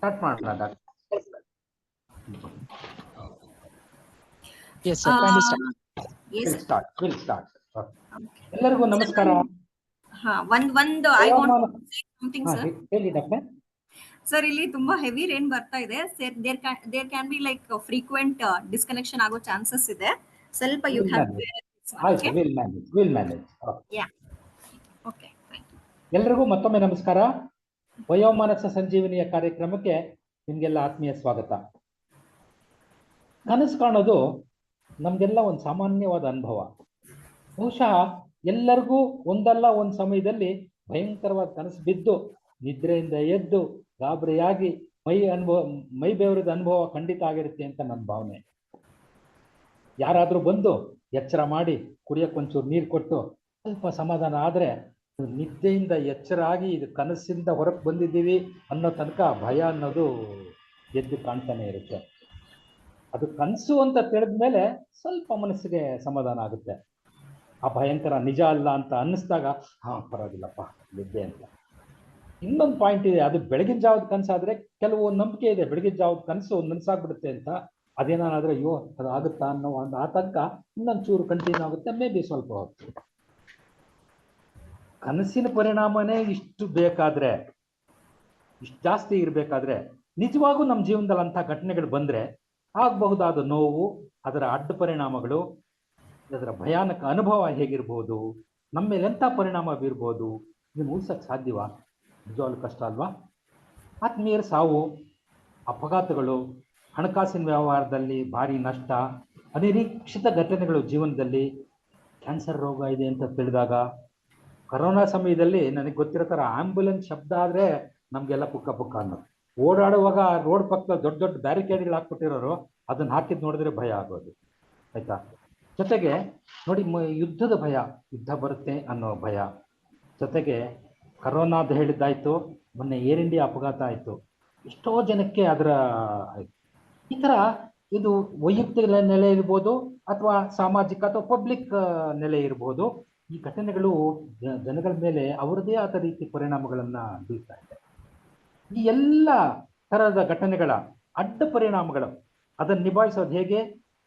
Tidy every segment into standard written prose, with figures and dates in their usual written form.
Start ಮಾಡೋಣ doctor. Yes, sir. Kindly start. Yes, sir. We'll start. ಎಲ್ಲರಿಗೂ ನಮಸ್ಕಾರ. ಒಂದು I want to say something, sir. ಹೇಳಿ doctor. Sir, ಇಲ್ಲಿ ತುಂಬಾ ಹೆವಿ ರೇನ್ ಬರ್ತಾ ಇದೆ. There can be like frequent disconnection ಆಗೋ ಚಾನ್ಸಸ್ ಇದೆ. ಸ್ವಲ್ಪ ಯು ಹ್ಯಾವ್ ಆಯ್ತು, will manage. Yeah, okay, thank you. ಎಲ್ಲರಿಗೂ ಮತ್ತೊಮ್ಮೆ ನಮಸ್ಕಾರ. ವಯೋಮಾನಸ ಸಂಜೀವನಿಯ ಕಾರ್ಯಕ್ರಮಕ್ಕೆ ನಿಮಗೆಲ್ಲ ಆತ್ಮೀಯ ಸ್ವಾಗತ. ಕನಸು ಕಾಣೋದು ನಮಗೆಲ್ಲ ಒಂದು ಸಾಮಾನ್ಯವಾದ ಅನುಭವ. ಬಹುಶಃ ಎಲ್ಲರಿಗೂ ಒಂದಲ್ಲ ಒಂದು ಸಮಯದಲ್ಲಿ ಭಯಂಕರವಾದ ಕನಸು ಬಿದ್ದು ನಿದ್ರೆಯಿಂದ ಎದ್ದು ಗಾಬರಿಯಾಗಿ ಮೈ ಬೆವರಿದ ಅನುಭವ ಖಂಡಿತ ಆಗಿರುತ್ತೆ ಅಂತ ನನ್ನ ಭಾವನೆ. ಯಾರಾದರೂ ಬಂದು ಎಚ್ಚರ ಮಾಡಿ ಕುಡಿಯೋಕೆ ಒಂಚೂರು ನೀರು ಕೊಟ್ಟು ಸ್ವಲ್ಪ ಸಮಾಧಾನ ಆದರೆ ನಿದ್ದೆಯಿಂದ ಎಚ್ಚರ ಆಗಿ ಇದು ಕನಸಿಂದ ಹೊರಗೆ ಬಂದಿದ್ದೀವಿ ಅನ್ನೋ ತನಕ ಭಯ ಅನ್ನೋದು ಎದ್ದು ಕಾಣ್ತಾನೆ ಇರುತ್ತೆ. ಅದು ಕನಸು ಅಂತ ತಿಳಿದ ಮೇಲೆ ಸ್ವಲ್ಪ ಮನಸ್ಸಿಗೆ ಸಮಾಧಾನ ಆಗುತ್ತೆ. ಆ ಭಯಂಕರ ನಿಜ ಅಲ್ಲ ಅಂತ ಅನ್ನಿಸ್ದಾಗ ಪರವಾಗಿಲ್ಲಪ್ಪ ನಿದ್ದೆ ಅಂತ. ಇನ್ನೊಂದು ಪಾಯಿಂಟ್ ಇದೆ, ಅದು ಬೆಳಗಿನ ಜಾವದ ಕನಸಾದ್ರೆ ಕೆಲವು ನಂಬಿಕೆ ಇದೆ ಬೆಳಗಿನ ಜಾವದ ಕನಸು ನನಸಾಗ್ಬಿಡುತ್ತೆ ಅಂತ. ಅದೇನಾದ್ರೆ ಅಯ್ಯೋ ಅದು ಆಗುತ್ತಾ ಅನ್ನೋ ಒಂದು ಆತಂಕ ಇನ್ನೊಂದು ಚೂರು ಕಂಟಿನ್ಯೂ ಆಗುತ್ತೆ, ಮೇ ಬಿ ಸ್ವಲ್ಪ ಹೊತ್ತು. ಕನಸಿನ ಪರಿಣಾಮನೇ ಇಷ್ಟು ಬೇಕಾದ್ರೆ, ಇಷ್ಟು ಜಾಸ್ತಿ ಇರಬೇಕಾದ್ರೆ ನಿಜವಾಗೂ ನಮ್ಮ ಜೀವನದಲ್ಲಿ ಅಂಥ ಘಟನೆಗಳು ಬಂದರೆ ಆಗಬಹುದಾದ ನೋವು, ಅದರ ಅಡ್ಡ ಪರಿಣಾಮಗಳು, ಅದರ ಭಯಾನಕ ಅನುಭವ ಹೇಗಿರ್ಬೋದು, ನಮ್ಮ ಮೇಲೆ ಎಂಥ ಪರಿಣಾಮ ಬೀರ್ಬೋದು, ಇದನ್ನು ಊಹಿಸಕ್ಕೆ ಸಾಧ್ಯವಾ? ನಿಜವಾಗ್ಲೂ ಕಷ್ಟ ಅಲ್ವಾ? ಆತ್ಮೀಯರ ಸಾವು, ಅಪಘಾತಗಳು, ಹಣಕಾಸಿನ ವ್ಯವಹಾರದಲ್ಲಿ ಭಾರಿ ನಷ್ಟ, ಅನಿರೀಕ್ಷಿತ ಘಟನೆಗಳು ಜೀವನದಲ್ಲಿ, ಕ್ಯಾನ್ಸರ್ ರೋಗ ಇದೆ ಅಂತ ತಿಳಿದಾಗ, ಕರೋನಾ ಸಮಯದಲ್ಲಿ ನನಗೆ ಗೊತ್ತಿರೋ ಥರ ಆಂಬ್ಯುಲೆನ್ಸ್ ಶಬ್ದ ಆದರೆ ನಮಗೆಲ್ಲ ಪುಕ್ಕ ಪುಕ್ಕ ಅನ್ನೋದು. ಓಡಾಡುವಾಗ ರೋಡ್ ಪಕ್ಕದಲ್ಲಿ ದೊಡ್ಡ ದೊಡ್ಡ ಬ್ಯಾರಿಕೇಡ್ಗಳು ಹಾಕ್ಬಿಟ್ಟಿರೋರು ಅದನ್ನು ಹಾಕಿದ್ ನೋಡಿದ್ರೆ ಭಯ ಆಗೋದು, ಆಯ್ತಾ? ಜೊತೆಗೆ ನೋಡಿ, ಯುದ್ಧದ ಭಯ, ಯುದ್ಧ ಬರುತ್ತೆ ಅನ್ನೋ ಭಯ, ಜೊತೆಗೆ ಕರೋನಾದ ಹೇಳಿದ್ದಾಯ್ತು, ಮೊನ್ನೆ ಏರ್ ಇಂಡಿಯಾ ಅಪಘಾತ ಆಯಿತು, ಎಷ್ಟೋ ಜನಕ್ಕೆ ಅದರ ಆಯಿತು. ಈ ಥರ ಇದು ವೈಯಕ್ತಿಕ ನೆಲೆ ಇರ್ಬೋದು ಅಥವಾ ಸಾಮಾಜಿಕ ಅಥವಾ ಪಬ್ಲಿಕ್ ನೆಲೆ ಇರ್ಬೋದು. ಈ ಘಟನೆಗಳು ಜನಗಳ ಮೇಲೆ ಅವರದೇ ಆದ ರೀತಿ ಪರಿಣಾಮಗಳನ್ನು ಬೀರ್ತಾ ಇದೆ. ಈ ಎಲ್ಲ ಥರದ ಘಟನೆಗಳ ಅಡ್ಡ ಪರಿಣಾಮಗಳು, ಅದನ್ನು ನಿಭಾಯಿಸೋದು ಹೇಗೆ,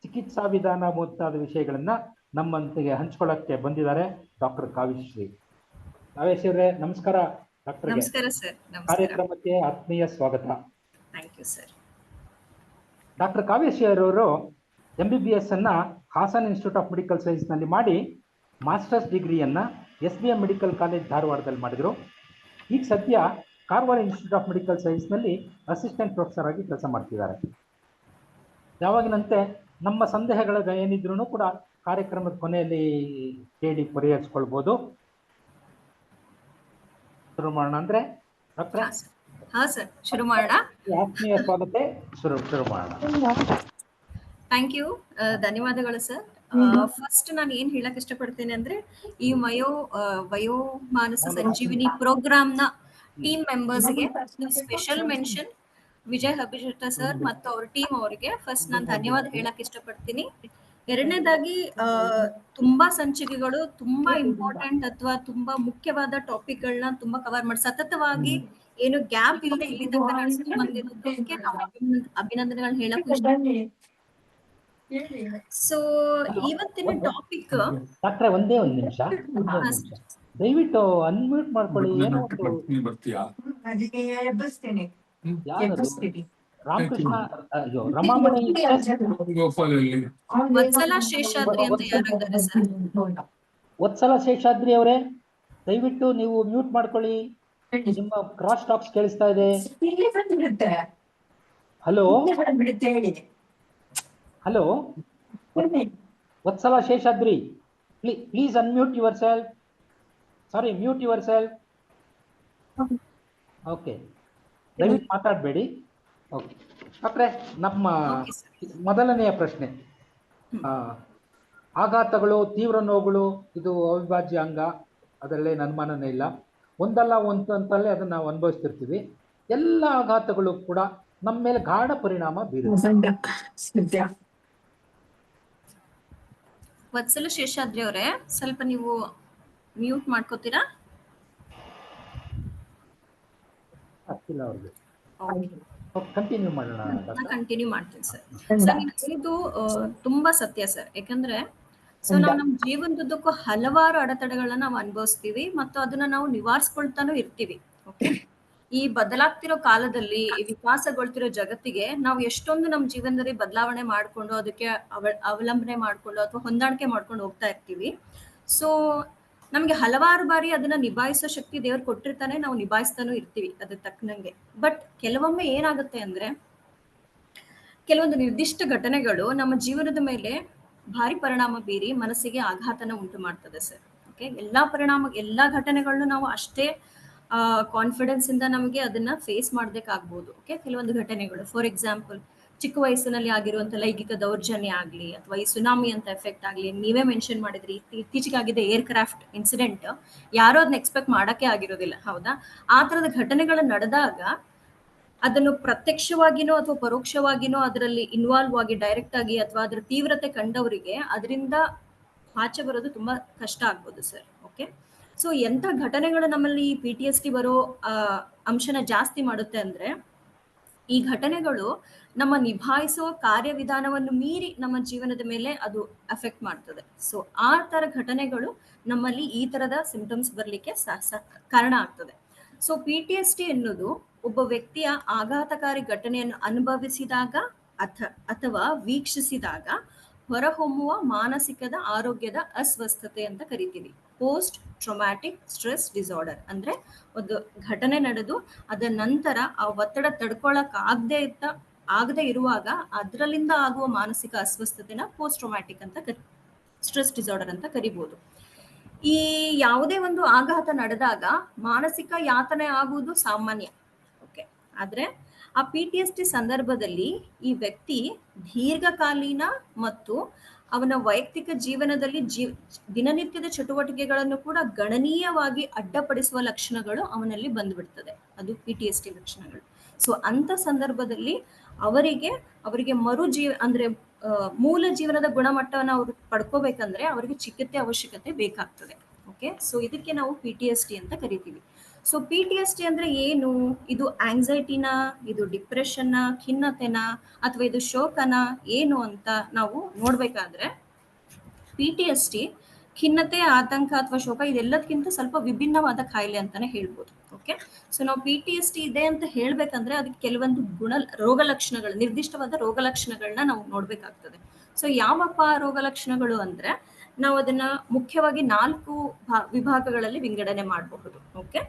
ಚಿಕಿತ್ಸಾ ವಿಧಾನ ಮುಂತಾದ ವಿಷಯಗಳನ್ನ ನಮ್ಮಂತೆಗೆ ಹಂಚ್ಕೊಳ್ಳೋಕ್ಕೆ ಬಂದಿದ್ದಾರೆ ಡಾಕ್ಟರ್ ಕಾವ್ಯಶ್ರೀ. ಕಾವ್ಯಶ್ರೀ ಅವರೇ ನಮಸ್ಕಾರ. ಡಾಕ್ಟರ್ ಕಾರ್ಯಕ್ರಮಕ್ಕೆ ಆತ್ಮೀಯ ಸ್ವಾಗತ. Thank you sir. Doctor Kavyashree ಅವರು MBBS ಅನ್ನ ಹಾಸನ್ ಇನ್ಸ್ಟಿಟ್ಯೂಟ್ ಆಫ್ ಮೆಡಿಕಲ್ ಸೈನ್ಸ್ನಲ್ಲಿ ಮಾಡಿ ಮಾಸ್ಟರ್ಸ್ ಡಿಗ್ರಿಯನ್ನು SBM ಮೆಡಿಕಲ್ ಕಾಲೇಜ್ ಧಾರವಾಡದಲ್ಲಿ ಮಾಡಿದರು. ಈಗ ಸದ್ಯ ಕಾರವಾರ ಇನ್ಸ್ಟಿಟ್ಯೂಟ್ ಆಫ್ ಮೆಡಿಕಲ್ ಸೈನ್ಸ್ನಲ್ಲಿ ಅಸಿಸ್ಟೆಂಟ್ ಪ್ರೊಫೆಸರ್ ಆಗಿ ಕೆಲಸ ಮಾಡ್ತಿದ್ದಾರೆ. ಯಾವಾಗಿನಂತೆ ನಮ್ಮ ಸಂದೇಹಗಳ ಏನಿದ್ರೂ ಕೂಡ ಕಾರ್ಯಕ್ರಮದ ಕೊನೆಯಲ್ಲಿ ಕೇಳಿ ಪರಿಹರಿಸ್ಕೊಳ್ಬೋದು. ಶುರು ಮಾಡೋಣ ಅಂದ್ರೆ ಡಾಕ್ಟ್ರೆ? ಶುರು ಮಾಡೋಣ. ಆತ್ಮೀಯ ಸ್ವಾಗತ. ಶುರು ಮಾಡೋಣ. ಥ್ಯಾಂಕ್ ಯು, ಧನ್ಯವಾದಗಳು ಸರ್. ಫಸ್ಟ್ ನಾನು ಏನ್ ಹೇಳಕ್ ಇಷ್ಟಪಡ್ತೇನೆ ಅಂದ್ರೆ, ಈ ವಯೋಮಾನಸ ಸಂಜೀವಿನಿ ಪ್ರೋಗ್ರಾಮ್ನ ಟೀಮ್ ಮೆಂಬರ್ಸ್ಗೆ ಸ್ಪೆಷಲ್ ಮೆನ್ಷನ್ ವಿಜಯ್ ಅಭಿಷೇಕ ಸರ್ ಮತ್ತು ಅವ್ರ ಟೀಮ್ ಅವರಿಗೆ ಫಸ್ಟ್ ನಾನು ಧನ್ಯವಾದ ಹೇಳಕ್ ಇಷ್ಟಪಡ್ತೀನಿ. ಎರಡನೇದಾಗಿ ತುಂಬಾ ಸಂಚಿಕೆಗಳು ತುಂಬಾ ಇಂಪಾರ್ಟೆಂಟ್ ಅಥವಾ ತುಂಬಾ ಮುಖ್ಯವಾದ ಟಾಪಿಕ್ಗಳನ್ನ ತುಂಬಾ ಕವರ್ ಮಾಡಿ ಸತತವಾಗಿ ಏನು ಗ್ಯಾಪ್ ಇಲ್ಲದೆ ಇಲ್ಲಿ ತನಕ ನಡೆಸ್ಕೊಂಡು ಬಂದಿರೋದಕ್ಕೆ ನಾವು ಅಭಿನಂದನೆಗಳನ್ನ ಹೇಳಕ್ ಇಷ್ಟ. ಸೊ ಇವತ್ತಿನ ಟಾಪಿಕ್ ಡಾಕ್ಟ್ರೆ ಒಂದೇ ಒಂದು ನಿಮಿಷ ದಯವಿಟ್ಟು ಅನ್ಮ್ಯೂಟ್ ಮಾಡ್ಕೊಳ್ಳಿ. ಏನೋ ರಾಮಕೃಷ್ಣ, ಅಯ್ಯೋ ರಮಾಮಣಿ, ವತ್ಸಲ ಶೇಷಾದ್ರಿ ಅಂತ ಯಾರಿದ್ದಾರೆ ಸರ್? ವತ್ಸಲ ಶೇಷಾದ್ರಿ ಅವರೇ ದಯವಿಟ್ಟು ನೀವು ಮ್ಯೂಟ್ ಮಾಡ್ಕೊಳ್ಳಿ. ನಿಮ್ಮ ಕ್ರಾಸ್ ಟಾಕ್ಸ್ ಕೇಳಿಸ್ತಾ ಇದೆ. Hello hello Vatsala Seshadri, please unmute yourself. Sorry, mute yourself. Okay, ದಯವಿಟ್ಟು ಮಾತಾಡಬೇಡಿ. ಓಕೆ ಡಾಕ್ಟ್ರೆ, ನಮ್ಮ ಮೊದಲನೆಯ ಪ್ರಶ್ನೆ, ಆಘಾತಗಳು, ತೀವ್ರ ನೋವುಗಳು ಇದು ಅವಿಭಾಜ್ಯ ಅಂಗ, ಅದರಲ್ಲೇನು ಅನುಮಾನನೇ ಇಲ್ಲ. ಒಂದಲ್ಲ ಒಂದು ಅಂತಲೇ ಅದನ್ನು ನಾವು ಅನುಭವಿಸ್ತಿರ್ತೀವಿ. ಎಲ್ಲ ಆಘಾತಗಳು ಕೂಡ ನಮ್ಮ ಮೇಲೆ ಗಾಢ ಪರಿಣಾಮ ಬೀರುತ್ತೆ. ವತ್ಸಲ ಶೇಷಾದ್ರಿ ಅವರೇ, ಸ್ವಲ್ಪ ನೀವು ಮ್ಯೂಟ್ ಮಾಡ್ಕೋತೀರಾ? ಆಗ್ತಿಲ್ಲ ಅವ್ರಿಗೆ. ಕಂಟಿನ್ಯೂ ಮಾಡೋಣ ನಾ ಡಾಕ್ಟರ್. ಕಂಟಿನ್ಯೂ ಮಾಡ್ತೀನಿ ಸರ್. ಸರ್ ನೀವು ಹೇಳಿದ್ದು ತುಂಬಾ ಸತ್ಯ ಸರ್. ಯಾಕಂದ್ರೆ ಸೊ ನಾವು ನಮ್ಮ ಜೀವನದುದ್ದಕ್ಕೂ ಹಲವಾರು ಅಡೆತಡೆಗಳನ್ನ ನಾವು ಅನುಭವಿಸ್ತೀವಿ ಮತ್ತು ಅದನ್ನ ನಾವು ನಿವಾರಿಸ್ಕೊಳ್ತಾನೂ ಇರ್ತೀವಿ. ಓಕೆ, ಈ ಬದಲಾಗ್ತಿರೋ ಕಾಲದಲ್ಲಿ, ಈ ವಿಕಾಸಗೊಳ್ತಿರೋ ಜಗತ್ತಿಗೆ ನಾವು ಎಷ್ಟೊಂದು ನಮ್ಮ ಜೀವನದಲ್ಲಿ ಬದಲಾವಣೆ ಮಾಡ್ಕೊಂಡು ಅದಕ್ಕೆ ಅವಲಂಬನೆ ಮಾಡ್ಕೊಂಡು ಅಥವಾ ಹೊಂದಾಣಿಕೆ ಮಾಡ್ಕೊಂಡು ಹೋಗ್ತಾ ಇರ್ತೀವಿ. ಸೊ ನಮ್ಗೆ ಹಲವಾರು ಬಾರಿ ಅದನ್ನ ನಿಭಾಯಿಸೋ ಶಕ್ತಿ ದೇವ್ರು ಕೊಟ್ಟಿರ್ತಾನೆ, ನಾವು ನಿಭಾಯಿಸ್ತಾನೂ ಇರ್ತೀವಿ ಅದ್ರ ತಕ್ಕನಂಗೆ. ಬಟ್ ಕೆಲವೊಮ್ಮೆ ಏನಾಗುತ್ತೆ ಅಂದ್ರೆ ಕೆಲವೊಂದು ನಿರ್ದಿಷ್ಟ ಘಟನೆಗಳು ನಮ್ಮ ಜೀವನದ ಮೇಲೆ ಭಾರಿ ಪರಿಣಾಮ ಬೀರಿ ಮನಸ್ಸಿಗೆ ಆಘಾತನ ಉಂಟು ಮಾಡ್ತದೆ ಸರ್. ಓಕೆ, ಎಲ್ಲಾ ಘಟನೆಗಳನ್ನು ನಾವು ಅಷ್ಟೇ ಕಾನ್ಫಿಡೆನ್ಸ್ ಇಂದ ನಮಗೆ ಅದನ್ನ ಫೇಸ್ ಮಾಡ್ಬೇಕಾಗ್ಬೋದು. ಓಕೆ, ಕೆಲವೊಂದು ಘಟನೆಗಳು ಫಾರ್ ಎಕ್ಸಾಂಪಲ್ ಚಿಕ್ಕ ವಯಸ್ಸಿನಲ್ಲಿ ಆಗಿರುವಂತ ಲೈಂಗಿಕ ದೌರ್ಜನ್ಯ ಆಗ್ಲಿ ಅಥವಾ ಈ ಸುನಾಮಿ ಅಂತ ಎಫೆಕ್ಟ್ ಆಗ್ಲಿ, ನೀವೇ ಮೆನ್ಷನ್ ಮಾಡಿದ್ರಿ ಇತ್ತೀಚೆಗೆ ಆಗಿದ್ದ ಏರ್ ಕ್ರಾಫ್ಟ್ ಇನ್ಸಿಡೆಂಟ್, ಯಾರೋ ಅದನ್ನ ಎಕ್ಸ್ಪೆಕ್ಟ್ ಮಾಡಕ್ಕೆ ಆಗಿರೋದಿಲ್ಲ, ಹೌದಾ? ಆ ತರದ ಘಟನೆಗಳು ನಡೆದಾಗ ಅದನ್ನು ಪ್ರತ್ಯಕ್ಷವಾಗಿನೋ ಅಥವಾ ಪರೋಕ್ಷವಾಗಿನೋ ಅದರಲ್ಲಿ ಇನ್ವಾಲ್ವ್ ಆಗಿ ಡೈರೆಕ್ಟ್ ಆಗಿ ಅಥವಾ ಅದರ ತೀವ್ರತೆ ಕಂಡವರಿಗೆ ಅದರಿಂದ ಆಚೆ ಬರೋದು ತುಂಬಾ ಕಷ್ಟ ಆಗ್ಬೋದು ಸರ್. ಓಕೆ, ಸೊ ಎಂತ ಘಟನೆಗಳು ನಮ್ಮಲ್ಲಿ PTSD ಬರೋ ಅಂಶನ ಜಾಸ್ತಿ ಮಾಡುತ್ತೆ ಅಂದ್ರೆ ಈ ಘಟನೆಗಳು ನಮ್ಮ ನಿಭಾಯಿಸುವ ಕಾರ್ಯವಿಧಾನವನ್ನು ಮೀರಿ ನಮ್ಮ ಜೀವನದ ಮೇಲೆ ಅದು ಅಫೆಕ್ಟ್ ಮಾಡ್ತದೆ. ಸೊ ಆ ತರ ಘಟನೆಗಳು ನಮ್ಮಲ್ಲಿ ಈ ತರದ ಸಿಂಪ್ಟಮ್ಸ್ ಬರ್ಲಿಕ್ಕೆ ಕಾರಣ ಆಗ್ತದೆ. ಸೊ PTSD ಎನ್ನುವುದು ಒಬ್ಬ ವ್ಯಕ್ತಿಯ ಆಘಾತಕಾರಿ ಘಟನೆಯನ್ನು ಅನುಭವಿಸಿದಾಗ ಅಥವಾ ವೀಕ್ಷಿಸಿದಾಗ ಹೊರಹೊಮ್ಮುವ ಮಾನಸಿಕದ ಆರೋಗ್ಯದ ಅಸ್ವಸ್ಥತೆ ಅಂತ ಕರಿತೀವಿ. ಪೋಸ್ಟ್ ಟ್ರೊಮ್ಯಾಟಿಕ್ ಸ್ಟ್ರೆಸ್ ಡಿಸಾರ್ಡರ್ ಅಂದ್ರೆ ಒಂದು ಘಟನೆ ನಡೆದು ಅದರ ನಂತರ ಆ ಒತ್ತಡ ತಡ್ಕೊಳಕ್ ಆಗದೆ ಇರುವಾಗ ಅದರಲ್ಲಿಂದ ಆಗುವ ಮಾನಸಿಕ ಅಸ್ವಸ್ಥತೆನ ಪೋಸ್ಟ್ ಟ್ರೊಮ್ಯಾಟಿಕ್ ಅಂತ ಸ್ಟ್ರೆಸ್ ಡಿಸಾರ್ಡರ್ ಅಂತ ಕರಿಬಹುದು. ಈ ಯಾವುದೇ ಒಂದು ಆಘಾತ ನಡೆದಾಗ ಮಾನಸಿಕ ಯಾತನೆ ಆಗುವುದು ಸಾಮಾನ್ಯ. ಓಕೆ, ಆದ್ರೆ ಆ PTSD ಸಂದರ್ಭದಲ್ಲಿ ಈ ವ್ಯಕ್ತಿ ದೀರ್ಘಕಾಲೀನ ಮತ್ತು ಅವನ ವೈಯಕ್ತಿಕ ಜೀವನದಲ್ಲಿ ದಿನನಿತ್ಯದ ಚಟುವಟಿಕೆಗಳನ್ನು ಕೂಡ ಗಣನೀಯವಾಗಿ ಅಡ್ಡಪಡಿಸುವ ಲಕ್ಷಣಗಳು ಅವನಲ್ಲಿ ಬಂದ್ಬಿಡ್ತದೆ. ಅದು PTSD ಲಕ್ಷಣಗಳು. ಸೊ ಅಂತ ಸಂದರ್ಭದಲ್ಲಿ ಅವರಿಗೆ ಅಂದ್ರೆ ಮೂಲ ಜೀವನದ ಗುಣಮಟ್ಟವನ್ನು ಅವರು ಪಡ್ಕೋಬೇಕಂದ್ರೆ ಅವರಿಗೆ ಚಿಕಿತ್ಸೆ ಅವಶ್ಯಕತೆ ಬೇಕಾಗ್ತದೆ. ಓಕೆ, ಸೊ ಇದಕ್ಕೆ ನಾವು PTSD ಅಂತ ಕರಿತೀವಿ. ಸೊ PTSD ಅಂದ್ರೆ ಏನು? ಇದು ಆಂಗ್ಸೈಟಿನ, ಇದು ಡಿಪ್ರೆಷನ್ನ, ಖಿನ್ನತೆನ ಅಥವಾ ಇದು ಶೋಕನ ಏನು ಅಂತ ನಾವು ನೋಡ್ಬೇಕಾದ್ರೆ PTSD ಖಿನ್ನತೆ, ಆತಂಕ ಅಥವಾ ಶೋಕ ಇದೆಲ್ಲದಕ್ಕಿಂತ ಸ್ವಲ್ಪ ವಿಭಿನ್ನವಾದ ಕಾಯಿಲೆ ಅಂತಾನೆ ಹೇಳ್ಬೋದು. ಓಕೆ, ಸೊ ನಾವು PTSD ಇದೆ ಅಂತ ಹೇಳ್ಬೇಕಂದ್ರೆ ಅದಕ್ಕೆ ಕೆಲವೊಂದು ರೋಗ ಲಕ್ಷಣಗಳು, ನಿರ್ದಿಷ್ಟವಾದ ರೋಗ ಲಕ್ಷಣಗಳನ್ನ ನಾವು ನೋಡ್ಬೇಕಾಗ್ತದೆ. ಸೊ ಯಾವಪ್ಪ ರೋಗ ಲಕ್ಷಣಗಳು ಅಂದ್ರೆ ನಾವು ಅದನ್ನ ಮುಖ್ಯವಾಗಿ 4 ವಿಭಾಗಗಳಲ್ಲಿ ವಿಂಗಡಣೆ ಮಾಡಬಹುದು. ಓಕೆ,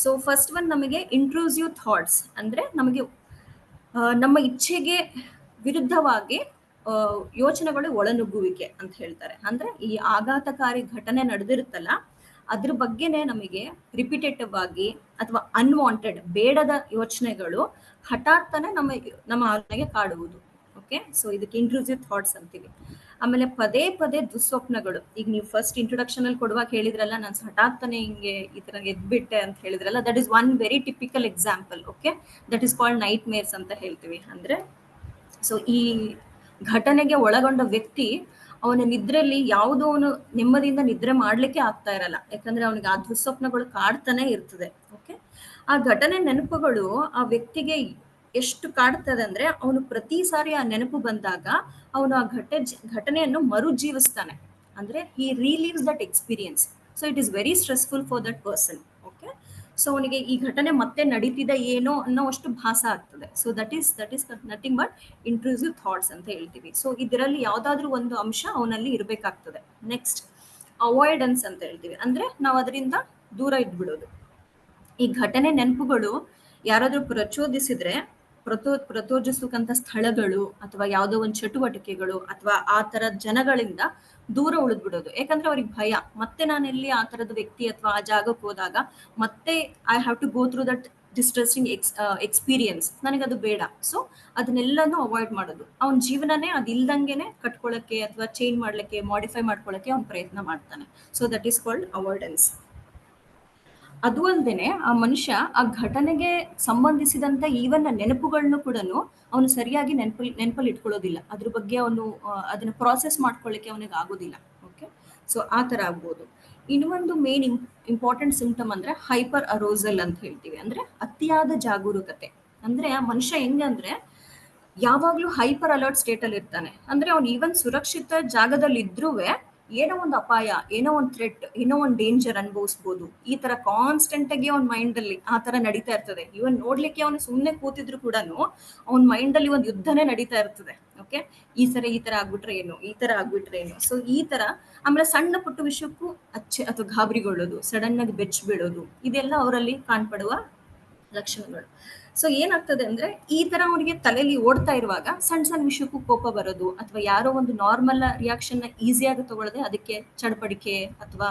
ಸೊ ಫಸ್ಟ್ ಒನ್ ನಮಗೆ ಇಂಟ್ರೂಸಿವ್ ಥಾಟ್ಸ್ ಅಂದ್ರೆ ನಮಗೆ ನಮ್ಮ ಇಚ್ಛೆಗೆ ವಿರುದ್ಧವಾಗಿ ಯೋಚನೆಗಳು ಒಳನುಗ್ಗುವಿಕೆ ಅಂತ ಹೇಳ್ತಾರೆ. ಅಂದ್ರೆ ಈ ಆಘಾತಕಾರಿ ಘಟನೆ ನಡೆದಿರುತ್ತಲ್ಲ ಅದ್ರ ಬಗ್ಗೆನೆ ನಮಗೆ ರಿಪಿಟೇಟಿವ್ ಆಗಿ ಅಥವಾ ಅನ್ವಾಂಟೆಡ್ ಬೇಡದ ಯೋಚನೆಗಳು ಹಠಾತ್ತನೆ ನಮ್ಮ ಆಲೋಚನೆಗೆ ಕಾಡುವುದು. ಓಕೆ, ಸೊ ಇದಕ್ಕೆ ಇಂಟ್ರೂಸಿವ್ ಥಾಟ್ಸ್ ಅಂತೀವಿ. ಆಮೇಲೆ ಪದೇ ಪದೇ ದುಸ್ವಪ್ನಗಳು. ಈಗ ನೀವು ಫಸ್ಟ್ ಇಂಟ್ರೊಡಕ್ಷನ್ ಅಲ್ಲಿ ಕೊಡುವಾಗ ಹೇಳಿದ್ರಲ್ಲ, ನಾನು ಹಠಾತ್ತನೆ ಹಿಂಗೆ ಈ ತರ ಎದ್ಬಿಟ್ಟೆ ಅಂತ ಹೇಳಿದ್ರಲ್ಲ, that is one very typical example. Okay, that is called night mares ಅಂತ ಹೇಳ್ತೀವಿ. ಅಂದ್ರೆ ಸೊ ಈ ಘಟನೆಗೆ ಒಳಗೊಂಡ ವ್ಯಕ್ತಿ ಅವನ ನಿದ್ರೆಯಲ್ಲಿ ಯಾವುದೋ ಅವನು ನೆಮ್ಮದಿಯಿಂದ ನಿದ್ರೆ ಮಾಡ್ಲಿಕ್ಕೆ ಆಗ್ತಾ ಇರಲ್ಲ, ಯಾಕಂದ್ರೆ ಅವನಿಗೆ ಆ ದುಸ್ವಪ್ನಗಳು ಕಾಡ್ತಾನೆ ಇರ್ತದೆ. ಓಕೆ, ಆ ಘಟನೆ ನೆನಪುಗಳು ಆ ವ್ಯಕ್ತಿಗೆ ಎಷ್ಟು ಕಾಡ್ತದೆ ಅಂದ್ರೆ ಅವನು ಪ್ರತಿ ಸಾರಿ ಆ ನೆನಪು ಬಂದಾಗ ಅವನು ಆ ಘಟನೆಯನ್ನು ಮರುಜೀವಿಸ್ತಾನೆ. ಅಂದ್ರೆ he relives that experience. So it is very stressful for that person. Okay, so ಅವನಿಗೆ ಈ ಘಟನೆ ಮತ್ತೆ ನಡೀತಿದೆ ಏನೋ ಅನ್ನೋ ಅಷ್ಟು ಭಾಸ ಆಗ್ತದೆ. So that is nothing but intrusive thoughts ಅಂತ ಹೇಳ್ತೀವಿ. ಸೊ ಇದರಲ್ಲಿ ಯಾವ್ದಾದ್ರು ಒಂದು ಅಂಶ ಅವನಲ್ಲಿ ಇರಬೇಕಾಗ್ತದೆ. ನೆಕ್ಸ್ಟ್ ಅವಾಯ್ಡೆನ್ಸ್ ಅಂತ ಹೇಳ್ತೀವಿ. ಅಂದ್ರೆ ನಾವು ಅದರಿಂದ ದೂರ ಇದ್ಬಿಡೋದು. ಈ ಘಟನೆ ನೆನಪುಗಳು ಯಾರಾದ್ರೂ ಪ್ರಚೋದಿಸಕ್ಕಂತ ಸ್ಥಳಗಳು ಅಥವಾ ಯಾವುದೋ ಒಂದು ಚಟುವಟಿಕೆಗಳು ಅಥವಾ ಆ ತರ ಜನಗಳಿಂದ ದೂರ ಉಳಿದ್ಬಿಡೋದು. ಯಾಕಂದ್ರೆ ಅವ್ರಿಗೆ ಭಯ, ಮತ್ತೆ ನಾನು ಎಲ್ಲಿ ಆ ತರದ ವ್ಯಕ್ತಿ ಅಥವಾ ಆ ಜಾಗಕ್ಕೆ ಹೋದಾಗ ಮತ್ತೆ I have to go through that distressing experience, ನನಗದು ಬೇಡ. ಸೊ ಅದನ್ನೆಲ್ಲನೂ ಅವಾಯ್ಡ್ ಮಾಡೋದು. ಅವನ ಜೀವನನೇ ಅದಿಲ್ದಂಗೆನೆ ಕಟ್ಕೊಳಕ್ಕೆ ಅಥವಾ ಚೇಂಜ್ ಮಾಡ್ಲಿಕ್ಕೆ, ಮಾಡಿಫೈ ಮಾಡ್ಕೊಳಕ್ಕೆ ಅವ್ನು ಪ್ರಯತ್ನ ಮಾಡ್ತಾನೆ. So that is called avoidance. ಅದು ಅಲ್ಲದೆ ಆ ಮನುಷ್ಯ ಆ ಘಟನೆಗೆ ಸಂಬಂಧಿಸಿದಂತ ಈವನ್ ನೆನಪುಗಳನ್ನು ಕೂಡ ಅವನು ಸರಿಯಾಗಿ ನೆನಪಲ್ಲಿ ಇಟ್ಕೊಳ್ಳೋದಿಲ್ಲ. ಅದ್ರ ಬಗ್ಗೆ ಅವನು ಅದನ್ನ ಪ್ರಾಸೆಸ್ ಮಾಡ್ಕೊಳ್ಳಿಕ್ಕೆ ಅವನಿಗೆ ಆಗೋದಿಲ್ಲ. ಓಕೆ, ಸೊ ಆ ತರ ಆಗ್ಬೋದು. ಇನ್ನೊಂದು ಮೇನ್ ಇಂಪಾರ್ಟೆಂಟ್ ಸಿಂಪ್ಟಮ್ ಅಂದ್ರೆ ಹೈಪರ್ ಅರೋಸಲ್ ಅಂತ ಹೇಳ್ತೀವಿ. ಅಂದ್ರೆ ಅತಿಯಾದ ಜಾಗರೂಕತೆ. ಅಂದ್ರೆ ಆ ಮನುಷ್ಯ ಹೆಂಗಂದ್ರೆ ಯಾವಾಗ್ಲೂ ಹೈಪರ್ ಅಲರ್ಟ್ ಸ್ಟೇಟ್ ಅಲ್ಲಿ ಇರ್ತಾನೆ. ಅಂದ್ರೆ ಅವ್ನು ಈವನ್ ಸುರಕ್ಷಿತ ಜಾಗದಲ್ಲಿ ಇದ್ರೂ ಏನೋ ಒಂದು ಅಪಾಯ, ಏನೋ ಒಂದು ಥ್ರೆಟ್, ಏನೋ ಒಂದು ಡೇಂಜರ್ ಅನುಭವಿಸ್ಬೋದು. ಈ ತರ ಕಾನ್ಸ್ಟೆಂಟ್ ಆಗಿ ಅವ್ನ ಮೈಂಡ್ ಅಲ್ಲಿ ಆ ತರ ನಡೀತಾ ಇರ್ತದೆ. ಇವನ್ ನೋಡ್ಲಿಕ್ಕೆ ಅವನು ಸುಮ್ನೆ ಕೂತಿದ್ರು ಕೂಡ ಅವ್ನ ಮೈಂಡ್ ಅಲ್ಲಿ ಒಂದು ಯುದ್ಧನೇ ನಡೀತಾ ಇರ್ತದೆ. ಓಕೆ, ಈ ತರ ಆಗ್ಬಿಟ್ರೆ ಏನು, ಈ ತರ ಆಗ್ಬಿಟ್ರೆ ಏನು. ಸೊ ಈ ತರ ಆಮೇಲೆ ಸಣ್ಣ ಪುಟ್ಟ ವಿಷಯಕ್ಕೂ ಅಚ್ಚೆ ಅಥವಾ ಗಾಬರಿಗೊಳ್ಳೋದು, ಸಡನ್ ಆಗಿ ಬೆಚ್ಚ ಬೀಳೋದು, ಇದೆಲ್ಲ ಅವರಲ್ಲಿ ಕಾಣ್ಪಡುವ ಲಕ್ಷಣಗಳು. ಸೊ ಏನಾಗ್ತದೆ ಅಂದ್ರೆ ಈ ತರ ಅವನಿಗೆ ತಲೆಯಲ್ಲಿ ಓಡ್ತಾ ಇರುವಾಗ ಸಣ್ಣ ಸಣ್ಣ ವಿಷಯಕ್ಕೂ ಕೋಪ ಬರೋದು, ಅಥವಾ ಯಾರೋ ಒಂದು ನಾರ್ಮಲ್ ರಿಯಾಕ್ಷನ್ ನ ಈಸಿಯಾಗಿ ತಗೊಳ್ಳದೆ ಅದಕ್ಕೆ ಚಡಪಡಿಕೆ ಅಥವಾ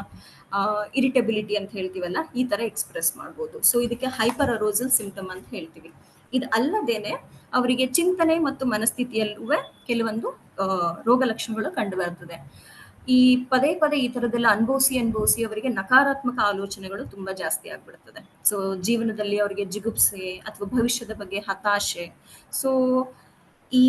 ಇರಿಟಬಿಲಿಟಿ ಅಂತ ಹೇಳ್ತೀವಲ್ಲ, ಈ ತರ ಎಕ್ಸ್ಪ್ರೆಸ್ ಮಾಡ್ಬೋದು. ಸೊ ಇದಕ್ಕೆ ಹೈಪರ್ ಅರೋಸಲ್ ಸಿಂಪ್ಟಮ್ ಅಂತ ಹೇಳ್ತೀವಿ. ಇದು ಅಲ್ಲದೇನೆ ಅವರಿಗೆ ಚಿಂತನೆ ಮತ್ತು ಮನಸ್ಥಿತಿಯಲ್ಲೂ ಕೆಲವೊಂದು ರೋಗ ಲಕ್ಷಣಗಳು ಕಂಡು ಬರ್ತದೆ. ಈ ಪದೇ ಪದೇ ಈ ತರದೆಲ್ಲ ಅನುಭವಿಸಿ ಅವರಿಗೆ ನಕಾರಾತ್ಮಕ ಆಲೋಚನೆಗಳು ತುಂಬಾ ಜಾಸ್ತಿ ಆಗ್ಬಿಡ್ತದೆ. ಸೊ ಜೀವನದಲ್ಲಿ ಅವರಿಗೆ ಜಿಗುಪ್ಸೆ ಅಥವಾ ಭವಿಷ್ಯದ ಬಗ್ಗೆ ಹತಾಶೆ. ಸೊ ಈ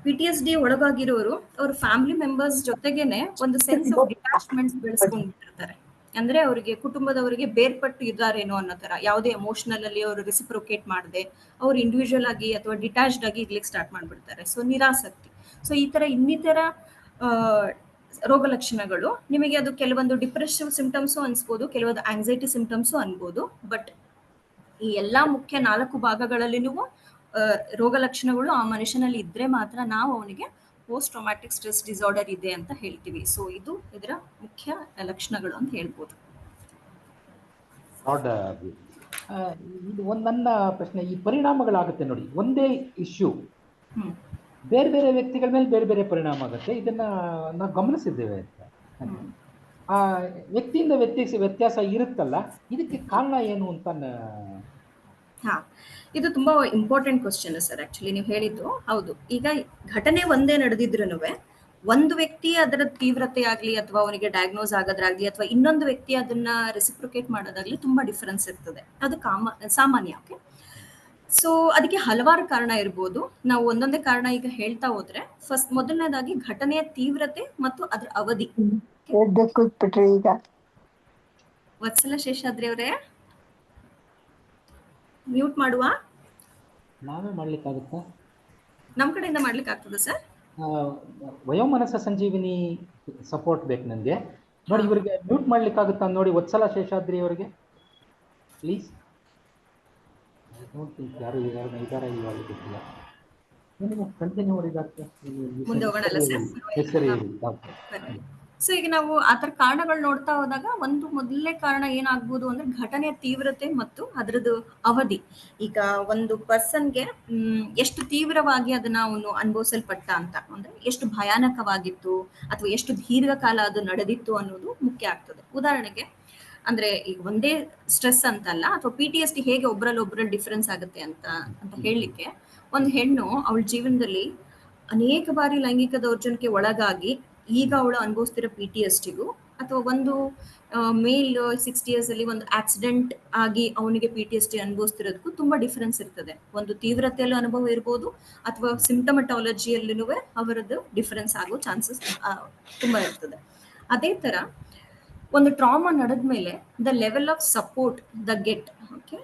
PTSD ಒಳಗಾಗಿರೋರು ಅವ್ರ ಫ್ಯಾಮಿಲಿ ಮೆಂಬರ್ಸ್ ಜೊತೆಗೇನೆ ಒಂದು ಸೆನ್ಸ್ ಆಫ್ ಡಿಟ್ಯಾಚ್ಮೆಂಟ್ ಬೆಳೆಸ್ಕೊಂಡಿರ್ತಾರೆ. ಅಂದ್ರೆ ಅವರಿಗೆ ಕುಟುಂಬದವರಿಗೆ ಬೇರ್ಪಟ್ಟು ಇದ್ದಾರೇನೋ ಅನ್ನೋ ತರ, ಯಾವುದೇ ಎಮೋಷನಲ್ ಅಲ್ಲಿ ಅವರು ರೆಸಿಪ್ರೊಕೇಟ್ ಮಾಡದೆ ಅವ್ರು ಇಂಡಿವಿಜುವಲ್ ಆಗಿ ಅಥವಾ ಡಿಟ್ಯಾಚ್ಡ್ ಆಗಿ ಇರ್ಲಿಕ್ಕೆ ಸ್ಟಾರ್ಟ್ ಮಾಡ್ಬಿಡ್ತಾರೆ. ಸೊ ನಿರಾಸಕ್ತಿ. ಸೊ ಈ ತರ ಇನ್ನಿತರ ರೋಗ ಲಕ್ಷಣಗಳು ನಿಮಗೆ ಅದು ಕೆಲವೊಂದು ಡಿಪ್ರೆಸಿವ್ ಸಿಂಪ್ಟಮ್ಸು ಅನ್ಸ್ಬೋದು, ಕೆಲವೊಂದು ಆಂಗ್ಸೈಟಿ ಸಿಂಪ್ಟಮ್ಸು ಅನ್ಬೋದು. ಬಟ್ ಈ ಎಲ್ಲಾ ಮುಖ್ಯ 4 ಭಾಗಗಳಲ್ಲಿನೂ ರೋಗ ಲಕ್ಷಣಗಳು ಆ ಮನುಷ್ಯನಲ್ಲಿ ಇದ್ರೆ ಮಾತ್ರ ನಾವು ಅವನಿಗೆ ಪೋಸ್ಟ್ ಟ್ರಾಮ್ಯಾಟಿಕ್ ಸ್ಟ್ರೆಸ್ ಡಿಸಾರ್ಡರ್ ಇದೆ ಅಂತ ಹೇಳ್ತೀವಿ. ಸೊ ಇದು ಇದರ ಮುಖ್ಯ ಲಕ್ಷಣಗಳು ಅಂತ ಹೇಳ್ಬೋದು. ಇದು ಒಂದು ನನ್ನ ಪ್ರಶ್ನೆ. ಈ ಪರಿಣಾಮಗಳಾಗುತ್ತೆ ನೋಡಿ, ಒಂದೇ ಇಶ್ಯೂ ಬೇರೆ ಬೇರೆ ವ್ಯಕ್ತಿಗಳ ಮೇಲೆ ಬೇರೆ ಬೇರೆ ಪರಿಣಾಮ ಆಗುತ್ತೆ. ಇದನ್ನ ನಾವು ಗಮನಿಸಿದ್ದೇವೆ ಅಂತ. ಆ ವ್ಯಕ್ತಿಯಿಂದ ವ್ಯತ್ಯಾಸ ಇರುತ್ತಲ್ಲ, ಇದಕ್ಕೆ ಕಾರಣ ಏನು ಅಂತ. ಇದು ತುಂಬಾ ಇಂಪಾರ್ಟೆಂಟ್ ಕ್ವಶನ್ ಸರ್. ಆಕ್ಚುಲಿ ನೀವು ಹೇಳಿದ್ದು ಹೌದು. ಈಗ ಘಟನೆ ಒಂದೇ ನಡೆದಿದ್ರು ಒಂದು ವ್ಯಕ್ತಿ ಅದರ ತೀವ್ರತೆ ಆಗ್ಲಿ ಅಥವಾ ಅವನಿಗೆ ಡಯಾಗ್ನೋಸ್ ಆಗೋದ್ರಾಗ್ಲಿ ಅಥವಾ ಇನ್ನೊಂದು ವ್ಯಕ್ತಿ ಅದನ್ನ ರೆಸಿಪ್ರೊಕೇಟ್ ಮಾಡೋದಾಗ್ಲಿ ತುಂಬಾ ಡಿಫರೆನ್ಸ್ ಇರ್ತದೆ. ಅದು ಸಾಮಾನ್ಯ. ಓಕೆ, ಸೊ ಅದಕ್ಕೆ ಹಲವಾರು ಕಾರಣ ಇರ್ಬೋದು. ನಾವು ಒಂದೊಂದೇ ಕಾರಣ ಈಗ ಹೇಳ್ತಾ ಹೋದ್ರೆ, ಮೊದಲನೇದಾಗಿ ಘಟನೆಯ ತೀವ್ರತೆ ಮತ್ತು ಅದರ ಅವಧಿ. ಈಗ ವತ್ಸಲ ಶೇಷಾದ್ರಿ ಅವರೇ, ಮ್ಯೂಟ್ ಮಾಡುವ. ನಾವೇ ಮಾಡ್ಲಿಕ್ಕಾಗುತ್ತಾ? ನಮ್ಮ ಕಡೆಯಿಂದ ಮಾಡ್ಲಿಕ್ಕೆ ಆಗ್ತದೆ ಸರ್. ವಯೋಮನಸ ಸಂಜೀವಿನಿ ಸಪೋರ್ಟ್ ಬೇಕು ನನಗೆ. ನೋಡಿ, ಇವರಿಗೆ ಮ್ಯೂಟ್ ಮಾಡ್ಲಿಕ್ಕಾಗುತ್ತಾ ನೋಡಿ, ವತ್ಸಲ ಶೇಷಾದ್ರಿ ಅವರಿಗೆ ಪ್ಲೀಸ್. ಯಾರು ಇದಾರ ಇವಾಗ ಗೊತ್ತಿಲ್ಲ. ಕಂಟಿನ್ಯೂ ಮುಂದೆ ಹೋಗೋಣಲ್ಲ ಸರ್. ಸೊ ಈಗ ನಾವು ಆತರ ಕಾರಣಗಳು ನೋಡ್ತಾ ಹೋದಾಗ ಒಂದು ಮೊದಲನೇ ಕಾರಣ ಏನಾಗ್ಬೋದು ಅಂದ್ರೆ ಘಟನೆಯ ತೀವ್ರತೆ ಮತ್ತು ಅದರದ್ದು ಅವಧಿ. ಈಗ ಒಂದು ಪರ್ಸನ್ಗೆ ಎಷ್ಟು ತೀವ್ರವಾಗಿ ಅದನ್ನ ಅವನು ಅನುಭವಿಸಲ್ಪಟ್ಟ ಅಂತ, ಅಂದ್ರೆ ಎಷ್ಟು ಭಯಾನಕವಾಗಿತ್ತು ಅಥವಾ ಎಷ್ಟು ದೀರ್ಘಕಾಲ ಅದು ನಡೆದಿತ್ತು ಅನ್ನೋದು ಮುಖ್ಯ ಆಗ್ತದೆ. ಉದಾಹರಣೆಗೆ ಅಂದ್ರೆ ಈಗ ಒಂದೇ ಸ್ಟ್ರೆಸ್ ಅಂತಲ್ಲ, ಅಥವಾ PTSD ಹೇಗೆ ಒಬ್ರಲ್ಲಿ ಡಿಫ್ರೆನ್ಸ್ ಆಗುತ್ತೆ ಅಂತ ಹೇಳಲಿಕ್ಕೆ, ಒಂದು ಹೆಣ್ಣು ಅವಳ ಜೀವನದಲ್ಲಿ ಅನೇಕ ಬಾರಿ ಲೈಂಗಿಕ ದೌರ್ಜನ್ಯಕ್ಕೆ ಒಳಗಾಗಿ ಈಗ ಅವಳು ಅನುಭವಿಸ್ತಿರೋ PTSDಗೂ, ಅಥವಾ ಒಂದು ಮೇಲ್ 60 years ಅಲ್ಲಿ ಒಂದು ಆಕ್ಸಿಡೆಂಟ್ ಆಗಿ ಅವನಿಗೆ PTSD ಅನುಭವಿಸ್ತಿರೋದಕ್ಕೂ ತುಂಬಾ ಡಿಫರೆನ್ಸ್ ಇರ್ತದೆ. ಒಂದು ತೀವ್ರತೆಯಲ್ಲೂ ಅನುಭವ ಇರ್ಬೋದು, ಅಥವಾ ಸಿಂಪ್ಟಮಟಾಲಜಿಯಲ್ಲೂ ಅವರದ್ದು ಡಿಫರೆನ್ಸ್ ಆಗೋ ಚಾನ್ಸಸ್ ತುಂಬಾ ಇರ್ತದೆ. ಅದೇ ತರ ಒಂದು ಟ್ರಾಮಾ ನಡೆದ್ಮೇಲೆ the level of support they get, okay,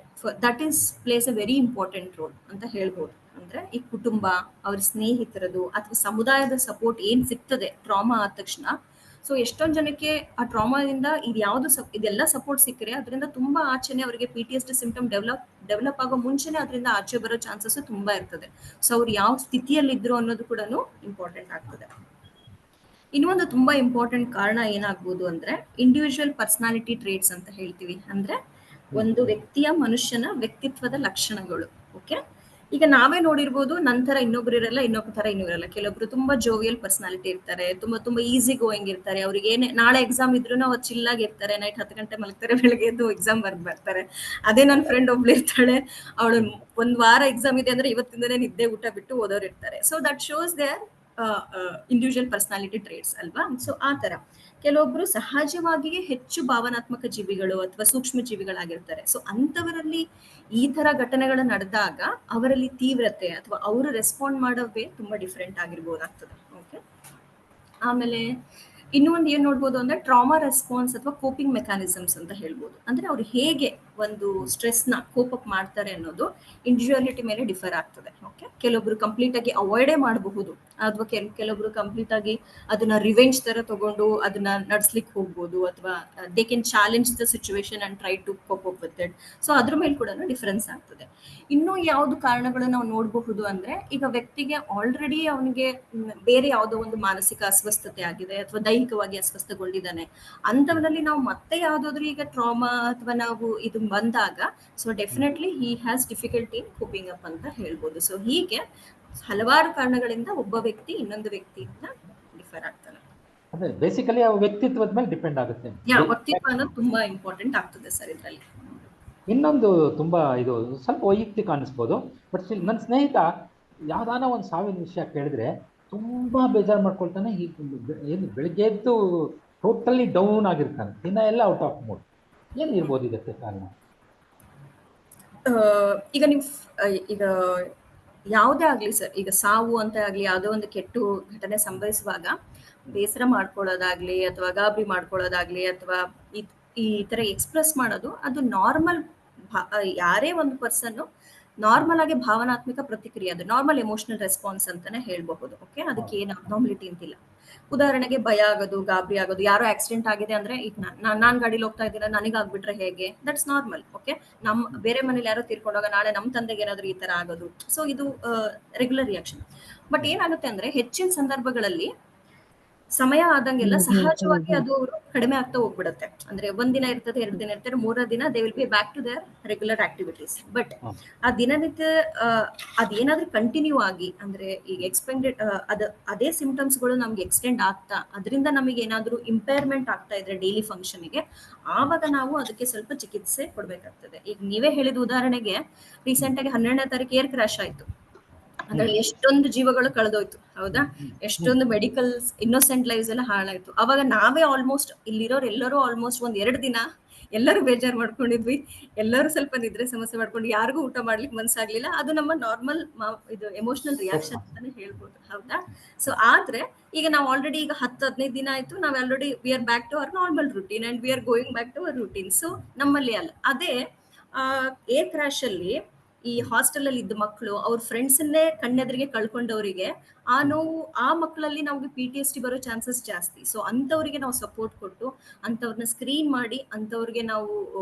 that is plays a very important role ಅಂತ ಹೇಳ್ಬೋದು. ಅಂದ್ರೆ ಈ ಕುಟುಂಬ, ಅವ್ರ ಸ್ನೇಹಿತರದು ಅಥವಾ ಸಮುದಾಯದ ಸಪೋರ್ಟ್ ಏನ್ ಸಿಗ್ತದೆ ಟ್ರಾಮಾ ಆದ ತಕ್ಷಣ. ಸೊ ಎಷ್ಟೊಂದು ಜನಕ್ಕೆ ಆ ಟ್ರಾಮಾದಿಂದ ಇದೆಲ್ಲ ಸಪೋರ್ಟ್ ಸಿಕ್ಕರೆ ಅದರಿಂದ ತುಂಬಾ ಆಚೆನೆ ಅವರಿಗೆ PTSD ಸಿಂಪ್ಟಮ್ ಡೆವಲಪ್ ಆಗೋ ಮುಂಚೆನೆ ಅದರಿಂದ ಆಚೆ ಬರೋ ಚಾನ್ಸಸ್ ತುಂಬಾ ಇರ್ತದೆ. ಸೊ ಅವ್ರು ಯಾವ ಸ್ಥಿತಿಯಲ್ಲಿ ಇದ್ರು ಅನ್ನೋದು ಕೂಡ ಇಂಪಾರ್ಟೆಂಟ್ ಆಗ್ತದೆ. ಇನ್ನೊಂದು ತುಂಬಾ ಇಂಪಾರ್ಟೆಂಟ್ ಕಾರಣ ಏನಾಗ್ಬೋದು ಅಂದ್ರೆ ಇಂಡಿವಿಜುವಲ್ ಪರ್ಸನಾಲಿಟಿ ಟ್ರೇಟ್ಸ್ ಅಂತ ಹೇಳ್ತೀವಿ. ಅಂದ್ರೆ ಒಂದು ಮನುಷ್ಯನ ವ್ಯಕ್ತಿತ್ವದ ಲಕ್ಷಣಗಳು. ಓಕೆ, ಈಗ ನಾವೇ ನೋಡಿರ್ಬೋದು, ನಂತರ ಇನ್ನೊಬ್ರು ಇರಲ್ಲ, ಇನ್ನೊಬ್ಬರ ತರ ಇನ್ನೊಬ್ರಲ್ಲ. ಕೆಲವೊಬ್ರು ತುಂಬಾ ಜೋವಿಯಲ್ ಪರ್ಸನಾಲಿಟಿ ಇರ್ತಾರೆ, ತುಂಬಾ ಈಸಿ ಗೋಯಿಂಗ್ ಇರ್ತಾರೆ. ಅವ್ರಿಗೆ ನಾಳೆ ಎಕ್ಸಾಮ್ ಇದ್ರು ಅವ್ರು ಚಿಲ್ಲಾಗಿ ಇರ್ತಾರೆ, ನೈಟ್ 10 ಗಂಟೆ ಮಲಗ್ತಾರೆ, ಬೆಳಗ್ಗೆ ಎದ್ದು ಎಕ್ಸಾಮ್ ಬರ್ತಾರೆ. ಅದೇ ನನ್ನ ಫ್ರೆಂಡ್ ಒಬ್ಳು ಇರ್ತಾಳೆ, ಅವಳು ಒಂದ್ ವಾರ ಎಕ್ಸಾಮ್ ಇದೆ ಅಂದ್ರೆ ಇವತ್ತಿಂದನೇ ನಿದ್ದೆ ಊಟ ಬಿಟ್ಟು ಓದೋರು ಇರ್ತಾರೆ. So that shows their individual personality traits ಅಲ್ವಾ. ಸೊ ಆ ತರ ಕೆಲವೊಬ್ರು ಸಹಜವಾಗಿಯೇ ಹೆಚ್ಚು ಭಾವನಾತ್ಮಕ ಜೀವಿಗಳು ಅಥವಾ ಸೂಕ್ಷ್ಮ ಜೀವಿಗಳಾಗಿರ್ತಾರೆ. ಸೊ ಅಂತವರಲ್ಲಿ ಈ ತರ ಘಟನೆಗಳು ನಡೆದಾಗ ಅವರಲ್ಲಿ ತೀವ್ರತೆ ಅಥವಾ ಅವರು ರೆಸ್ಪಾಂಡ್ ಮಾಡೋ ವೇ ತುಂಬಾ ಡಿಫ್ರೆಂಟ್ ಆಗಿರ್ಬೋದಾಗ್ತದೆ. ಓಕೆ, ಆಮೇಲೆ ಇನ್ನೊಂದು ಏನ್ ನೋಡ್ಬೋದು ಅಂದ್ರೆ ಟ್ರಾಮಾ ರೆಸ್ಪಾನ್ಸ್ ಅಥವಾ ಕೋಪಿಂಗ್ ಮೆಕ್ಯಾನಿಸಮ್ಸ್ ಅಂತ ಹೇಳ್ಬೋದು. ಅಂದ್ರೆ ಅವ್ರು ಹೇಗೆ ಒಂದು ಸ್ಟ್ರೆಸ್ನ ಕೋಪ್ ಅಪ್ ಮಾಡ್ತಾರೆ ಅನ್ನೋದು ಇಂಡಿವಿಜುವಾಲಿಟಿ ಮೇಲೆ ಡಿಫರ್ ಆಗ್ತದೆ. ಓಕೆ, ಕೆಲವೊಬ್ರು ಕಂಪ್ಲೀಟ್ ಆಗಿ ಅವಾಯ್ಡೇ ಮಾಡಬಹುದು, ಅಥವಾ ಕೆಲವೊಬ್ರು ಕಂಪ್ಲೀಟ್ ಆಗಿ ಅದನ್ನ ರಿವೆಂಜ್ ತರ ತಗೊಂಡು ಅದನ್ನ ನಡ್ಸ್ಲಿಕ್ಕೆ ಹೋಗ್ಬೋದು, ಅಥವಾ they can challenge the situation and try to cope up with it. So ಅದ್ರ ಮೇಲೆ ಕೂಡ ಡಿಫರೆನ್ಸ್ ಆಗ್ತದೆ. ಇನ್ನು ಯಾವ್ದು ಕಾರಣಗಳು ನಾವು ನೋಡಬಹುದು ಅಂದ್ರೆ, ಈಗ ವ್ಯಕ್ತಿಗೆ ಆಲ್ರೆಡಿ ಅವನಿಗೆ ಬೇರೆ ಯಾವುದೋ ಒಂದು ಮಾನಸಿಕ ಅಸ್ವಸ್ಥತೆ ಆಗಿದೆ ಅಥವಾ ದೈಹಿಕವಾಗಿ ಅಸ್ವಸ್ಥಗೊಂಡಿದ್ದಾನೆ, ಅಂತವನಲ್ಲಿ ನಾವು ಮತ್ತೆ ಯಾವ್ದಾದ್ರು ಈಗ ಟ್ರಾಮಾ ಅಥವಾ ನಾವು ಇದು ಬಂದಾಗ so definitely he has difficulty in coping up ಅಂತ ಹೇಳ್ಬೋದು. ಸೊ ಹೀಗೆ ಹಲವಾರು ಕಾರಣಗಳಿಂದ ಒಬ್ಬ ವ್ಯಕ್ತಿ ಇನ್ನೊಂದು ವ್ಯಕ್ತಿಯಿಂದ ಡಿಫರ್ ಆಗ್ತಾನೆ. ಅದೇ ಬೇಸಿಕಲಿ ಆ ವ್ಯಕ್ತಿತ್ವದ ಮೇಲೆ ಡಿಪೆಂಡ್ ಆಗುತ್ತೆ. ವ್ಯಕ್ತಿತ್ವ ಅನ್ನೋದು ತುಂಬಾ ಇಂಪಾರ್ಟೆಂಟ್ ಆಗ್ತದೆ ಸರ್ ಇದರಲ್ಲಿ. ಇನ್ನೊಂದು ತುಂಬಾ ಇದು ಸ್ವಲ್ಪ ವೈಯಕ್ತಿಕ ಅನಿಸ್ಬೋದು, ಬಟ್ ಸ್ಟಿಲ್ ನನ್ನ ಸ್ನೇಹಿತ ಯಾವ್ದಾನ ಒಂದು ಸಾವಿನ ವಿಷಯ ಕೇಳಿದ್ರೆ ತುಂಬಾ ಬೇಜಾರು ಮಾಡ್ಕೊಳ್ತಾನೆ. ಏನು ಬೆಳಿಗ್ಗೆ ಎದ್ದು ಟೋಟಲಿ ಡೌನ್ ಆಗಿರ್ತಾನೆ, ದಿನ ಎಲ್ಲ ಔಟ್ ಆಫ್ ಮೂಡ್. ಏನು ಇರ್ಬೋದು ಇದಕ್ಕೆ ಕಾರಣ? ಈಗ ನೀವು ಈಗ ಯಾವುದೇ ಆಗ್ಲಿ ಸರ್, ಈಗ ಸಾವು ಅಂತ ಆಗ್ಲಿ ಯಾವುದೋ ಒಂದು ಕೆಟ್ಟ ಘಟನೆ ಸಂಭವಿಸುವಾಗ ಬೇಸರ ಮಾಡ್ಕೊಳ್ಳೋದಾಗ್ಲಿ ಅಥವಾ ಗಾಬರಿ ಮಾಡ್ಕೊಳ್ಳೋದಾಗ್ಲಿ ಅಥವಾ ಈ ತರ ಎಕ್ಸ್ಪ್ರೆಸ್ ಮಾಡೋದು ಅದು ನಾರ್ಮಲ್. ಯಾರೇ ಒಂದು ಪರ್ಸನ್ ನಾರ್ಮಲ್ ಆಗಿ ಭಾವನಾತ್ಮಕ ಪ್ರತಿಕ್ರಿಯೆ, ಅದು ನಾರ್ಮಲ್ ಎಮೋಷನಲ್ ರೆಸ್ಪಾನ್ಸ್ ಅಂತಾನೆ ಹೇಳ್ಬಹುದು. ಓಕೆ, ಅದಕ್ಕೆ ಏನು ಅಬ್ನಾರ್ಮಲಿಟಿ ಅಂತಿಲ್ಲ. ಉದಾಹರಣೆಗೆ ಭಯ ಆಗೋದು, ಗಾಬರಿ ಆಗೋದು, ಯಾರೋ ಆಕ್ಸಿಡೆಂಟ್ ಆಗಿದೆ ಅಂದ್ರೆ ಈಗ ನಾನ್ ಗಾಡಿಲಿ ಹೋಗ್ತಾ ಇದ್ದೀನ ನನಗಾಗ್ಬಿಟ್ರೆ ಹೇಗೆ, ದಟ್ಸ್ ನಾರ್ಮಲ್. ಓಕೆ, ಬೇರೆ ಮನೇಲಿ ಯಾರೋ ತೀರ್ಕೊಂಡಾಗ ನಾಳೆ ನಮ್ಮ ತಂದೆಗೆ ಏನಾದ್ರು ಈ ತರ ಆಗೋದು, ಸೊ ಇದು ರೆಗ್ಯುಲರ್ ರಿಯಾಕ್ಷನ್. ಬಟ್ ಏನಾಗುತ್ತೆ ಅಂದ್ರೆ ಹೆಚ್ಚಿನ ಸಂದರ್ಭಗಳಲ್ಲಿ ಸಮಯ ಆದಂಗೆಲ್ಲ ಸಹಜವಾಗಿ ಅದು ಕಡಿಮೆ ಆಗ್ತಾ ಹೋಗ್ಬಿಡುತ್ತೆ. ಅಂದ್ರೆ ಒಂದಿನ ಇರ್ತದೆ, 2 ದಿನ ಇರ್ತದೆ, 3ನೇ ದಿನ they will be back to their regular activities. But ಆ ದಿನನಿತ್ಯ ಅದೇನಾದ್ರೂ ಕಂಟಿನ್ಯೂ ಆಗಿ ಅಂದ್ರೆ ಈಗ ಎಕ್ಸ್ಪೆಂಡೆಡ್ ಅದೇ ಸಿಂಪ್ಟಮ್ಸ್ಗಳು ನಮ್ಗೆ ಎಕ್ಸ್ಟೆಂಡ್ ಆಗ್ತಾ ಅದರಿಂದ ನಮಗೆ ಏನಾದ್ರೂ ಇಂಪೇರ್ಮೆಂಟ್ ಆಗ್ತಾ ಇದ್ರೆ ಡೈಲಿ ಫಂಕ್ಷನ್ಗೆ, ಆವಾಗ ನಾವು ಅದಕ್ಕೆ ಸ್ವಲ್ಪ ಚಿಕಿತ್ಸೆ ಕೊಡ್ಬೇಕಾಗ್ತದೆ. ಈಗ ನೀವೇ ಹೇಳಿದ ಉದಾಹರಣೆಗೆ ರೀಸೆಂಟ್ ಆಗಿ 12ನೇ ತಾರೀಕು ಏರ್ ಕ್ರಾಶ್ ಆಯ್ತು, ಅದ್ರಲ್ಲಿ ಎಷ್ಟೊಂದು ಜೀವಗಳು ಕಳೆದೋಯ್ತು, ಹೌದಾ? ಎಷ್ಟೊಂದು ಮೆಡಿಕಲ್ ಇನ್ನೋಸೆಂಟ್ ಲೈವ್ಸ್ ಎಲ್ಲ ಹಾಳಾಯ್ತು. ಅವಾಗ ನಾವೇ ಆಲ್ಮೋಸ್ಟ್ ಇಲ್ಲಿರೋರು ಎಲ್ಲರೂ ಆಲ್ಮೋಸ್ಟ್ 1-2 ದಿನ ಎಲ್ಲರೂ ಬೇಜಾರು ಮಾಡ್ಕೊಂಡಿದ್ವಿ, ಎಲ್ಲರೂ ಸ್ವಲ್ಪ ನಿದ್ರೆ ಸಮಸ್ಯೆ ಮಾಡ್ಕೊಂಡು ಯಾರಿಗೂ ಊಟ ಮಾಡ್ಲಿಕ್ಕೆ ಮನ್ಸಾಗ್ಲಿಲ್ಲ. ಅದು ನಮ್ಮ ನಾರ್ಮಲ್ ಇದು ಎಮೋಷನಲ್ ರಿಯಾಕ್ಷನ್ ಅಂತಾನೆ ಹೇಳ್ಬೋದು, ಹೌದಾ? ಸೊ ಆದ್ರೆ ಈಗ ನಾವು ಆಲ್ರೆಡಿ ಈಗ 10-15 ದಿನ ಆಯ್ತು, ನಾವ್ already we are back to our normal routine and we are going back to our routine. So ನಮ್ಮಲ್ಲಿ ಅಲ್ಲ. ಅದೇ ಏರ್ ಕ್ರಾಶ್ ಅಲ್ಲಿ ಈ ಹಾಸ್ಟೆಲ್ ಅಲ್ಲಿ ಇದ್ದ ಮಕ್ಕಳು ಅವ್ರ ಫ್ರೆಂಡ್ಸ್ ಅನ್ನೇ ಕಣ್ಣೆದ್ರಿಗೆ ಕಳ್ಕೊಂಡವರಿಗೆ ಆ ನೋವು, ಆ ಮಕ್ಕಳಲ್ಲಿ ನಮ್ಗೆ PTSD ಬರೋ ಚಾನ್ಸಸ್ ಜಾಸ್ತಿ. ಸೊ ಅಂತವ್ರಿಗೆ ನಾವು ಸಪೋರ್ಟ್ ಕೊಟ್ಟು ಅಂತವ್ರನ್ನ ಸ್ಕ್ರೀನ್ ಮಾಡಿ ಅಂತವ್ರಿಗೆ ನಾವು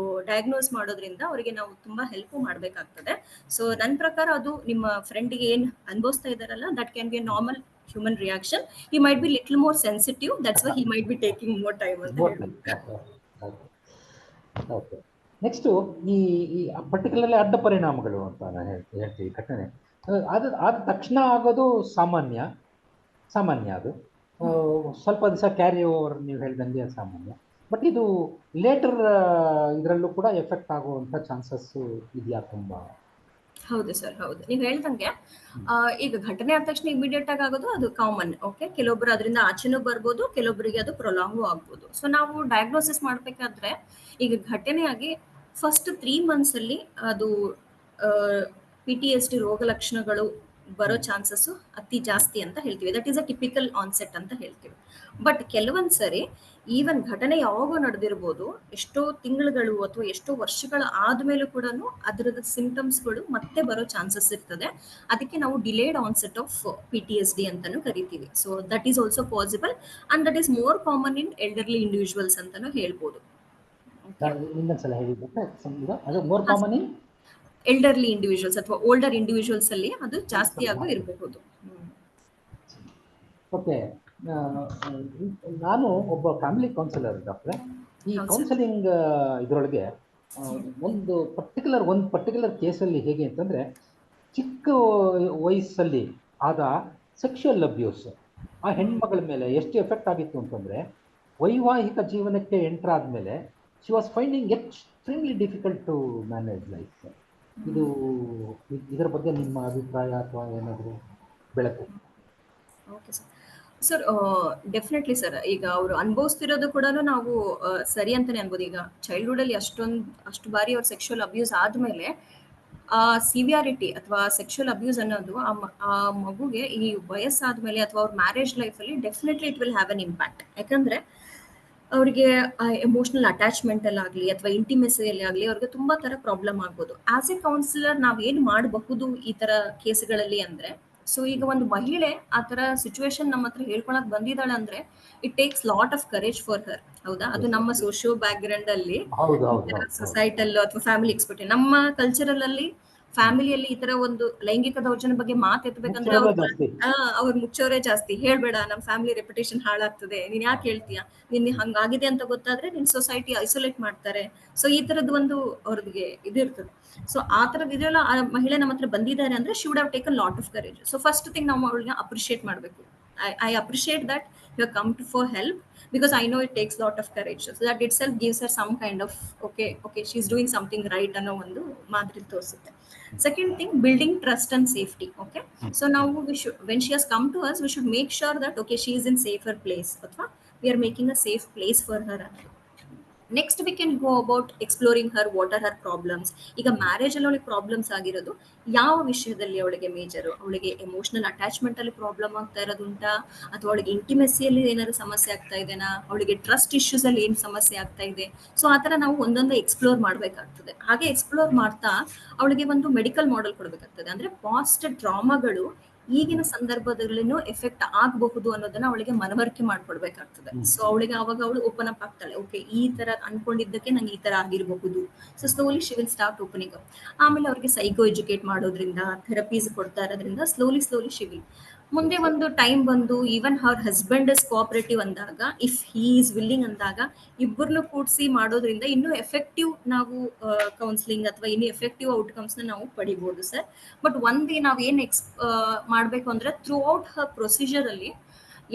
ಡಯಾಗ್ನೋಸ್ ಮಾಡೋದ್ರಿಂದ ಅವರಿಗೆ ನಾವು ತುಂಬಾ ಹೆಲ್ಪ್ ಮಾಡ್ಬೇಕಾಗ್ತದೆ. ಸೊ ನನ್ನ ಪ್ರಕಾರ ಅದು ನಿಮ್ಮ ಫ್ರೆಂಡ್ಗೆ ಏನ್ ಅನುಭವಿಸ್ತಾ ಇದಾರಲ್ಲ, that can be normal human reaction. He might be little more sensitive, that's why he might be taking more time ಅಂತ ಹೇಳಿ. ನೆಕ್ಸ್ಟು ಈ ಪರ್ಟಿಕ್ಯುಲರ್ಲಿ ಅಡ್ಡ ಪರಿಣಾಮಗಳು ಅಂತ ಹೇಳ್ತೀವಿ ಘಟನೆ. ಆದ ತಕ್ಷಣ ಆಗೋದು ಸಾಮಾನ್ಯ ಅದು. ಸ್ವಲ್ಪ ದಿವಸ ಕ್ಯಾರಿ ಓವರ್ ನೀವು ಹೇಳ್ದಂಗೆ ಸಾಮಾನ್ಯ. ಬಟ್ ಇದು ಲೇಟರ್ ಇದರಲ್ಲೂ ಕೂಡ ಎಫೆಕ್ಟ್ ಆಗುವಂಥ ಚಾನ್ಸಸ್ಸು ಇದೆಯಾ ತುಂಬ? ಹೌದು ಸರ್, ಹೌದು. ನೀವು ಹೇಳ್ದಂಗೆ ಈಗ ಘಟನೆ ಆದ ತಕ್ಷಣ ಇಮಿಡಿಯೇಟ್ ಆಗಿ ಆಗೋದು ಅದು ಕಾಮನ್. ಓಕೆ, ಕೆಲವೊಬ್ರು ಅದರಿಂದ ಆಚೆನೂ ಬರ್ಬೋದು, ಕೆಲವೊಬ್ಬರಿಗೆ ಅದು ಪ್ರೊಲಾಂಗು ಆಗ್ಬೋದು. ಸೊ ನಾವು ಡಯಾಗ್ನೋಸಿಸ್ ಮಾಡ್ಬೇಕಾದ್ರೆ ಈಗ ಘಟನೆಯಾಗಿ ಫಸ್ಟ್ 3 months ಅಲ್ಲಿ ಅದು PTSD ರೋಗ ಲಕ್ಷಣಗಳು ಬರೋ ಚಾನ್ಸಸ್ ಅತಿ ಜಾಸ್ತಿ ಅಂತ ಹೇಳ್ತೀವಿ. That is a typical onset ಅಂತ ಹೇಳ್ತೀವಿ. ಬಟ್ ಕೆಲವೊಂದ್ ಸರಿ ಈವನ್ ಘಟನೆ ಯಾವಾಗೋ ನಡೆದಿರ್ಬೋದು, ಎಷ್ಟೋ ತಿಂಗಳುಗಳು ಅಥವಾ ಎಷ್ಟೋ ವರ್ಷಗಳ ಆದ್ಮೇಲೂ ಕೂಡ ಅದರದ ಸಿಂಪ್ಟಮ್ಸ್ಗಳು ಮತ್ತೆ ಬರೋ ಚಾನ್ಸಸ್ ಇರ್ತದೆ. ಅದಕ್ಕೆ ನಾವು ಡಿಲೇಡ್ ಆನ್ಸೆಟ್ ಆಫ್ PTSD ಅಂತಾನು ಕರಿತೀವಿ. So that is also possible and that is more common in elderly individuals ಅಂತಾನು ಹೇಳ್ಬೋದು. ಇನ್ನೊಂದ್ಸಲ ಹೇಳಿದ್ರೆ ಅದು more common in elderly individuals ಅಥವಾ ಓಲ್ಡರ್ ಇಂಡಿವಿಜುವಲ್ಸ್ ಅಲ್ಲಿ ಅದು ಜಾಸ್ತಿ ಆಗೋ ಇರಬಹುದು. ಓಕೆ, ನಾನು ಒಬ್ಬ ಫ್ಯಾಮಿಲಿ ಕೌನ್ಸಿಲರ್ ಡಾಕ್ಟ್ರೆ. ಈ ಕೌನ್ಸಿಲಿಂಗ್ ಇದರೊಳಗೆ ಒಂದು ಪರ್ಟಿಕ್ಯುಲರ್ ಕೇಸಲ್ಲಿ ಹೇಗೆ ಅಂತಂದರೆ, ಚಿಕ್ಕ ವಯಸ್ಸಲ್ಲಿ ಆದ ಸೆಕ್ಷುವಲ್ ಅಬ್ಯೂಸ್ ಆ ಹೆಣ್ಮಗಳ ಮೇಲೆ ಎಷ್ಟು ಎಫೆಕ್ಟ್ ಆಗಿತ್ತು ಅಂತಂದರೆ, ವೈವಾಹಿಕ ಜೀವನಕ್ಕೆ ಎಂಟರ್ ಆದಮೇಲೆ she was finding extremely difficult to manage life. ಇದರ ಬಗ್ಗೆ ನಿಮ್ಮ ಅಭಿಪ್ರಾಯ ಅಥವಾ ಏನಾದರೂ ಬೆಳಕು? Okay sir, definitely sir. ಈಗ ಅವರು ಅನುಭವಿಸ್ತಿರೋದು ಕೂಡ ನಾವು ಸರಿ ಅಂತಾನೆ ಅನ್ಬೋದು. ಈಗ ಚೈಲ್ಡ್ಹುಡ್ ಅಲ್ಲಿ ಅಷ್ಟು ಬಾರಿ ಅವ್ರ ಸೆಕ್ಷುವಲ್ ಅಬ್ಯೂಸ್ ಆದ್ಮೇಲೆ ಆ ಸಿವಿಯಾರಿಟಿ ಅಥವಾ ಸೆಕ್ಷುವಲ್ ಅಬ್ಯೂಸ್ ಅನ್ನೋದು ಆ ಮಗುಗೆ ಈ ವಯಸ್ಸಾದ್ಮೇಲೆ ಅಥವಾ ಅವ್ರ ಮ್ಯಾರೇಜ್ ಲೈಫ್ ಅಲ್ಲಿ definitely it will have an impact. ಯಾಕಂದ್ರೆ ಅವರಿಗೆ ಎಮೋಷನಲ್ ಅಟ್ಯಾಚ್ಮೆಂಟ್ ಅಲ್ಲಿ ಆಗಲಿ ಅಥವಾ ಇಂಟಿಮೆಸಿಯಲ್ಲಿ ಆಗಲಿ ಅವ್ರಿಗೆ ತುಂಬಾ ತರ ಪ್ರಾಬ್ಲಮ್ ಆಗ್ಬೋದು. ಆಸ್ ಎ ಕೌನ್ಸಿಲರ್ ನಾವ್ ಏನ್ ಮಾಡಬಹುದು ಈ ತರ ಕೇಸ್ಗಳಲ್ಲಿ ಅಂದ್ರೆ, ಸೊ ಈಗ ಒಂದು ಮಹಿಳೆ ಆ ತರ ಸಿಚುವೇಶನ್ ನಮ್ಮ ಹತ್ರ ಹೇಳ್ಕೊಳಕ್ ಬಂದಿದ್ದಾಳೆ ಅಂದ್ರೆ it takes lot of courage for her. ಹೌದಾ? ಅದು ನಮ್ಮ ಸೋಶಿಯೋ ಬ್ಯಾಕ್ ಗ್ರೌಂಡ್ ಅಲ್ಲಿ ಹೌದು ಈ ಹೌದು ತರ ಹೌದು ಹೌದು. ಸೊಸೈಟಲ್ ಅಥವಾ ಫ್ಯಾಮಿಲಿ ಎಕ್ಸ್ಪೆಕ್ಟ್ ನಮ್ಮ ಕಲ್ಚರಲ್ ಅಲ್ಲಿ ಫ್ಯಾಮಿಲಿಯಲ್ಲಿ ಈ ತರ ಒಂದು ಲೈಂಗಿಕ ದೌರ್ಜನ್ಯ ಬಗ್ಗೆ ಮಾತೆತ್ತಬೇಕಂದ್ರೆ ಮುಚ್ಚೋದೇ ಜಾಸ್ತಿ. ಅವ್ರು ಮುಚ್ಚೋರೇ ಜಾಸ್ತಿ. ಹೇಳ್ಬೇಡ, ನಮ್ ಫ್ಯಾಮಿಲಿ ರೆಪ್ಯುಟೇಷನ್ ಹಾಳಾಗ್ತದೆ, ನೀನ್ ಯಾಕೆ ಹೇಳ್ತೀಯ, ನಿನ್ ಹಂಗಾಗಿದೆ ಅಂತ ಗೊತ್ತಾದ್ರೆ ನಿನ್ ಸೊಸೈಟಿ ಐಸೋಲೇಟ್ ಮಾಡ್ತಾರೆ. ಸೊ ಈ ತರದ್ ಒಂದು ಅವ್ರಿಗೆ ಇದಿರ್ತದೆ. ಸೊ ಆ ತರದ್ ಇದೆಲ್ಲ ಆ ಮಹಿಳೆ ನಮ್ಮ ಹತ್ರ ಬಂದಿದ್ದಾರೆ ಅಂದ್ರೆ she would have taken lot of courage. So first thing ನಾವು ಅವಳನ್ನ ಅಪ್ರಿಶಿಯೇಟ್ ಮಾಡ್ಬೇಕು. I appreciate that you have come to for help, because I know it takes a lot of courage. So that itself gives her some kind of okay, she's doing something right ಅನ್ನೋ ಒಂದು ಮಾದರಿ ತೋರಿಸುತ್ತೆ. Second thing, building trust and safety. Okay, so now we should, when she has come to us, we should make sure that okay, she is in safer place, ಅಥವಾ we are making a safe place for her. Next we can go about exploring Har, what or her problems. ಈಗ marriage ಅಲ್ಲಿ ಅವಳಿಗೆ problems ಆಗಿರೋದು ಯಾವ ವಿಷಯದಲ್ಲಿ? ಅವಳಿಗೆ major, ಅವಳಿಗೆ emotional attachment ಅಲ್ಲಿ ಪ್ರಾಬ್ಲಮ್ ಆಗ್ತಾ ಇರೋದುಂಟಾ, ಅಥವಾ ಅವಳಿಗೆ ಇಂಟಿಮೆಸಿಯಲ್ಲಿ ಏನಾದ್ರು ಸಮಸ್ಯೆ ಆಗ್ತಾ ಇದೆನಾ, ಅವಳಿಗೆ ಟ್ರಸ್ಟ್ ಇಶ್ಯೂಸ್ ಅಲ್ಲಿ ಏನ್ ಸಮಸ್ಯೆ ಆಗ್ತಾ ಇದೆ? ಸೊ ಆತರ ನಾವು ಒಂದೊಂದು ಎಕ್ಸ್ಪ್ಲೋರ್ ಮಾಡ್ಬೇಕಾಗ್ತದೆ. ಹಾಗೆ ಎಕ್ಸ್ಪ್ಲೋರ್ ಮಾಡ್ತಾ ಅವಳಿಗೆ ಒಂದು ಮೆಡಿಕಲ್ ಮಾಡೆಲ್ ಕೊಡ್ಬೇಕಾಗ್ತದೆ. ಅಂದ್ರೆ ಪಾಸ್ಟ್ ಟ್ರಾಮಾಗಳು ಈಗಿನ ಸಂದರ್ಭದಲ್ಲಿನೂ ಎಫೆಕ್ಟ್ ಆಗಬಹುದು ಅನ್ನೋದನ್ನ ಅವಳಿಗೆ ಮನವರಿಕೆ ಮಾಡ್ಕೊಡ್ಬೇಕಾಗ್ತದೆ. ಸೊ ಅವಳಿಗೆ ಅವಾಗ ಅವಳು ಓಪನ್ ಅಪ್ ಆಗ್ತಾಳೆ. ಓಕೆ, ಈ ತರ ಅನ್ಕೊಂಡಿದ್ದಕ್ಕೆ ನಂಗೆ ಈ ತರ ಆಗಿರಬಹುದು. So slowly she will start opening up. ಆಮೇಲೆ ಅವ್ರಿಗೆ ಸೈಕೋ ಎಜುಕೇಟ್ ಮಾಡೋದ್ರಿಂದ, ಥೆರಪೀಸ್ ಕೊಡ್ತಾ ಇರೋದ್ರಿಂದ ಸ್ಲೋಲಿ ಶಿ ವಿಲ್ ಮುಂದೆ ಒಂದು ಟೈಮ್ ಬಂದು even her husband is cooperative ಅಂದಾಗ, ಇಫ್ ಹಿ ಈಸ್ ವಿಲ್ಲಿಂಗ್ ಅಂದಾಗ, ಇಬ್ಬರನ್ನು ಕೂಡಿಸಿ ಮಾಡೋದ್ರಿಂದ ಇನ್ನೂ ಎಫೆಕ್ಟಿವ್ ನಾವು ಕೌನ್ಸಿಲಿಂಗ್ ಅಥವಾ ಇನ್ನೂ ಎಫೆಕ್ಟಿವ್ ಔಟ್ಕಮ್ಸ್ ನ ನಾವು ಪಡಿಬಹುದು ಸರ್. ಬಟ್ ಒಂದೇ ನಾವ್ ಏನ್ ಮಾಡ್ಬೇಕು ಅಂದ್ರೆ, ಥ್ರೂ ಔಟ್ ಹರ್ ಪ್ರೊಸೀಜರ್ ಅಲ್ಲಿ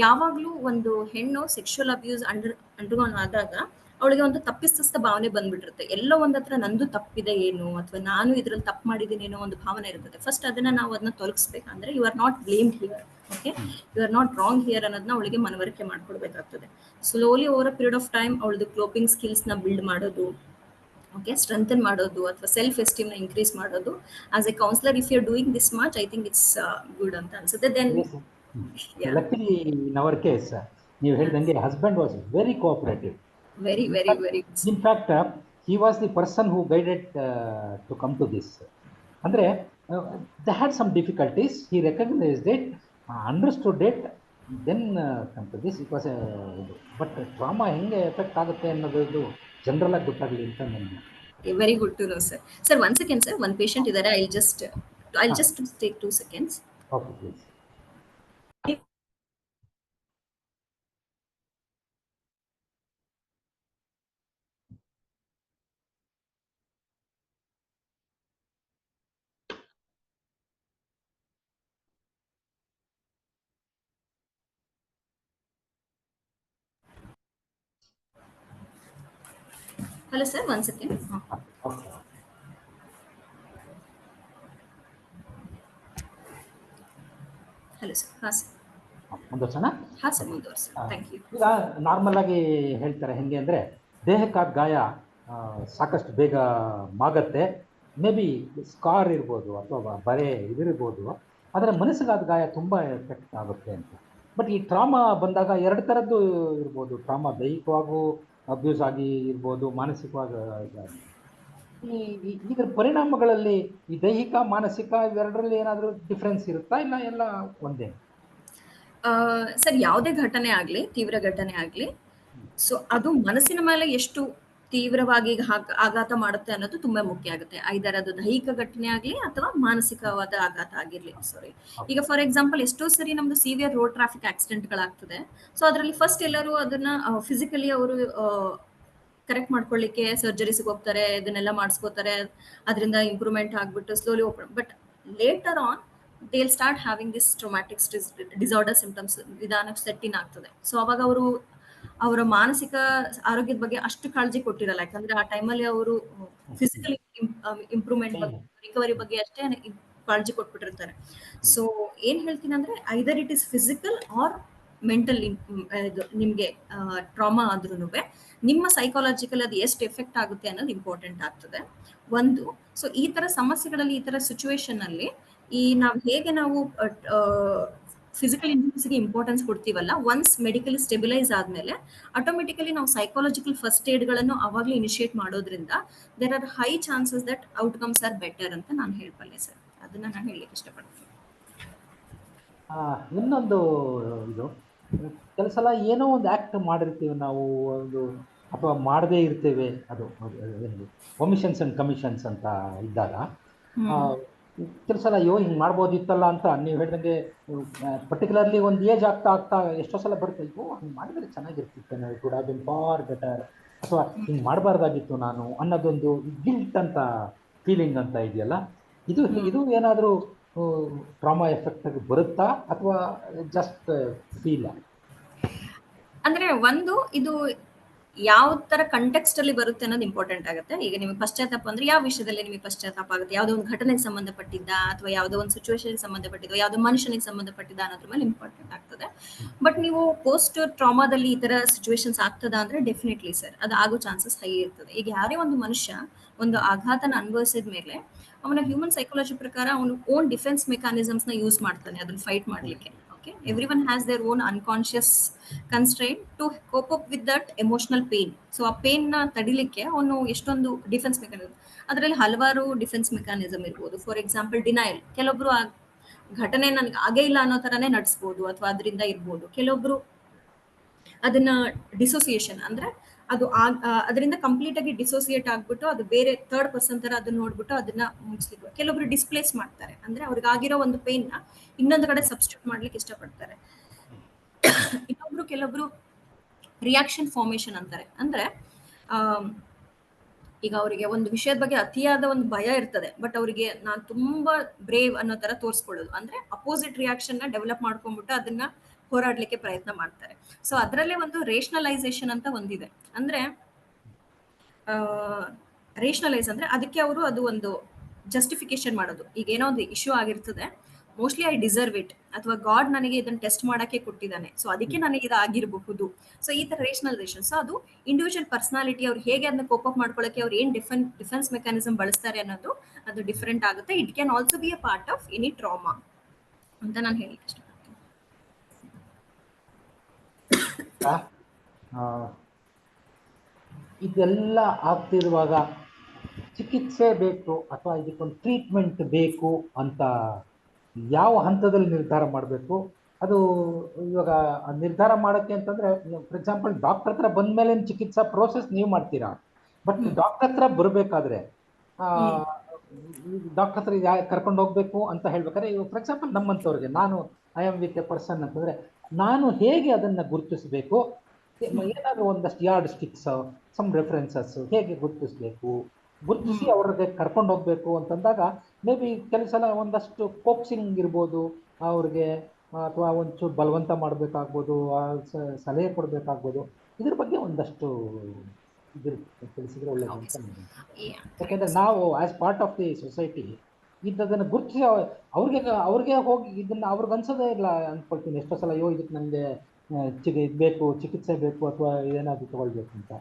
ಯಾವಾಗ್ಲೂ ಒಂದು ಹೆಣ್ಣು ಸೆಕ್ಷುವಲ್ ಅಬ್ಯೂಸ್ ಅಂಡರ್ಗೋನ್ ಆದಾಗ ಅವಳಿಗೆ ಒಂದು ತಪ್ಪಿತಸ್ಥ ಭಾವನೆ ಬಂದ್ಬಿಟ್ಟಿರುತ್ತೆ. ಎಲ್ಲೋ ಒಂದ್ ಹತ್ರ ನಂದು ತಪ್ಪಿದೆ ಏನು, ಅಥವಾ ನಾನು ಇದ್ರಲ್ಲಿ ತಪ್ಪು ಮಾಡಿದ್ದೀನಿ ಏನೋ ಒಂದು ಭಾವನೆ ಇರುತ್ತೆ. ಫಸ್ಟ್ ಅದನ್ನ ನಾವು ಅದನ್ನ ತೊಲಗಿಸ್ಬೇಕಂದ್ರೆ, you are not blamed here, okay, you are not wrong here ಅನ್ನೋದನ್ನ ಅವಳಿಗೆ ಮನವರಿಕೆ ಮಾಡ್ಕೊಡ್ಬೇಕಾಗ್ತದೆ. Slowly over a period of time ಅವಳದು ಕ್ಲೋಪಿಂಗ್ ಸ್ಕಿಲ್ಸ್ ನ ಬಿಲ್ಡ್ ಮಾಡೋದು, ಓಕೆ, ಸ್ಟ್ರೆಂಥನ್ ಮಾಡೋದು, ಅಥವಾ ಸೆಲ್ಫ್ ಎಸ್ಟೀಮ್ ನ ಇನ್ಕ್ರೀಸ್ ಮಾಡೋದು. As a counsellor, if you are doing this much, I think it's good ಅಂತ ಅನ್ಸುತ್ತೆ. Then luckily in our case ನೀವು ಹೇಳಿದಂಗೆ husband was very cooperative. Very very very in fact he was the person who guided to come to this. ಅಂದ್ರೆ they had some difficulties, he recognized it, understood it, then come to this. It was a but trauma ಹೆಂಗೆ effect ಆಗುತ್ತೆ ಅನ್ನೋದು general ಆಗಿ ಗೊತ್ತಾಗಲಿ ಅಂತ ನನಗೆ. Very good to know sir. Sir one second sir, one patient ಇದ್ದಾರೆ, I just take 2 seconds. Okay please. Hello sir, one second. Hello sir. ಹಾಂ sir, ಮುಂದುವರ್ಸೋಣ. ಹಾಂ ಸರ್, ಮುಂದುವರ್ಸಿ. Thank you. ಈಗ ನಾರ್ಮಲ್ ಆಗಿ ಹೇಳ್ತಾರೆ ಹೆಂಗೆ ಅಂದರೆ, ದೇಹಕ್ಕಾದ ಗಾಯ ಸಾಕಷ್ಟು ಬೇಗ ಮಾಗತ್ತೆ. ಮೇ ಬಿ ಸ್ಕಾರ್ ಇರ್ಬೋದು ಅಥವಾ ಬರೆ ಇದಿರ್ಬೋದು, ಆದರೆ ಮನಸ್ಸಿಗಾದ ಗಾಯ ತುಂಬ ಎಫೆಕ್ಟ್ ಆಗುತ್ತೆ ಅಂತ. ಬಟ್ ಈ ಟ್ರಾಮಾ ಬಂದಾಗ ಎರಡು ಥರದ್ದು ಇರ್ಬೋದು. ಟ್ರಾಮಾ ದೈಹಿಕವಾಗೂ ಅಬ್ಯೂಸ್ ಆಗಿ ಇರ್ಬೋದು, ಮಾನಸಿಕವಾಗಿ. ಇದರ ಪರಿಣಾಮಗಳಲ್ಲಿ ಈ ದೈಹಿಕ ಮಾನಸಿಕ ಇವೆರಡರಲ್ಲಿ ಏನಾದರೂ ಡಿಫ್ರೆನ್ಸ್ ಇರುತ್ತಾ, ಇಲ್ಲ ಎಲ್ಲ ಒಂದೇ? ಸರ್, ಯಾವುದೇ ಘಟನೆ ಆಗಲಿ, ತೀವ್ರ ಘಟನೆ ಆಗಲಿ, ಸೊ ಅದು ಮನಸ್ಸಿನ ಮೇಲೆ ಎಷ್ಟು ತೀವ್ರವಾಗಿ ಆಘಾತ ಮಾಡುತ್ತೆ ಅನ್ನೋದು ತುಂಬಾ ಮುಖ್ಯ ಆಗುತ್ತೆ. ಐದರ್ ಅದು ದೈಹಿಕ ಘಟನೆ ಆಗಲಿ ಅಥವಾ ಮಾನಸಿಕವಾದ ಆಘಾತ ಆಗಿರ್ಲಿ. ಸಾರಿ, ಈಗ ಫಾರ್ ಎಕ್ಸಾಂಪಲ್ ಎಷ್ಟೋ ಸರಿ ನಮ್ದು ಸಿವಿಯರ್ ರೋಡ್ ಟ್ರಾಫಿಕ್ ಆಕ್ಸಿಡೆಂಟ್ ಗಳಾಗ್ತದೆ. ಸೊ ಅದರಲ್ಲಿ ಫಸ್ಟ್ ಎಲ್ಲರೂ ಅದನ್ನ ಫಿಸಿಕಲಿ ಅವರು ಕರೆಕ್ಟ್ ಮಾಡ್ಕೊಳ್ಳಿಕ್ಕೆ ಸರ್ಜರೀಸ್ಗೆ ಹೋಗ್ತಾರೆ, ಇದನ್ನೆಲ್ಲ ಮಾಡಿಸ್ಕೋತಾರೆ, ಅದರಿಂದ ಇಂಪ್ರೂವ್ಮೆಂಟ್ ಆಗ್ಬಿಟ್ಟು slowly open. But later on they will start having this traumatic disorder symptoms ನಿಧಾನಕ್ಕೆ ಸೆಟ್ ಇನ್ ಆಗ್ತದೆ. ಸೊ ಅವಾಗ ಅವರು ಅವರ ಮಾನಸಿಕ ಆರೋಗ್ಯದ ಬಗ್ಗೆ ಅಷ್ಟು ಕಾಳಜಿ ಕೊಟ್ಟಿರಲ್ಲ. ಯಾಕಂದ್ರೆ ಆ ಟೈಮಲ್ಲಿ ಅವರು ಫಿಸಿಕಲ್ ಇಂಪ್ರೂವ್ಮೆಂಟ್ ಬಗ್ಗೆ, ರಿಕವರಿ ಬಗ್ಗೆ ಅಷ್ಟೇ ಕಾಳಜಿ ಕೊಟ್ಬಿಟ್ಟಿರ್ತಾರೆ. ಸೊ ಏನ್ ಹೇಳ್ತೀನಿ ಅಂದ್ರೆ, either it is physical R mental. ನಿಮ್ಗೆ ಟ್ರಾಮಾ ಆದ್ರೂ ನಿಮ್ಮ ಸೈಕಾಲಜಿಕಲ್ ಅದು ಎಷ್ಟು ಎಫೆಕ್ಟ್ ಆಗುತ್ತೆ ಅನ್ನೋದು ಇಂಪಾರ್ಟೆಂಟ್ ಆಗ್ತದೆ ಒಂದು. ಸೊ ಈ ತರ ಸಮಸ್ಯೆಗಳಲ್ಲಿ, ಈ ತರ ಸಿಚುವೇಶನ್ ಅಲ್ಲಿ ನಾವ್ ಹೇಗೆ ನಾವು ಫಿಸಿಕಲ್ ಇಂಜುರೀಸ್ಗೆ ಇಂಪಾರ್ಟೆನ್ಸ್ ಕೊಡ್ತೀವಲ್ಲ, ಒನ್ಸ್ ಮೆಡಿಕಲಿ ಸ್ಟೆಬಿಲೈಸ್ ಆದ್ಮೇಲೆ ಆಟೋಮೆಟಿಕಲಿ ನಾವು ಸೈಕಾಲಜಿಕಲ್ ಫಸ್ಟ್ ಏಡ್ಗಳನ್ನು ಅವಾಗಲೇ ಇನಿಷಿಯೇಟ್ ಮಾಡೋದ್ರಿಂದ there are high chances that outcomes are better ಅಂತ ನಾನು ಹೇಳ್ಬಲ್ಲೆ ಸರ್. ಅದನ್ನ ನಾನು ಹೇಳಲಿಕ್ಕೆ ಇಷ್ಟಪಡ್ತೀನಿ. ಇನ್ನೊಂದು ಇದು, ಕೆಲವು ಸಲ ಏನೋ ಒಂದು ಆಕ್ಟ್ ಮಾಡಿರ್ತೀವಿ ನಾವು, ಒಂದು ಅಥವಾ ಮಾಡದೇ ಇರ್ತೇವೆ, ಅದು ಒಮಿಷನ್ಸ್ ಅಂಡ್ ಕಮಿಷನ್ಸ್ ಅಂತ ಇದ್ದಾಗ ಕೆಲವು ಸಲ ಅಯ್ಯೋ ಹಿಂಗೆ ಮಾಡ್ಬೋದಿತ್ತಲ್ಲ ಅಂತ ನೀವು ಹೇಳಿದಂಗೆ ಪರ್ಟಿಕ್ಯುಲರ್ಲಿ ಒಂದು ಏಜ್ ಆಗ್ತಾ ಆಗ್ತಾ ಎಷ್ಟೋ ಸಲ ಬರುತ್ತೆ, ಅಯ್ಯೋ ಹಿಂಗೆ ಮಾಡಿದ್ರೆ ಚೆನ್ನಾಗಿರ್ತಿತ್ತು, ನಾವು ಕೂಡ ಬಿನ್ ಫಾರ್ ಬೆಟರ್, ಅಥವಾ ಹಿಂಗೆ ಮಾಡಬಾರ್ದಾಗಿತ್ತು ನಾನು ಅನ್ನೋದೊಂದು ಗಿಲ್ಟ್ ಅಂತ ಫೀಲಿಂಗ್ ಅಂತ ಇದೆಯಲ್ಲ, ಇದು ಏನಾದರೂ ಟ್ರಾಮಾ ಎಫೆಕ್ಟ್ ಆಗಿ ಬರುತ್ತಾ ಅಥವಾ ಜಸ್ಟ್ ಫೀಲ್? ಅಂದ್ರೆ ಒಂದು, ಇದು ಯಾವ ತರ ಕಂಟೆಕ್ಸ್ಟ್ ಅಲ್ಲಿ ಬರುತ್ತೆ ಅನ್ನೋದು ಇಂಪಾರ್ಟೆಂಟ್ ಆಗುತ್ತೆ. ಈಗ ನಿಮಗೆ ಪಶ್ಚಾತ್ತಾಪ ಅಂದ್ರೆ ಯಾವ ವಿಷಯದಲ್ಲಿ ನಿಮಗೆ ಪಶ್ಚಾತ್ತಾಪ ಆಗುತ್ತೆ, ಯಾವುದೋ ಒಂದು ಘಟನೆಗೆ ಸಂಬಂಧಪಟ್ಟಿದ್ದ ಅಥವಾ ಯಾವುದೋ ಒಂದು ಸಿಚುವೇಶನ್ಗೆ ಸಂಬಂಧಪಟ್ಟಿದ್ದ, ಯಾವುದೋ ಮನುಷ್ಯನಿಗೆ ಸಂಬಂಧಪಟ್ಟಿದ್ದ ಅನ್ನೋದ್ರ ಮೇಲೆ ಇಂಪಾರ್ಟೆಂಟ್ ಆಗ್ತದೆ. ಬಟ್ ನೀವು ಪೋಸ್ಟ್ ಟ್ರಾಮಾದಲ್ಲಿ ಈ ತರ ಸಿಚುವೇಶನ್ಸ್ ಆಗ್ತದ ಅಂದ್ರೆ ಡೆಫಿನೆಟ್ಲಿ ಸರ್ ಅದು ಆಗೋ ಚಾನ್ಸಸ್ ಹೈ ಇರ್ತದೆ. ಈಗ ಯಾರೇ ಒಂದು ಮನುಷ್ಯ ಒಂದು ಆಘಾತನ ಅನುಭವಿಸಿದ ಮೇಲೆ ಅವನ ಹ್ಯೂಮನ್ ಸೈಕಾಲಜಿ ಪ್ರಕಾರ ಅವನು ಓನ್ ಡಿಫೆನ್ಸ್ ಮೆಕಾನಿಸಮ್ಸ್ ನ ಯೂಸ್ ಮಾಡ್ತಾನೆ ಅದನ್ನ ಫೈಟ್ ಮಾಡ್ಲಿಕ್ಕೆ. Okay, everyone has their own unconscious constraint to cope up with that emotional pain. So ಆ ಪೇನ್ ನ ತಡಿಲಿಕ್ಕೆ ಅವನು ಎಷ್ಟೊಂದು ಡಿಫೆನ್ಸ್ ಮೆಕಾನಿಸಮ್, ಅದರಲ್ಲಿ ಹಲವಾರು ಡಿಫೆನ್ಸ್ ಮೆಕಾನಿಸಮ್ ಇರ್ಬೋದು. ಫಾರ್ ಎಕ್ಸಾಂಪಲ್ ಡಿನಯಲ್, ಕೆಲವೊಬ್ರು ಆ ಘಟನೆ ನನ್ಗೆ ಆಗೇ ಇಲ್ಲ ಅನ್ನೋ ತರಾನೇ ನಡೆಸ್ಬೋದು ಅಥವಾ ಅದರಿಂದ ಇರ್ಬೋದು. ಕೆಲವೊಬ್ರು ಅದನ್ನ ಡಿಸೋಸಿಯೇಷನ್ ಅಂದ್ರೆ ಅದು ಅದರಿಂದ ಕಂಪ್ಲೀಟ್ ಆಗಿ ಡಿಸೋಸಿಯೇಟ್ ಆಗ್ಬಿಟ್ಟು ಅದು ಬೇರೆ ಥರ್ಡ್ ಪರ್ಸನ್ ತರ ಅದನ್ನ ನೋಡ್ಬಿಟ್ಟು ಅದನ್ನ ಮುಗಿಸ್ಲಿಕ್ಕೆ. ಕೆಲವೊಬ್ರು ಡಿಸ್ಪ್ಲೇಸ್ ಮಾಡ್ತಾರೆ, ಅಂದ್ರೆ ಅವ್ರಿಗೆ ಆಗಿರೋ ಒಂದು ಪೇನ್ ನ ಇನ್ನೊಂದು ಕಡೆ ಸಬ್ಸ್ಟಿಟ್ಯೂಟ್ ಮಾಡ್ಲಿಕ್ಕೆ ಇಷ್ಟಪಡ್ತಾರೆ. ಕೆಲವೊಬ್ರು ರಿಯಾಕ್ಷನ್ ಫಾರ್ಮೇಶನ್ ಅಂತಾರೆ, ಅಂದ್ರೆ ಈಗ ಅವರಿಗೆ ಒಂದು ವಿಷಯದ ಬಗ್ಗೆ ಅತಿಯಾದ ಒಂದು ಭಯ ಇರ್ತದೆ, ಬಟ್ ಅವರಿಗೆ ನಾನು ತುಂಬಾ ಬ್ರೇವ್ ಅನ್ನೋ ತರ ತೋರಿಸ್ಕೊಳ್ಳೋದು, ಅಂದ್ರೆ ಅಪೋಸಿಟ್ ರಿಯಾಕ್ಷನ್ ನ ಡೆವಲಪ್ ಮಾಡ್ಕೊಂಡ್ಬಿಟ್ಟು ಅದನ್ನ ಹೋರಾಡ್ಲಿಕ್ಕೆ ಪ್ರಯತ್ನ ಮಾಡ್ತಾರೆ. ಸೊ ಅದರಲ್ಲೇ ಒಂದು ರೇಷನಲೈಸೇಷನ್ ಅಂತ ಒಂದಿದೆ. ಅಂದ್ರೆ ರೇಷನಲೈಸ್ ಅಂದ್ರೆ ಅದಕ್ಕೆ ಅವರು ಅದು ಒಂದು ಜಸ್ಟಿಫಿಕೇಶನ್ ಮಾಡೋದು. ಈಗ ಏನೋ ಒಂದು ಇಶ್ಯೂ ಆಗಿರ್ತದೆ, ಮೋಸ್ಟ್ಲಿ ಐ ಡಿಸರ್ವ್ ಇಟ್, ಅಥವಾ ಗಾಡ್ ನನಗೆ ಇದನ್ನ ಟೆಸ್ಟ್ ಮಾಡಕ್ಕೆ ಕೊಟ್ಟಿದ್ದಾನೆ, ಸೊ ಅದಕ್ಕೆ ನನಗೆ ಇದು ಆಗಿರಬಹುದು. ಸೊ ಈ ತರ ರೇಷನಲೈಸೇಷನ್. ಸೊ ಅದು ಇಂಡಿವಿಜುವಲ್ ಪರ್ಸನಾಲಿಟಿ, ಅವ್ರು ಹೇಗೆ ಅದನ್ನ ಕೋಪ್ ಅಪ್ ಮಾಡ್ಕೊಳ್ಳಕ್ಕೆ ಅವ್ರು ಏನ್ ಡಿಫೆನ್ಸ್ ಮೆಕಾನಿಸಮ್ ಬಳಸ್ತಾರೆ ಅನ್ನೋದು ಅದು ಡಿಫರೆಂಟ್ ಆಗುತ್ತೆ. It can also be a part of any trauma ಅಂತ ನಾನು ಹೇಳಿಕ್ಕೆ ಇಷ್ಟಪಡ್ತೀನಿ. ಇದೆಲ್ಲ ಆಗ್ತಿರುವಾಗ ಚಿಕಿತ್ಸೆ ಬೇಕು ಅಥವಾ ಇದಕ್ಕೊಂದು ಟ್ರೀಟ್ಮೆಂಟ್ ಬೇಕು ಅಂತ ಯಾವ ಹಂತದಲ್ಲಿ ನಿರ್ಧಾರ ಮಾಡಬೇಕು? ಅದು ಇವಾಗ ನಿರ್ಧಾರ ಮಾಡೋಕ್ಕೆ ಅಂತಂದ್ರೆ, ಫಾರ್ ಎಕ್ಸಾಂಪಲ್ ಡಾಕ್ಟರ್ ಹತ್ರ ಬಂದ ಮೇಲೆ ಚಿಕಿತ್ಸಾ ಪ್ರೋಸೆಸ್ ನೀವು ಮಾಡ್ತೀರಾ, ಬಟ್ ಡಾಕ್ಟರ್ ಹತ್ರ ಬರಬೇಕಾದ್ರೆ ಡಾಕ್ಟರ್ ಹತ್ರ ಕರ್ಕೊಂಡು ಹೋಗ್ಬೇಕು ಅಂತ ಹೇಳ್ಬೇಕಾದ್ರೆ, ಫಾರ್ ಎಕ್ಸಾಂಪಲ್ ನಮ್ಮಂಥವ್ರಿಗೆ, ನಾನು I am with A person ಅಂತಂದ್ರೆ ನಾನು ಹೇಗೆ ಅದನ್ನ ಗುರುತಿಸಬೇಕು? ಏನಾದರೂ ಒಂದಷ್ಟು ಯಾರ್ಡ್ ಸ್ಟಿಕ್ಸ್, ಸಮ್ ರೆಫರೆನ್ಸಸ್ ಹೇಗೆ ಗುರುತಿಸಿ ಅವ್ರಿಗೆ ಕರ್ಕೊಂಡು ಹೋಗ್ಬೇಕು ಅಂತಂದಾಗ, ಮೇ ಬಿ ಕೆಲವು ಸಲ ಒಂದಷ್ಟು ಕೋಕ್ಸಿಂಗ್ ಇರ್ಬೋದು ಅವ್ರಿಗೆ, ಅಥವಾ ಒಂಚೂರು ಬಲವಂತ ಮಾಡಬೇಕಾಗ್ಬೋದು, ಸಲಹೆ ಕೊಡಬೇಕಾಗ್ಬೋದು. ಇದ್ರ ಬಗ್ಗೆ ಒಂದಷ್ಟು ತಿಳಿಸಿದ್ರೆ ಒಳ್ಳೇದು ಅಂತ. ಯಾಕೆಂದ್ರೆ ನಾವು as part of the society ಇದನ್ನು ಗುರುತಿಸಿ ಅವ್ರಿಗೆ ಹೋಗಿ ಇದನ್ನ ಅವ್ರಿಗೆ ಅನ್ಸೋದೇ ಇಲ್ಲ ಅನ್ಕೊಳ್ತೀನಿ ಎಷ್ಟೋ ಸಲ, ಅಯ್ಯೋ ಇದಕ್ಕೆ ನನಗೆ ಬೇಕು, ಚಿಕಿತ್ಸೆ ಬೇಕು ಅಥವಾ ಏನಾದರೂ ತಗೊಳ್ಬೇಕು ಅಂತ.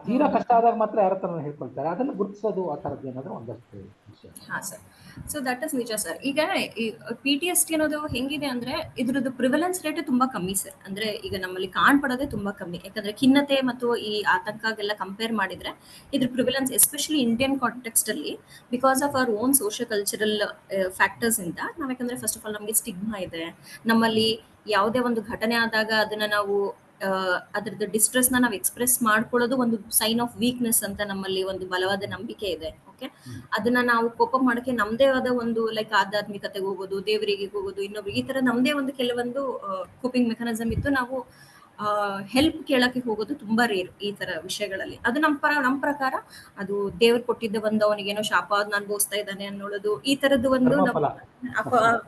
ತೀರಾ ಕಷ್ಟ ಆದಾಗ ಮಾತ್ರ ಯಾರ ಹತ್ರ ಹೇಳ್ಕೊಳ್ತಾರೆ, ಅದನ್ನು ಗುರುತಿಸೋದು ಆ ಥರದ್ದು ಏನಾದರೂ ಒಂದಷ್ಟು ವಿಷಯ. ಹಾ ಸರ್, ಸೊ ದಟ್ ಇಸ್ ನಿಜ ಸರ್. ಈಗ PTSD ಅನ್ನೋದು ಹೆಂಗಿದೆ ಅಂದ್ರೆ ಇದ್ರದ್ದು ಪ್ರಿವಲೆನ್ಸ್ ರೇಟ್ ತುಂಬಾ ಕಮ್ಮಿ ಸರ್. ಅಂದ್ರೆ ಈಗ ನಮ್ಮಲ್ಲಿ ಕಾಣ್ಪಡೋದೇ ತುಂಬಾ ಕಮ್ಮಿ, ಯಾಕಂದ್ರೆ ಖಿನ್ನತೆ ಮತ್ತು ಈ ಆತಂಕಗೆಲ್ಲ ಕಂಪೇರ್ ಮಾಡಿದ್ರೆ ಇದ್ರ ಪ್ರಿವಲೆನ್ಸ್ ಎಸ್ಪೆಷಲಿ ಇಂಡಿಯನ್ ಕಾಂಟೆಕ್ಸ್ಟ್ ಅಲ್ಲಿ, because of our own socio cultural factors ಇಂದ ನಾವು, ಯಾಕಂದ್ರೆ ಫಸ್ಟ್ ಆಫ್ ಆಲ್ ನಮಗೆ ಸ್ಟಿಗ್ಮಾ ಇದೆ. ನಮ್ಮಲ್ಲಿ ಯಾವುದೇ ಒಂದು ಘಟನೆ ಆದಾಗ ಅದನ್ನ ನಾವು ಅದ್ರದ್ದು ಡಿಸ್ಟ್ರೆಸ್ ನ ನಾವು ಎಕ್ಸ್ಪ್ರೆಸ್ ಮಾಡ್ಕೊಳ್ಳೋದು ಒಂದು ಸೈನ್ ಆಫ್ ವೀಕ್ನೆಸ್ ಅಂತ ನಮ್ಮಲ್ಲಿ ಒಂದು ಬಲವಾದ ನಂಬಿಕೆ ಇದೆ. ಓಕೆ, ಅದನ್ನ ನಾವು ಕೋಪ ಮಾಡಕ್ಕೆ ನಮ್ದೇ ಆದ ಒಂದು ಲೈಕ್ ಆಧ್ಯಾತ್ಮಿಕತೆಗೆ ಹೋಗೋದು, ದೇವರಿಗೆ ಹೋಗೋದು, ಇನ್ನೊಬ್ರು, ಈ ತರ ನಮ್ದೇ ಒಂದು ಕೆಲವೊಂದು ಕೋಪಿಂಗ್ ಮೆಕಾನಿಸಮ್ ಇತ್ತು. ನಾವು ಹೆಲ್ಪ್ ಕೇಳಕ್ಕೆ ಹೋಗೋದು ತುಂಬಾ ರೇರ್ ಈ ತರ ವಿಷಯಗಳಲ್ಲಿ. ಅದು ನಮ್ಮ ಪ್ರಕಾರ ಅದು ದೇವ್ರು ಕೊಟ್ಟಿದ್ದ ಒಂದು ಅವನಿಗೇನೋ ಶಾಪ ಅದನ್ನ ಅನುಭವಿಸ್ತಾ ಇದ್ದಾನೆ ಅನ್ನೋದು, ಈ ತರದ್ದು ಒಂದು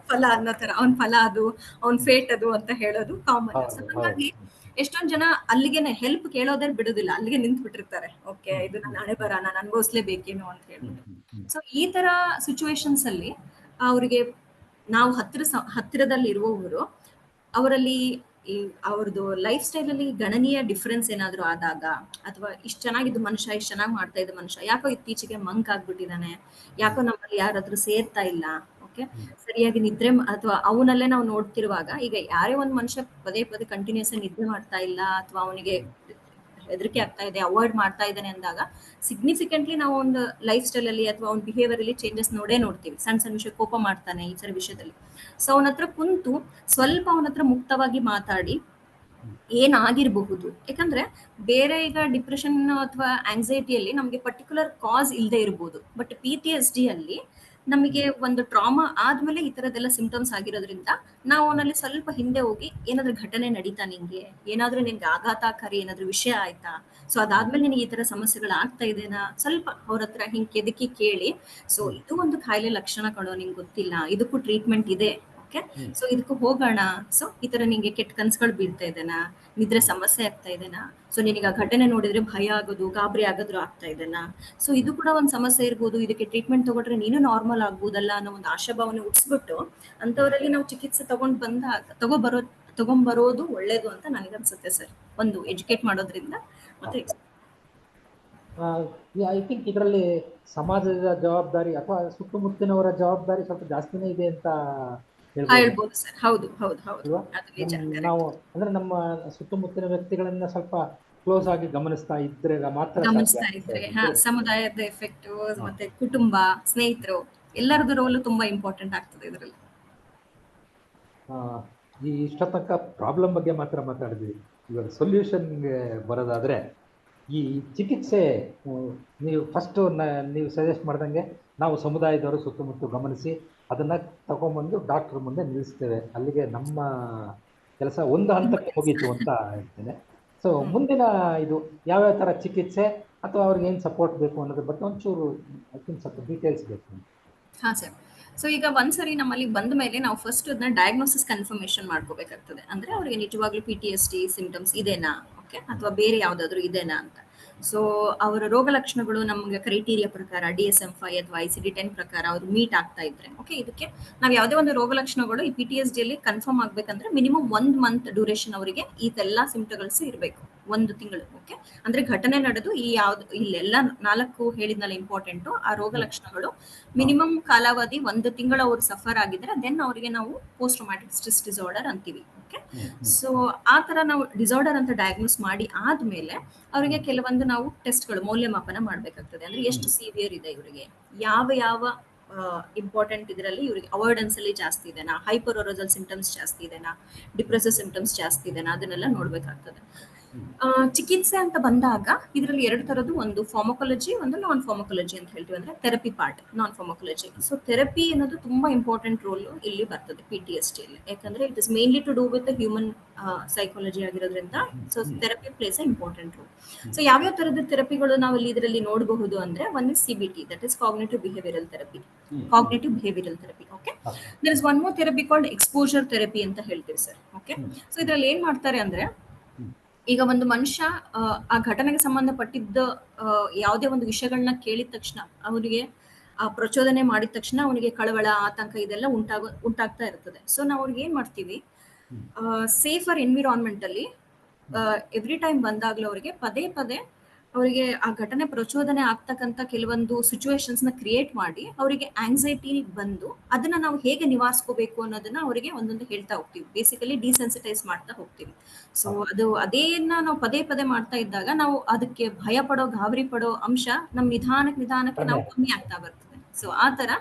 ಫಲ ಅನ್ನೋ ತರ, ಅವನ್ ಫಲ ಅದು, ಅವನ್ ಫೇಟ್ ಅದು ಅಂತ ಹೇಳೋದು ಕಾಮನ್. ಹಾಗಾಗಿ ಎಷ್ಟೊಂದ್ ಜನ ಅಲ್ಲಿಗೆನೆ ಹೆಲ್ಪ್ ಕೇಳೋದೇ ಬಿಡುದಿಲ್ಲ, ಅಲ್ಲಿಗೆ ನಿಂತು ಬಿಟ್ಟಿರ್ತಾರೆ. ಓಕೆ, ಇದು ನನ್ನ ಹಣೆ ಬರ, ನಾನು ಅನುಭವಿಸ್ಲೇಬೇಕೇನೋ ಅಂತ ಹೇಳ್ಬಿಟ್ಟು. ಸೊ ಈ ತರ ಸಿಚುವೇಶನ್ಸ್ ಅಲ್ಲಿ ಅವರಿಗೆ ನಾವು ಹತ್ತಿರದಲ್ಲಿ ಇರುವವರು, ಅವರಲ್ಲಿ ಅವ್ರದ್ದು ಲೈಫ್ ಸ್ಟೈಲ್ ಅಲ್ಲಿ ಗಣನೀಯ ಡಿಫ್ರೆನ್ಸ್ ಏನಾದ್ರು ಆದಾಗ, ಅಥವಾ ಇಷ್ಟು ಚೆನ್ನಾಗಿದ್ದು ಮನುಷ್ಯ, ಇಷ್ಟು ಚೆನ್ನಾಗಿ ಮಾಡ್ತಾ ಇದ್ದ ಮನುಷ್ಯ ಯಾಕೋ ಇತ್ತೀಚೆಗೆ ಮಂಕ್ ಆಗ್ಬಿಟ್ಟಿದ್ದಾನೆ, ಯಾಕೋ ನಮ್ಮಲ್ಲಿ ಯಾರಾದ್ರೂ ಸೇರ್ತಾ ಇಲ್ಲ, ಓಕೆ. ಸರಿಯಾಗಿ ನಿದ್ರೆ ಅಥವಾ ಅವನಲ್ಲೇ ನಾವು ನೋಡ್ತಿರುವಾಗ, ಈಗ ಯಾರೇ ಒಂದು ಮನುಷ್ಯ ಪದೇ ಪದೇ ಕಂಟಿನ್ಯೂಸ್ ನಿದ್ರೆ ಮಾಡ್ತಾ ಇಲ್ಲ ಅಥವಾ ಅವನಿಗೆ ಹೆದರಿಕೆ ಆಗ್ತಾ ಇದೆ, ಅವಾಯ್ಡ್ ಮಾಡ್ತಾ ಇದ್ದಾನೆ ಅಂದಾಗ ಸಿಗ್ನಿಫಿಕೆಂಟ್ಲಿ ನಾವು ಒಂದು ಲೈಫ್ ಸ್ಟೈಲ್ ಅಲ್ಲಿ ಅಥವಾ ಅವ್ನ ಬಿಹೇವಿಯರ್ ಅಲ್ಲಿ ಚೇಂಜಸ್ ನೋಡ್ತೀವಿ. ಸಣ್ಣ ಸಣ್ಣ ವಿಷಯ ಕೋಪ ಮಾಡ್ತಾನೆ ಈ ತರ ವಿಷಯದಲ್ಲಿ. ಸೊ ಅವನ ಹತ್ರ ಕುಂತು ಸ್ವಲ್ಪ ಅವನ ಹತ್ರ ಮುಕ್ತವಾಗಿ ಮಾತಾಡಿ ಏನಾಗಿರಬಹುದು, ಯಾಕಂದ್ರೆ ಬೇರೆ ಈಗ ಡಿಪ್ರೆಷನ್ ಅಥವಾ ಆಂಗ್ಸೈಟಿಯಲ್ಲಿ ನಮಗೆ ಪರ್ಟಿಕ್ಯುಲರ್ ಕಾಸ್ ಇಲ್ಲದೆ ಇರಬಹುದು, ಬಟ್ PTSD ಅಲ್ಲಿ ನಮಗೆ ಒಂದು ಟ್ರಾಮಾ ಆದ್ಮೇಲೆ ಈ ತರದೆಲ್ಲ ಸಿಂಪ್ಟಮ್ಸ್ ಆಗಿರೋದ್ರಿಂದ ನಾವು ಅವನಲ್ಲಿ ಸ್ವಲ್ಪ ಹಿಂದೆ ಹೋಗಿ ಏನಾದ್ರೂ ಘಟನೆ ನಡೀತಾ, ನಿಂಗೆ ಏನಾದ್ರೂ ನಿನ್ಗೆ ಆಘಾತಕಾರಿ ಏನಾದ್ರೂ ವಿಷಯ ಆಯ್ತಾ, ಸೊ ಅದಾದ್ಮೇಲೆ ನಿನಗೆ ಈ ತರ ಸಮಸ್ಯೆಗಳು ಆಗ್ತಾ ಇದೆನಾ, ಸ್ವಲ್ಪ ಅವ್ರ ಹತ್ರ ಹಿಂಗ್ ಕೆದಕಿ ಕೇಳಿ, ಸೊ ಇದು ಒಂದು ಕಾಯಿಲೆ ಲಕ್ಷಣ ಕಣೋ, ನಿಂಗೆ ಗೊತ್ತಿಲ್ಲ, ಇದಕ್ಕೂ ಟ್ರೀಟ್ಮೆಂಟ್ ಇದೆ, ಓಕೆ, ಸೊ ಇದಕ್ಕೂ ಹೋಗೋಣ, ಸೊ ಈ ತರ ನಿಂಗೆ ಕೆಟ್ಟ ಕನ್ಸುಗಳು ಬೀಳ್ತಾ ಇದೆನಾ, ನಿದ್ರೆ ಸಮಸ್ಯೆ ಆಗ್ತಾ ಇದೆನಾ, ಸೊ ನಿನಗೆ ಆ ಘಟನೆ ನೋಡಿದ್ರೆ ಭಯ ಆಗೋದು ಗಾಬರಿ ಆಗೋದ್ರು ಆಗ್ತಾ ಇದೆನಾ, ಸೊ ಇದು ಕೂಡ ಒಂದು ಸಮಸ್ಯೆ ಇರ್ಬೋದು, ಇದಕ್ಕೆ ಟ್ರೀಟ್ಮೆಂಟ್ ತಗೊಂಡ್ರೆ ನೀನು ನಾರ್ಮಲ್ ಆಗ್ಬೋದಲ್ಲ ಅನ್ನೋ ಒಂದು ಆಶಾಭಾವನೆ ಹುಟ್ಟಿಸ್ಬಿಟ್ಟು ಅಂತವರಲ್ಲಿ ನಾವು ಚಿಕಿತ್ಸೆ ತಗೊಂಡ್ಬರೋದು ಒಳ್ಳೇದು ಅಂತ ನನಗನ್ಸುತ್ತೆ ಸರ್, ಒಂದು ಎಜುಕೇಟ್ ಮಾಡೋದ್ರಿಂದ. ಮತ್ತೆ ಐ ಥಿಂಕ್ ಇದರಲ್ಲಿ ಸಮಾಜದ ಜವಾಬ್ದಾರಿ ಅಥವಾ ಸುತ್ತಮುತ್ತಲಿನವರ ಜವಾಬ್ದಾರಿ ಸ್ವಲ್ಪ ಜಾಸ್ತಿನೇ ಇದೆ ಅಂತ ಹೇಳ್ಬೋದು ಸರ್. ಹೌದು ಹೌದು ಹೌದು, ಅದು ನಿಜ. ನಾವು ಅಂದ್ರೆ ನಮ್ಮ ಸುತ್ತಮುತ್ತಲಿನ ವ್ಯಕ್ತಿಗಳನ್ನ ಸ್ವಲ್ಪ ಕ್ಲೋಸ್ ಆಗಿ ಗಮನಿಸ್ತಾ ಇದ್ರೆ ಮಾತ್ರ ಗಮನಿಸ್ತಾ ಇದ್ರೆ ಸಮುದಾಯದ ಎಫೆಕ್ಟ್ ಮತ್ತೆ ಕುಟುಂಬ, ಸ್ನೇಹಿತರು ಎಲ್ಲರದ್ದು ರೋಲ್ ತುಂಬಾ ಇಂಪಾರ್ಟೆಂಟ್ ಆಗ್ತದೆ ಇದರಲ್ಲಿ. ಈ ಇಷ್ಟ ತನಕ ಪ್ರಾಬ್ಲಮ್ ಬಗ್ಗೆ ಮಾತ್ರ ಮಾತಾಡಿದ್ವಿ. ಇವಾಗ ಸೊಲ್ಯೂಷನ್ಗೆ ಬರೋದಾದ್ರೆ ಈ ಚಿಕಿತ್ಸೆ ನೀವು ಫಸ್ಟ್ ನೀವು ಸಜೆಸ್ಟ್ ಮಾಡ್ದಂಗೆ ನಾವು ಸಮುದಾಯದವರು ಸುತ್ತಮುತ್ತ ಗಮನಿಸಿ ಅದನ್ನ ತಗೊಂಡ್ಬಂದು ಡಾಕ್ಟರ್ ಮುಂದೆ ನಿಲ್ಲಿಸ್ತೇವೆ, ಅಲ್ಲಿಗೆ ನಮ್ಮ ಕೆಲಸ ಒಂದು ಹಂತಕ್ಕೆ ಹೋಗಿತ್ತು ಅಂತ ಹೇಳ್ತೇನೆ. ಸೊ ಮುಂದಿನ ಇದು ಯಾವ್ಯಾವ ಥರ ಚಿಕಿತ್ಸೆ ಅಥವಾ ಅವ್ರಿಗೆ ಏನು ಸಪೋರ್ಟ್ ಬೇಕು ಅನ್ನೋದ್ರ ಬಗ್ಗೆ ಒಂಚೂರು ಸ್ವಲ್ಪ ಡೀಟೇಲ್ಸ್ ಬೇಕು. ಹಾಂ ಸರ್. ಸೊ ಈಗ ಒಂದ್ಸರಿ ನಮ್ಮಲ್ಲಿ ಬಂದ ಮೇಲೆ ನಾವು ಫಸ್ಟ್ ಅದನ್ನ ಡಯಾಗ್ನೋಸಿಸ್ ಕನ್ಫರ್ಮೇಷನ್ ಮಾಡ್ಕೋಬೇಕಾಗ್ತದೆ. ಅಂದ್ರೆ ಅವ್ರಿಗೆ ನಿಜವಾಗ್ಲೂ PTSD ಸಿಂಪ್ಟಮ್ಸ್ ಇದೆನಾ, ಓಕೆ, ಅಥವಾ ಬೇರೆ ಯಾವ್ದಾದ್ರು ಇದೆನಾ ಅಂತ. ಸೊ ಅವರ ರೋಗ ಲಕ್ಷಣಗಳು ನಮಗೆ ಕ್ರೈಟೀರಿಯಾ ಪ್ರಕಾರ DSM-5 ಅಥವಾ ICD-10 ಪ್ರಕಾರ ಅವ್ರು ಮೀಟ್ ಆಗ್ತಾ ಇದ್ರೆ, ಓಕೆ, ಇದಕ್ಕೆ ನಾವು ಯಾವುದೇ ಒಂದು ರೋಗ ಲಕ್ಷಣಗಳು ಈ PTSD ಅಲ್ಲಿ ಕನ್ಫರ್ಮ್ ಆಗ್ಬೇಕಂದ್ರೆ ಮಿನಿಮಮ್ 1 ಮಂತ್ ಡ್ಯೂರೇಷನ್ ಅವರಿಗೆ ಇದೆಲ್ಲ ಸಿಂಪ್ಟಮ್ಸ್ ಇರಬೇಕು, 1 ತಿಂಗಳು, ಓಕೆ. ಅಂದ್ರೆ ಘಟನೆ ನಡೆದು ಈ ಯಾವ್ದು ಇಲ್ಲೆಲ್ಲ 4 ಹೇಳಿದ್ನಲ್ಲ ಇಂಪಾರ್ಟೆಂಟು, ಆ ರೋಗ ಲಕ್ಷಣಗಳು ಮಿನಿಮಮ್ ಕಾಲಾವಧಿ 1 ತಿಂಗಳು ಅವ್ರು ಸಫರ್ ಆಗಿದ್ರೆ ದೆನ್ ಅವರಿಗೆ ನಾವು ಪೋಸ್ಟ್ ಟ್ರಾಮಾಟಿಕ್ ಸ್ಟ್ರೆಸ್ ಡಿಸಾರ್ಡರ್ ಅಂತೀವಿ, ಓಕೆ. ಸೊ ಆ ತರ ನಾವು ಡಿಸಾರ್ಡರ್ ಅಂತ ಡಯಾಗ್ನೋಸ್ ಮಾಡಿ ಆದ್ಮೇಲೆ ಅವರಿಗೆ ಕೆಲವೊಂದು ನಾವು ಟೆಸ್ಟ್ಗಳು ಮೌಲ್ಯಮಾಪನ ಮಾಡ್ಬೇಕಾಗ್ತದೆ. ಅಂದ್ರೆ ಎಷ್ಟು ಸಿವಿಯರ್ ಇದೆ ಇವರಿಗೆ, ಯಾವ ಇಂಪಾರ್ಟೆಂಟ್ ಇದರಲ್ಲಿ ಇವರಿಗೆ ಅವಾಯ್ಡೆನ್ಸ್ ಅಲ್ಲಿ ಜಾಸ್ತಿ ಇದೆನಾ, ಹೈಪರ್ ಅರೋಸಲ್ ಸಿಂಪ್ಟಮ್ಸ್ ಜಾಸ್ತಿ ಇದೆನಾ, ಡಿಪ್ರೆಸಿವ್ ಸಿಂಪ್ಟಮ್ಸ್ ಜಾಸ್ತಿ ಇದೆನಾ, ಅದನ್ನೆಲ್ಲ ನೋಡ್ಬೇಕಾಗ್ತದೆ. ಚಿಕಿತ್ಸೆ ಅಂತ ಬಂದಾಗ ಇದರಲ್ಲಿ 2 ತರದ್ದು, ಒಂದು ಫಾರ್ಮಕಾಲಜಿ, ಒಂದು ನಾನ್ ಫಾರ್ಮಕಾಲಜಿ ಅಂತ ಹೇಳ್ತೀವಿ, ಅಂದ್ರೆ therapy part, non pharmacology. So therapy ಅನ್ನೋದು ತುಂಬಾ ಇಂಪಾರ್ಟೆಂಟ್ ರೋಲ್ ಇಲ್ಲಿ ಬರ್ತದೆ PTSD ಅಲ್ಲಿ, ಯಾಕಂದ್ರೆ it is mainly to do with human psychology ಆಗಿರೋದ್ರಿಂದ so therapy plays a important role. So ಯಾವ್ಯಾವ ತರದ ಥೆರಪಿಗಳು ನಾವು ಇದರಲ್ಲಿ ನೋಡಬಹುದು ಅಂದ್ರೆ, ಒಂದು CBT, that is cognitive behavioural therapy, okay. There is one more therapy called exposure therapy ಅಂತ ಹೇಳ್ತೀವಿ ಸರ್, ಓಕೆ. ಸೊ ಇದ್ರಲ್ಲಿ ಏನ್ ಮಾಡ್ತಾರೆ ಅಂದ್ರೆ, ಈಗ ಒಂದು ಮನುಷ್ಯ ಆ ಘಟನೆಗೆ ಸಂಬಂಧಪಟ್ಟಿದ್ದ ಯಾವುದೇ ಒಂದು ವಿಷಯಗಳನ್ನ ಕೇಳಿದ ತಕ್ಷಣ ಅವನಿಗೆ ಆ ಪ್ರಚೋದನೆ ಮಾಡಿದ ತಕ್ಷಣ ಅವನಿಗೆ ಕಳವಳ, ಆತಂಕ ಇದೆಲ್ಲ ಉಂಟಾಗ್ತಾ ಇರ್ತದೆ. ಸೊ ನಾವು ಅವ್ರಿಗೆ ಏನ್ ಮಾಡ್ತೀವಿ, ಸೇಫರ್ ಎನ್ವಿರಾನ್ಮೆಂಟ್ ಅಲ್ಲಿ ಎವ್ರಿ ಟೈಮ್ ಬಂದಾಗ್ಲೂ ಅವರಿಗೆ ಪದೇ ಪದೇ ಅವರಿಗೆ ಆ ಘಟನೆ ಪ್ರಚೋದನೆ ಆಗ್ತಕ್ಕಂಥ ಕೆಲವೊಂದು ಸಿಚುವೇಶನ್ಸ್ ನ ಕ್ರಿಯೇಟ್ ಮಾಡಿ ಅವರಿಗೆ ಆಂಗ್ಸೈಟಿ ಬಂದು ಅದನ್ನ ನಾವು ಹೇಗೆ ನಿವಾರಿಸ್ಕೋಬೇಕು ಅನ್ನೋದನ್ನ ಅವರಿಗೆ ಒಂದೊಂದು ಹೇಳ್ತಾ ಹೋಗ್ತೀವಿ, ಬೇಸಿಕಲಿ ಡಿಸೆನ್ಸಿಟೈಸ್ ಮಾಡ್ತಾ ಹೋಗ್ತೀವಿ. ಸೊ ಅದೇನ ನಾವು ಪದೇ ಪದೇ ಮಾಡ್ತಾ ಇದ್ದಾಗ ನಾವು ಅದಕ್ಕೆ ಭಯ ಪಡೋ, ಗಾಬರಿ ಪಡೋ ಅಂಶ ನಮ್ ನಿಧಾನಕ್ಕೆ ನಾವು ಕಮ್ಮಿ ಆಗ್ತಾ ಬರ್ತದೆ. ಸೊ ಆ ತರ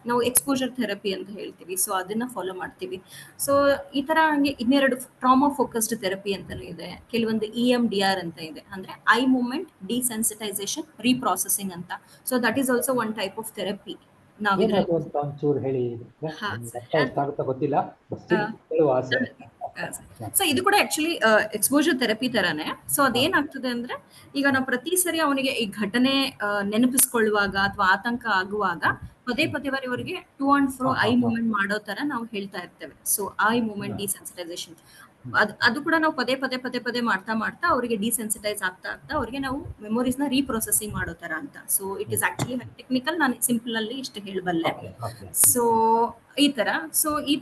ನಾವು ಎಕ್ಸ್ಪೋಜರ್ ಥೆರಪಿ ಅಂತ ಹೇಳ್ತೀವಿ. ಸೊ ಅದನ್ನ ಫಾಲೋ ಮಾಡ್ತೀವಿ. ಸೊ ಈ ತರ ಹಂಗೆ ಇನ್ನೆರಡು ಟ್ರಾಮಾ ಫೋಕಸ್ಡ್ ಥೆರಪಿ ಅಂತಾನು ಇದೆ, ಕೆಲವೊಂದು EMDR ಅಂತ ಇದೆ, ಅಂದ್ರೆ ಐ ಮೂವ್ಮೆಂಟ್ ಡಿಸೆನ್ಸಿಟೈಸೇಷನ್ ರೀಪ್ರಾಸೆಸಿಂಗ್ ಅಂತ. So that is also one type of therapy. ಒಂಚೂರು ಹೇಳಿ, ಗೊತ್ತಿಲ್ಲ. ಸೊ ಇದು ಕೂಡ ಆಕ್ಚುಲಿ ಎಕ್ಸ್ಪೋಜರ್ ಥೆರಪಿ ತರಾನೇ. ಸೊ ಅದೇನಾಗ್ತದೆ ಅಂದ್ರೆ, ಈಗ ನಾವು ಪ್ರತಿ ಸರಿ ಅವನಿಗೆ ಈ ಘಟನೆ ನೆನಪಿಸ್ಕೊಳ್ಳುವಾಗ ಅಥವಾ ಆತಂಕ ಆಗುವಾಗ ಪದೇ ಅವರಿಗೆ to and fro eye movement ಮಾಡೋ ತರ ನಾವು ಹೇಳ್ತಾ ಇರ್ತೇವೆ. So eye movement desensitisation. ಅದು ಕೂಡ ನಾವು ಪದೇ ಪದೇ ಪದೇ ಪದೇ ಮಾಡ್ತಾ ಮಾಡ್ತಾ ಅವರಿಗೆ ಡಿಸೆನ್ಸಿಟೈಸ್ ಆಗ್ತಾ ಆಗ್ತಾ ಅವರಿಗೆ ನಾವು ಮೆಮೊರೀಸ್ ನ ರೀಪ್ರೊಸೆಸಿಂಗ್ ಮಾಡೋ ತರ ಅಂತ. So it is actually technical, ನಾನು ಸಿಂಪಲ್ ಅಲ್ಲಿ ಇಷ್ಟು ಹೇಳಬಲ್ಲೆ. ಸೊ ಈ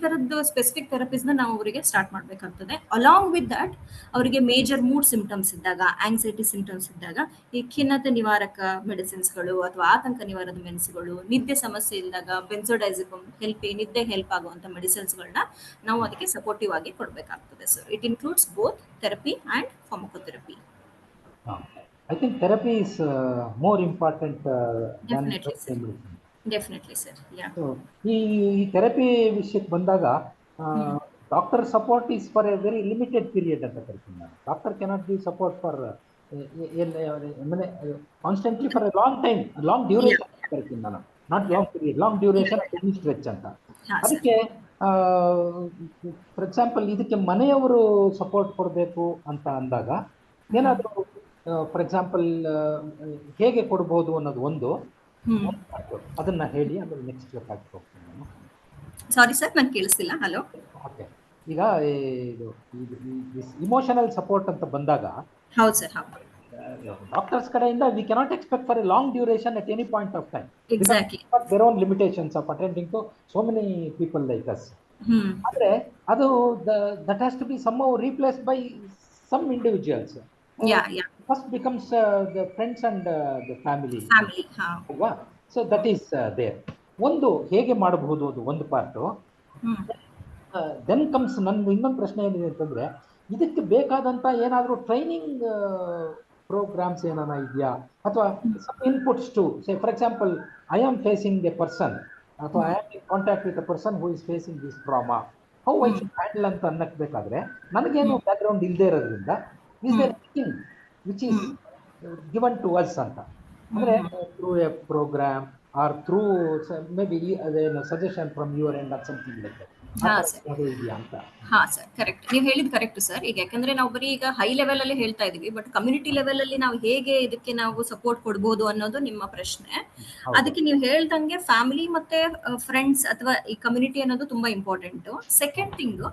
ತರದ್ದು ಸ್ಪೆಸಿಫಿಕ್ ಥೆರಪೀಸ್ ನ ನಾವು ಅವರಿಗೆ ಸ್ಟಾರ್ಟ್ ಮಾಡ್ಬೇಕಾಗ್ತದೆ. ಅಲಾಂಗ್ ವಿತ್ ದಟ್ ಅವರಿಗೆ ಮೇಜರ್ ಮೂಡ್ ಸಿಂಪ್ಟಮ್ಸ್ ಇದ್ದಾಗ, ಆಂಗ್ಸೈಟಿ ಸಿಂಪ್ಟಮ್ಸ್ ಇದ್ದಾಗ ಈ ಖಿನ್ನತೆ ನಿವಾರಕ ಮೆಡಿಸಿನ್ಸ್ಗಳು ಅಥವಾ ಆತಂಕ ನಿವಾರಕ ಮೆಡಿಸಿನ್ಸ್ಗಳು, ನಿದ್ದೆ ಸಮಸ್ಯೆ ಇದ್ದಾಗ ಬೆನ್ಸೋಡೈಸಿಪಮ್ ನಿದ್ದೆ ಹೆಲ್ಪ್ ಆಗುವಂತ ಮೆಡಿಸಿನ್ಸ್ಗಳನ್ನ ನಾವು ಅದಕ್ಕೆ ಸಪೋರ್ಟಿವ್ ಆಗಿ ಕೊಡಬೇಕಾಗ್ತದೆ sir. It includes both therapy and pharmacotherapy. I think therapy is more important than Definitely, sir. Definitely sir. Yeah, ಈ ಥೆರಪಿ ವಿಷಯಕ್ಕೆ ಬಂದಾಗ doctor support is for a very limited period ಅಂತ ಕರಿತೀನಿ ನಾನು. Doctor cannot give support for constantly for a long time, long duration ಕರಿತೀನಿ ನಾನು. Not long period, long duration any stretch ಅಂತ. ಅದಕ್ಕೆ ಫಾರ್ ಎಕ್ಸಾಂಪಲ್ ಇದಕ್ಕೆ ಮನೆಯವರು ಸಪೋರ್ಟ್ ಕೊಡಬೇಕು ಅಂತ ಅಂದಾಗ ಏನಾದರೂ ಫಾರ್ ಎಕ್ಸಾಂಪಲ್ ಹೇಗೆ ಕೊಡ್ಬೋದು ಅನ್ನೋದು ಒಂದು, ಅದನ್ನ ಹೇಳಿ ಆಮೇಲೆ ನೆಕ್ಸ್ಟ್ ಟಾಪಿಕ್ ಹೋಗ್ತೀನಿ ನಾನು. ಸಾರಿ ಸರ್, ನಾನು ಕೇಳಿಸ್ತಿಲ್ಲ. ಹಲೋ. ಓಕೆ, ಈಗ ಇದು ಇಮೋಷನಲ್ ಸಪೋರ್ಟ್ ಅಂತ ಬಂದಾಗ ಹೌದು ಸರ್, ಹೌದು. ಡಾಕ್ಟರ್ಸ್ ಕಡೆಯಿಂದ we cannot expect for a long duration at any point of time. Exactly. Their own limitations of attending to so many people like us. ಆದ್ರೆ ಅದು that has to be somehow replaced by some individuals. First becomes the friends and the family. ಅಲ್ವಾ? So that is there. ಒಂದು ಹೇಗೆ ಮಾಡಬಹುದು ಅದು ಒಂದು part. Then comes ನನ್ನ ಇನ್ನೊಂದು ಪ್ರಶ್ನೆ ಏನಿದೆ ಅಂತಂದ್ರೆ, ಇದಕ್ಕೆ ಬೇಕಾದಂತ ಏನಾದರೂ ಟ್ರೈನಿಂಗ್ ಪ್ರೋಗ್ರಾಮ್ಸ್ ಏನಾನ ಇದೆಯಾ, ಅಥವಾ inputs to say for example I am facing a person ಅಥವಾ I am in contact with a person who is facing this trauma, how I should handle ಅಂತ ಅನ್ನಕ್ಕೆ ಬೇಕಾದ್ರೆ ನನಗೇನು ಬ್ಯಾಕ್ಗ್ರೌಂಡ್ ಇಲ್ಲದೆ ಇರೋದ್ರಿಂದ is there anything which is given to us ಅಂತ ಅಂದ್ರೆ through a program or through maybe a suggestion from your end or something like that. ಹಾ sir, correct. ನೀವು ಹೇಳಿದ್ ಕರೆಕ್ಟ್ ಸರ್. ಈಗ ಯಾಕಂದ್ರೆ ನಾವು ಬರೀ ಈಗ ಹೈ ಲೆವೆಲ್ ಅಲ್ಲಿ ಹೇಳ್ತಾ ಇದೀವಿ, ಬಟ್ ಕಮ್ಯುನಿಟಿ ಲೆವೆಲ್ ಅಲ್ಲಿ ನಾವು ಹೇಗೆ ಇದಕ್ಕೆ ನಾವು ಸಪೋರ್ಟ್ ಕೊಡ್ಬೋದು ಅನ್ನೋದು ನಿಮ್ಮ ಪ್ರಶ್ನೆ. ಅದಕ್ಕೆ ನೀವು ಹೇಳ್ದಂಗೆ ಫ್ಯಾಮಿಲಿ ಮತ್ತೆ ಫ್ರೆಂಡ್ಸ್ ಅಥವಾ ಈ ಕಮ್ಯುನಿಟಿ ಅನ್ನೋದು ತುಂಬಾ ಇಂಪಾರ್ಟೆಂಟ್. ಸೆಕೆಂಡ್ ಥಿಂಗ್,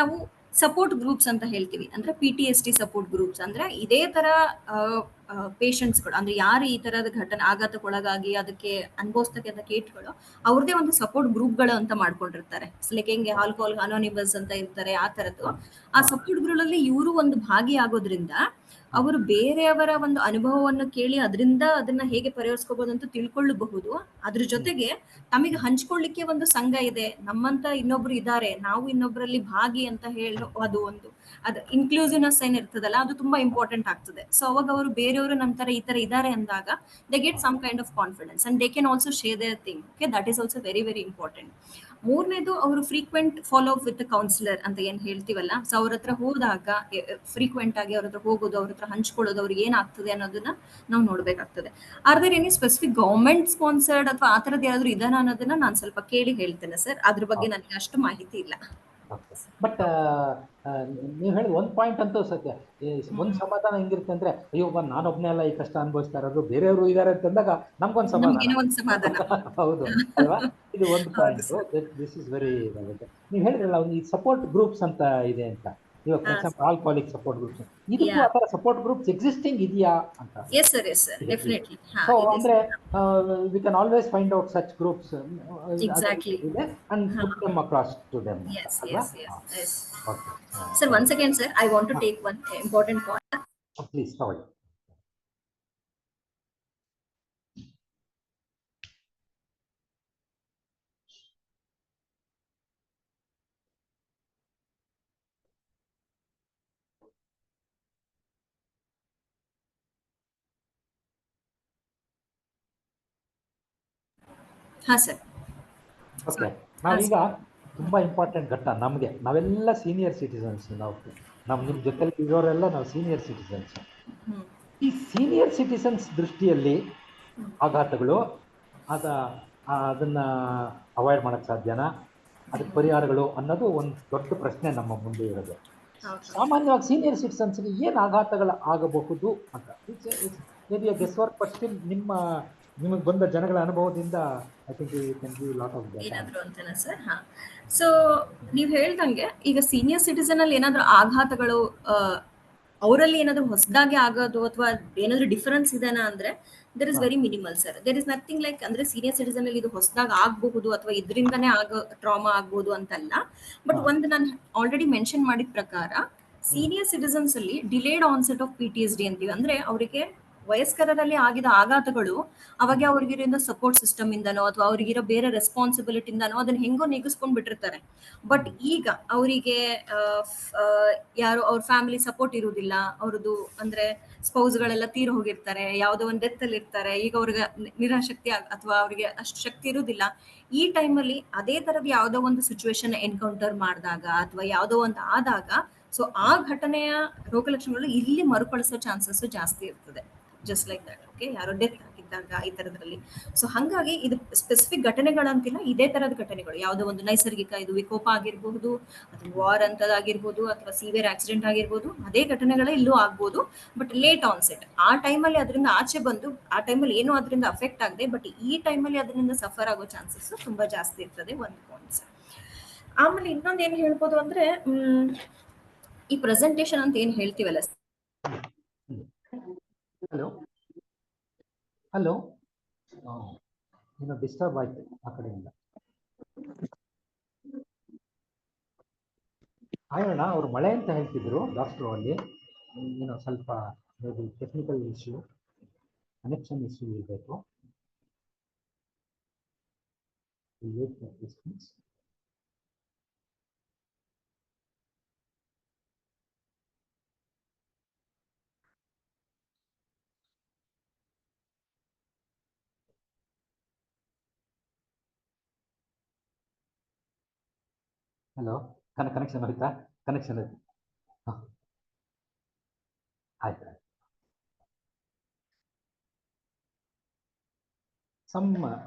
ನಾವು ಸಪೋರ್ಟ್ ಗ್ರೂಪ್ಸ್ ಅಂತ ಹೇಳ್ತೀವಿ. ಅಂದ್ರೆ PTSD ಸಪೋರ್ಟ್ ಗ್ರೂಪ್ಸ್ ಅಂದ್ರೆ ಇದೇ ತರ ಪೇಷಂಟ್ಸ್ಗಳು, ಅಂದ್ರೆ ಯಾರು ಈ ತರದ ಆಘಾತಕ್ಕೊಳಗಾಗಿ ಅದಕ್ಕೆ ಅನುಭವಿಸ್ತಕ್ಕಂಥ ಕೇಟ್ಗಳು ಅವ್ರದೇ ಒಂದು ಸಪೋರ್ಟ್ ಗ್ರೂಪ್ಗಳು ಅಂತ ಮಾಡ್ಕೊಂಡಿರ್ತಾರೆ. ಲೈಕ್ ಹೆಂಗೆ ಆಲ್ಕೋಹಾಲ್ ಅನೋನಿಮಸ್ ಅಂತ ಇರ್ತಾರೆ, ಆ ತರದ್ದು. ಆ ಸಪೋರ್ಟ್ ಗ್ರೂಪ್ ಅಲ್ಲಿ ಇವರು ಒಂದು ಭಾಗಿ ಆಗೋದ್ರಿಂದ ಅವರು ಬೇರೆಯವರ ಒಂದು ಅನುಭವವನ್ನು ಕೇಳಿ ಅದನ್ನ ಹೇಗೆ ಪರಿಹರಿಸ್ಕೋಬಹುದು ಅಂತ ತಿಳ್ಕೊಳ್ಳಬಹುದು. ಅದ್ರ ಜೊತೆಗೆ ತಮಗೆ ಹಂಚ್ಕೊಳ್ಳಿಕ್ಕೆ ಒಂದು ಸಂಘ ಇದೆ, ನಮ್ಮಂತ ಇನ್ನೊಬ್ರು ಇದ್ದಾರೆ, ನಾವು ಇನ್ನೊಬ್ರಲ್ಲಿ ಭಾಗಿ ಅಂತ ಹೇಳೋ ಅದು ಇನ್ಕ್ಲೂಸಿವ್ನೆಸ್ ಏನ್ ಇರ್ತದಲ್ಲ, ಅದು ತುಂಬಾ ಇಂಪಾರ್ಟೆಂಟ್ ಆಗ್ತದೆ. ಸೊ ಅವಾಗ ಅವರು ಬೇರೆಯವರು ನಂತರ ಈ ತರ ಇದ್ದಾರೆ ಅಂದಾಗ they get some kind of confidence and they can also share their thing. Okay, that is also very very important. ಮೂರನೇದು, ಅವರು frequent follow up with counsellor ಅಂತ ಏನ್ ಹೇಳ್ತೀವಲ್ಲ, ಸೊ ಅವ್ರ ಹತ್ರ ಹೋದಾಗ ಫ್ರೀಕ್ವೆಂಟ್ ಆಗಿ ಅವ್ರ ಹತ್ರ ಹೋಗೋದು, ಅವ್ರ ಹತ್ರ ಹಂಚ್ಕೊಳ್ಳೋದು, ಅವ್ರಿಗೆ ಏನಾಗ್ತದೆ ಅನ್ನೋದನ್ನ ನಾವು ನೋಡ್ಬೇಕಾಗ್ತದೆ. Are there any specific government sponsored ಅಥವಾ ಆ ತರದ್ದು ಯಾರಾದ್ರೂ ಇದನ್ನ ಅನ್ನೋದನ್ನ ನಾನು ಸ್ವಲ್ಪ ಕೇಳಿ ಹೇಳ್ತೇನೆ ಸರ್. ಅದ್ರ ಬಗ್ಗೆ ನನಗೆ ಅಷ್ಟು ಮಾಹಿತಿ ಇಲ್ಲ. ಬಟ್ ನೀವು ಹೇಳಿದ ಒಂದು ಪಾಯಿಂಟ್ ಅಂತೂ ಸತ್ಯ. ಒಂದು ಸಮಾಧಾನ ಹೆಂಗಿರುತ್ತೆ ಅಂದ್ರೆ, ಅಯ್ಯೋ ನಾನೊಬ್ನೇ ಅಲ್ಲ ಈ ಕಷ್ಟ ಅನುಭವಿಸ್ತಾ ಇರೋದು, ಬೇರೆಯವರು ಇದಾರೆ ಅಂತಂದಾಗ ನಮ್ಗೊಂದು ಸಮಾಧಾನ. ಹೌದು ಅಲ್ವಾ? ಇದು ಒಂದು ಪಾಯಿಂಟ್. This is very. ನೀವು ಹೇಳಿದ್ರಲ್ಲ ಒಂದು ಈ ಸಪೋರ್ಟ್ ಗ್ರೂಪ್ಸ್ ಅಂತ ಇದೆ ಅಂತ, ಇವಾಗ for example alcoholic support groups, ಇದಕ್ಕೂ ಆ ಥರ ಸಪೋರ್ಟ್ ಗ್ರೂಪ್ಸ್ ಎಕ್ಸಿಸ್ಟಿಂಗ್ ಇದೆಯಾ ಅಂತ. Yes sir, yes sir, definitely. So ಅಂದ್ರೆ we can always find out such groups Exactly. and put them across to them. Yes. Okay. Sir, once again, sir, I want to take one important point. Please, sorry. ಹಾ sir. Okay, ನಾವೀಗ ತುಂಬಾ important ಘಟ್ಟ ನಮಗೆ, ನಾವೆಲ್ಲ senior citizens, ನಿಮ್ಮ ಜೊತೆಲಿ ಇರೋರೆಲ್ಲ ನಾವು ಸೀನಿಯರ್ ಸಿಟಿಸನ್ಸ್. ಈ ಸೀನಿಯರ್ ಸಿಟಿಸನ್ಸ್ ದೃಷ್ಟಿಯಲ್ಲಿ ಆಘಾತಗಳು ಅದನ್ನ ಅವಾಯ್ಡ್ ಮಾಡಕ್ ಸಾಧ್ಯನಾ, ಅದಕ್ಕೆ ಪರಿಹಾರಗಳು ಅನ್ನೋದು ಒಂದು ದೊಡ್ಡ ಪ್ರಶ್ನೆ ನಮ್ಮ ಮುಂದೆ ಇರೋದು. ಸಾಮಾನ್ಯವಾಗಿ ಸೀನಿಯರ್ ಸಿಟಿಸನ್ಸ್ಗೆ ಏನು ಆಘಾತಗಳು ಆಗಬಹುದು ಅಂತ ಗೆಸ್ ವರ್ಕ್. ಬಟ್ ಸ್ಟಿಲ್ ನಿಮಗೆ ಬಂದ ಜನಗಳ ಅನುಭವದಿಂದ I think you can give lot of data. ಏನಾದ್ರು ಅಂತನಾ ಸರ್? ಹಾ. ಸೊ ನೀವ್ ಹೇಳ್ದಂಗೆ ಈಗ ಸೀನಿಯರ್ ಸಿಟಿಸನ್ ಅಲ್ಲಿ ಏನಾದ್ರು ಆಘಾತಗಳು ಅವರಲ್ಲಿ ಏನಾದ್ರು ಹೊಸದಾಗಿ ಆಗೋದು ಅಥವಾ ಏನಾದ್ರು ಡಿಫರೆನ್ಸ್ ಇದೆನಾ ಅಂದ್ರೆ there is very minimal sir. There is nothing like ಅಂದ್ರೆ ಸೀನಿಯರ್ ಸಿಟಿಸನ್ ಅಲ್ಲಿ ಇದು ಹೊಸದಾಗಿ ಆಗಬಹುದು ಅಥವಾ ಇದರಿಂದನೇ ಆಗೋ ಟ್ರಾಮಾ ಆಗ್ಬೋದು ಅಂತಲ್ಲ. ಬಟ್ ಒಂದು ನಾನು ಆಲ್ರೆಡಿ ಮೆನ್ಷನ್ ಮಾಡಿದ ಪ್ರಕಾರ ಸೀನಿಯರ್ ಸಿಟಿಸನ್ಸ್ ಅಲ್ಲಿ ಡಿಲೇಡ್ ಆನ್ಸೆಟ್ ಆಫ್ PTSD ಅಂತೀವಿ. ಅಂದ್ರೆ ಅವರಿಗೆ ವಯಸ್ಕರಲ್ಲಿ ಆಗಿದ ಆಘಾತಗಳು ಅವಾಗ ಅವ್ರಿಗಿರೋ ಸಪೋರ್ಟ್ ಸಿಸ್ಟಮ್ ಇಂದನೋ ಅಥವಾ ಅವ್ರಿಗಿರೋ ಬೇರೆ ರೆಸ್ಪಾನ್ಸಿಬಿಲಿಟಿಂದನೋ ಅದನ್ನ ಹೆಂಗೋ ನೆಗೆಸ್ಕೊಂಡ್ ಬಿಟ್ಟಿರ್ತಾರೆ. ಬಟ್ ಈಗ ಅವರಿಗೆ ಯಾರು ಅವ್ರ ಫ್ಯಾಮಿಲಿ ಸಪೋರ್ಟ್ ಇರುವುದಿಲ್ಲ, ಅವ್ರದ್ದು ಅಂದ್ರೆ ಸ್ಪೌಸ್ಗಳೆಲ್ಲ ತೀರು ಹೋಗಿರ್ತಾರೆ, ಯಾವುದೋ ಒಂದು ಡೆತ್ ಅಲ್ಲಿ ಇರ್ತಾರೆ, ಈಗ ಅವ್ರಿಗೆ ನಿರಾಶಕ್ತಿ ಅಥವಾ ಅವ್ರಿಗೆ ಅಷ್ಟು ಶಕ್ತಿ ಇರುವುದಿಲ್ಲ. ಈ ಟೈಮಲ್ಲಿ ಅದೇ ತರದ ಯಾವುದೋ ಒಂದು ಸಿಚುವೇಶನ್ ಎನ್ಕೌಂಟರ್ ಮಾಡಿದಾಗ ಅಥವಾ ಯಾವುದೋ ಒಂದು ಆದಾಗ ಸೊ ಆ ಘಟನೆಯ ರೋಗಲಕ್ಷಣಗಳು ಇಲ್ಲಿ ಮರುಕಳಿಸೋ ಚಾನ್ಸಸ್ ಜಾಸ್ತಿ ಇರ್ತದೆ. Just like that. ಓಕೆ, ಯಾರೋ ಡೆತ್ ಆಗಿದ್ದಾಗ ಈ ತರದ್ರಲ್ಲಿ. ಸೊ ಹಂಗಾಗಿ ಇದು ಸ್ಪೆಸಿಫಿಕ್ ಘಟನೆಗಳಂತಿಲ್ಲ, ಇದೇ ತರದ ಘಟನೆಗಳು ಯಾವುದೋ ಒಂದು ನೈಸರ್ಗಿಕ ಇದು ವಿಕೋಪ ಆಗಿರ್ಬಹುದು ಅಥವಾ ವಾರ್ ಅಂತದಾಗಿರ್ಬೋದು ಅಥವಾ ಸಿವಿಯರ್ ಆಕ್ಸಿಡೆಂಟ್ ಆಗಿರ್ಬೋದು, ಅದೇ ಘಟನೆಗಳೇ ಇಲ್ಲೂ ಆಗ್ಬೋದು. ಬಟ್ ಲೇಟ್ ಆನ್ಸೆಟ್ ಆ ಟೈಮಲ್ಲಿ ಅದರಿಂದ ಆಚೆ ಬಂದು ಆ ಟೈಮಲ್ಲಿ ಏನೂ ಅದರಿಂದ ಅಫೆಕ್ಟ್ ಆಗದೆ ಬಟ್ ಈ ಟೈಮಲ್ಲಿ ಅದರಿಂದ ಸಫರ್ ಆಗೋ ಚಾನ್ಸಸ್ ತುಂಬಾ ಜಾಸ್ತಿ ಇರ್ತದೆ. ಒಂದು ಪಾಯಿಂಟ್ಸ್. ಆಮೇಲೆ ಇನ್ನೊಂದು ಏನ್ ಹೇಳ್ಬೋದು ಅಂದ್ರೆ ಈ ಪ್ರೆಸೆಂಟೇಶನ್ ಅಂತ ಏನ್ ಹೇಳ್ತೀವಲ್ಲ. ಹಲೋ ಹಲೋ, ಏನೋ ಡಿಸ್ಟರ್ಬ್ ಆಯ್ತು ಆ ಕಡೆಯಿಂದ. ಆಯೋಣ ಅವ್ರು ಮಳೆ ಅಂತ ಹೇಳ್ತಿದ್ರು ಡಾಕ್ಟ್ರು. ಅಲ್ಲಿ ಏನೋ ಸ್ವಲ್ಪ ಟೆಕ್ನಿಕಲ್ ಇಶ್ಯೂ, ಕನೆಕ್ಷನ್ ಇಶ್ಯೂ ಇರಬೇಕು. ಹಲೋ, ಕನೆಕ್ಷನ್ ಆಯ್ತಾ? ಕನೆಕ್ಷನ್ ಆಯ್ತು. ಹಾಂ ಆಯ್ತು.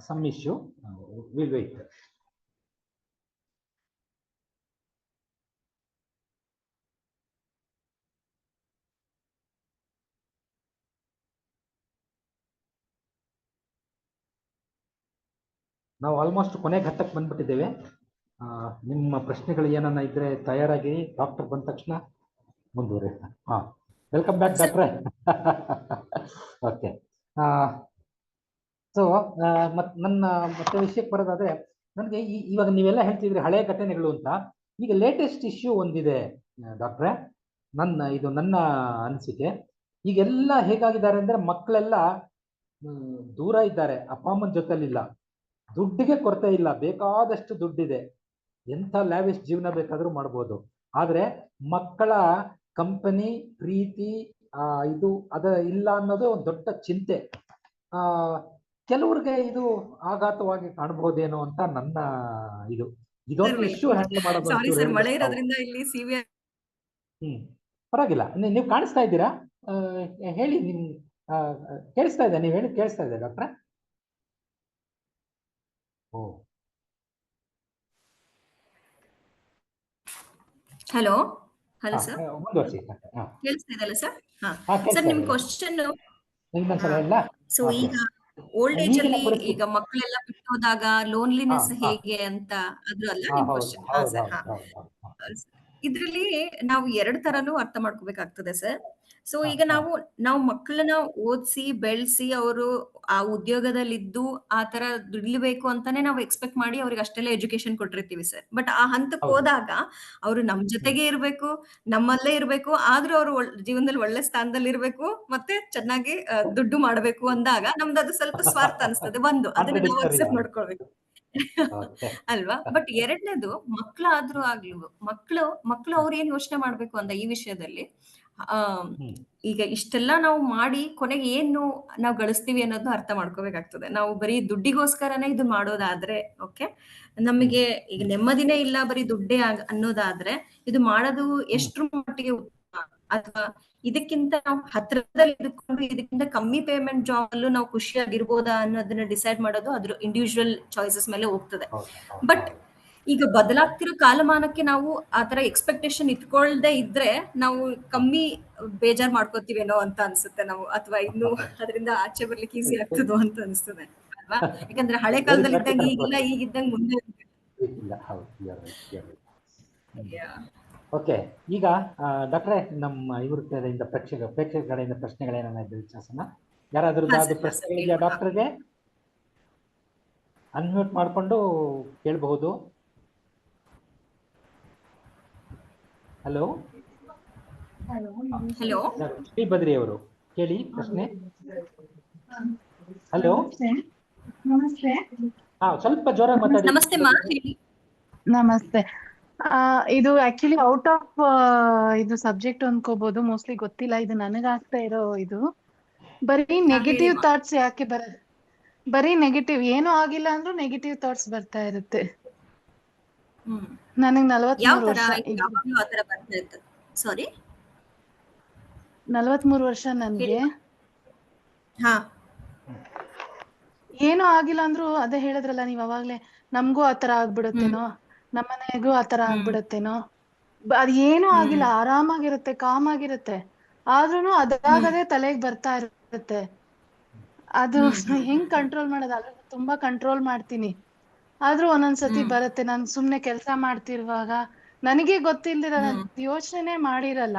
Some issue, will wait. ನಾವು ಆಲ್ಮೋಸ್ಟ್ ಕೊನೆ ಘಟ್ಟಕ್ಕೆ ಬಂದ್ಬಿಟ್ಟಿದ್ದೇವೆ. ನಿಮ್ಮ ಪ್ರಶ್ನೆಗಳು ಏನನ್ನ ಇದ್ರೆ ತಯಾರಾಗಿ, ಡಾಕ್ಟರ್ ಬಂದ ತಕ್ಷಣ ಮುಂದುವರಿ. ಹಾಂ, ವೆಲ್ಕಮ್ ಬ್ಯಾಕ್ ಡಾಕ್ಟ್ರೆ. ಓಕೆ, ಸೊ ನನ್ನ ಮತ್ತೆ ವಿಷಯಕ್ಕೆ ಬರೋದಾದ್ರೆ, ನನಗೆ ಇವಾಗ ನೀವೆಲ್ಲ ಹೇಳ್ತಿದ್ರಿ ಹಳೆಯ ಘಟನೆಗಳು ಅಂತ. ಈಗ ಲೇಟೆಸ್ಟ್ ಇಶ್ಯೂ ಒಂದಿದೆ ಡಾಕ್ಟ್ರೆ, ನನ್ನ ಅನಿಸಿಕೆ. ಈಗೆಲ್ಲ ಹೇಗಾಗಿದ್ದಾರೆ ಅಂದ್ರೆ ಮಕ್ಕಳೆಲ್ಲ ದೂರ ಇದ್ದಾರೆ, ಅಪ್ಪ ಅಮ್ಮನ ಜೊತೆಲಿಲ್ಲ, ದುಡ್ಡಿಗೆ ಕೊರತೆ ಇಲ್ಲ, ಬೇಕಾದಷ್ಟು ದುಡ್ಡಿದೆ, ಎಂಥ ಲ್ಯಾವಿಶ್ ಜೀವನ ಬೇಕಾದ್ರೂ ಮಾಡ್ಬೋದು. ಆದ್ರೆ ಮಕ್ಕಳ ಕಂಪನಿ, ಪ್ರೀತಿ ಇದು ಇಲ್ಲ ಅನ್ನೋದು ಒಂದು ದೊಡ್ಡ ಚಿಂತೆ. ಕೆಲವ್ರಿಗೆ ಇದು ಆಘಾತವಾಗಿ ಕಾಣಬಹುದೇನೋ ಅಂತ ನನ್ನ ಇದೊಂದು ಇಶ್ಯೂ ಹ್ಯಾಂಡಲ್ ಮಾಡೋದು. ಪರವಾಗಿಲ್ಲ, ನೀವು ಕಾಣಿಸ್ತಾ ಇದ್ದೀರಾ? ಹೇಳಿ, ನಿಮ್ ಕೇಳಿಸ್ತಾ ಇದೆ? ನೀವು ಹೇಳಿ ಕೇಳಿಸ್ತಾ ಇದೆ ಡಾಕ್ಟ್ರೆ? ಓ, ಹಲೋ ಹಲೋ ಸರ್, ಮುಂದುವರಿಸಿ. ಕೇಳಿಸ್ತಾ ಇದೆಯಲ್ಲ ಸರ್? ಹಾ ಸರ್, ನಿಮ್ ಕ್ವಶನ್. ಸೊ ಈಗ ಓಲ್ಡ್ ಏಜ್ ಅಲ್ಲಿ ಈಗ ಮಕ್ಕಳೆಲ್ಲ ಬಿಟ್ಟು ಹೋದಾಗ ಲೋನ್ಲಿನೆಸ್ ಹೇಗೆ ಅಂತ ಅದು ಅಲ್ಲ ನಿಮ್ ಕ್ವಶನ್? ಹಾ ಸರ್. ಹಾ, ಇದ್ರಲ್ಲಿ ನಾವು ಎರಡು ತರನು ಅರ್ಥ ಮಾಡ್ಕೋಬೇಕಾಗ್ತದೆ ಸರ್. ಸೊ ಈಗ ನಾವು ಮಕ್ಕಳನ್ನ ಓದಿಸಿ ಬೆಳೆಸಿ ಅವರು ಆ ಉದ್ಯೋಗದಲ್ಲಿದ್ದು ಆ ತರ ದುಡಿಬೇಕು ಅಂತಾನೆ ನಾವು ಎಕ್ಸ್ಪೆಕ್ಟ್ ಮಾಡಿ ಅವ್ರಿಗೆ ಅಷ್ಟೆಲ್ಲ ಎಜುಕೇಶನ್ ಕೊಟ್ಟಿರ್ತೀವಿ ಸರ್. ಬಟ್ ಆ ಹಂತಕ್ಕೆ ಹೋದಾಗ ಅವರು ನಮ್ ಜೊತೆಗೆ ಇರ್ಬೇಕು, ನಮ್ಮಲ್ಲೇ ಇರ್ಬೇಕು, ಆದ್ರೂ ಅವರು ಜೀವನದಲ್ಲಿ ಒಳ್ಳೆ ಸ್ಥಾನದಲ್ಲಿ ಇರ್ಬೇಕು, ಮತ್ತೆ ಚೆನ್ನಾಗಿ ದುಡ್ಡು ಮಾಡ್ಬೇಕು ಅಂದಾಗ ನಮ್ದು ಅದು ಸ್ವಲ್ಪ ಸ್ವಾರ್ಥ ಅನಿಸ್ತದೆ. ಒಂದು ಅದನ್ನ ನಾವು ಅಕ್ಸೆಪ್ಟ್ ಮಾಡ್ಕೊಳ್ಬೇಕು ಅಲ್ವಾ? ಬಟ್ ಎರಡನೇದು, ಮಕ್ಕಳಾದ್ರೂ ಆಗ್ಲು ಮಕ್ಕಳು ಅವ್ರು ಏನ್ ಯೋಚನೆ ಮಾಡ್ಬೇಕು ಅಂತ ಈ ವಿಷಯದಲ್ಲಿ, ಈಗ ಇಷ್ಟೆಲ್ಲ ನಾವು ಮಾಡಿ ಕೊನೆಗೆ ಏನು ನಾವು ಗಳಿಸ್ತೀವಿ ಅನ್ನೋದು ಅರ್ಥ ಮಾಡ್ಕೋಬೇಕಾಗ್ತದೆ. ನಾವು ಬರೀ ದುಡ್ಡಿಗೋಸ್ಕರನೇ ಇದು ಮಾಡೋದಾದ್ರೆ, ಓಕೆ, ನಮಗೆ ಈಗ ನೆಮ್ಮದಿನೇ ಇಲ್ಲ ಬರೀ ದುಡ್ಡೇ ಅನ್ನೋದಾದ್ರೆ ಇದು ಮಾಡೋದು ಎಷ್ಟ್ರ ಮಟ್ಟಿಗೆ ಉತ್ತಮ, ಅಥವಾ ಇದಕ್ಕಿಂತ ನಾವು ಹತ್ರದಲ್ಲಿ ಇದ್ಕೊಂಡು ಇದಕ್ಕಿಂತ ಕಮ್ಮಿ ಪೇಮೆಂಟ್ ಜಾಬ್ ಅಲ್ಲೂ ನಾವು ಖುಷಿಯಾಗಿರ್ಬೋದಾ ಅನ್ನೋದನ್ನ ಡಿಸೈಡ್ ಮಾಡೋದು ಅದ್ರ ಇಂಡಿವಿಜುವಲ್ ಚಾಯ್ಸಸ್ ಮೇಲೆ ಹೋಗ್ತದೆ. ಬಟ್ ಈಗ ಬದಲಾಗ್ತಿರೋ ಕಾಲಮಾನಕ್ಕೆ ನಾವು ಆತರ ಎಕ್ಸ್ಪೆಕ್ಟೇಷನ್ ಇಟ್ಕೊಳ್ದೆ ಇದ್ರೆ ನಾವು ಕಮ್ಮಿ ಬೇಜಾರ್ ಮಾಡ್ಕೋತೀವೇನೋ ಅಂತ ಅನ್ಸುತ್ತೆ ನಾವು, ಅಥವಾ ಇನ್ನು ಅದರಿಂದ ಆಚೆ ಬರ್ಲಿಕ್ಕೆ ಈಸಿ ಆಗ್ತದೋ ಅಂತ ಅನ್ಸ್ತದೆ ಅಲ್ವಾ? ಯಾಕಂದ್ರೆ ಹಳೆ ವೆರಿ ಕಾಲದಲ್ಲಿ ಇದ್ದಂಗೆ ಪ್ರಾಕ್ಟಿಕಲ್ ಈಗಿಲ್ಲ, ಈಗಿದ್ದಂಗೆ ಮುಂದೆ ಇಲ್ಲ. ಹೌದು, Yeah. ಓಕೆ. ಈಗ ಡಾಕ್ಟ್ರೆ, ನಮ್ಮ ಇವ್ರ ಕಡೆಯಿಂದ ಪ್ರೇಕ್ಷಕರ ಕಡೆಯಿಂದ ಪ್ರಶ್ನೆಗಳೇನ ವಿಚಾರಿಸೋಣ. ಯಾರಾದ್ರೂ ಹಾ ಅದು ಸರ್, ಪ್ರಶ್ನೆಗಳಿದೆಯಾ ಡಾಕ್ಟರ್ಗೆ? ಅನ್ಮ್ಯೂಟ್ ಮಾಡ್ಕೊಂಡು ಕೇಳಬಹುದು. ಹಲೋ ಹಲೋ, ಶ್ರೀ ಬದ್ರಿ ಅವರು ಕೇಳಿ ಪ್ರಶ್ನೆ. ಹಲೋ, ನಮಸ್ತೆ. ಸ್ವಲ್ಪ ಜೋರಾಗಿ ಮಾತಾಡಿ. ನಮಸ್ತೆ ಮಾ, ಹೇಳಿ. ನಮಸ್ತೆ. ಇದು ಆಕ್ಚುಲಿ ಔಟ್ ಆಫ್ ಇದು ಸಬ್ಜೆಕ್ಟ್ ಅನ್ಕೋಬಹುದು, ಮೋಸ್ಟ್ಲಿ ಗೊತ್ತಿಲ್ಲ. ಇದು ನನಗಾಗ್ತಾ ಇರೋ ಇದು ಬರೀ ನೆಗೆಟಿವ್ ಹೇಳಿ ಮಾ. ಥಾಟ್ಸ್ ಯಾಕೆ ಬರೀ ನೆಗೆಟಿವ್, ಏನೂ ಆಗಿಲ್ಲ ಅಂದ್ರೂ ನೆಗೆಟಿವ್ ಥಾಟ್ಸ್ ಬರ್ತಾ ಇರುತ್ತೆ. ನನಗ್ ಯಾವ 43 ತರ? ವರ್ಷ. ಯಾವಾಗ್ಲೂ ಆ ತರ ಬರ್ತಾ ಇರ್ತದೆ. ಸಾರಿ, 43 ವರ್ಷ ನನ್ಗೆ. ಹಾ, ಏನೂ ಆಗಿಲ್ಲ ಅಂದ್ರೂ ಅದೇ ಹೇಳಿದ್ರಲ್ಲ ನೀವ್ ಅವಾಗ್ಲೇ, ನಮ್ಗೂ ಆತರ ಆಗ್ಬಿಡುತ್ತೇನೋ, ನಮ್ಮನೆಗೂ ಆತರ ಆಗ್ಬಿಡುತ್ತೇನೋ. ಅದ್ ಏನೂ ಆಗಿಲ್ಲ, ಆರಾಮಾಗಿರುತ್ತೆ, ಕಾಮ್ ಆಗಿರುತ್ತೆ. ಆದ್ರೂನು ಅದಾಗದೇ ತಲೆಗ್ ಬರ್ತಾ ಇರುತ್ತೆ. ಅದು ಹೆಂಗ್ ಕಂಟ್ರೋಲ್ ಮಾಡೋದು? ಅಲ್ಲ, ತುಂಬಾ ಕಂಟ್ರೋಲ್ ಮಾಡ್ತೀನಿ, ಆದ್ರೂ ಒಂದೊಂದ್ಸತಿ ಬರುತ್ತೆ. ನಾನ್ ಸುಮ್ನೆ ಕೆಲ್ಸ ಮಾಡ್ತಿರುವಾಗ ನನಗೆ ಗೊತ್ತಿಲ್ದಿರ ಯೋಚನೆ ಮಾಡಿರಲ್ಲ.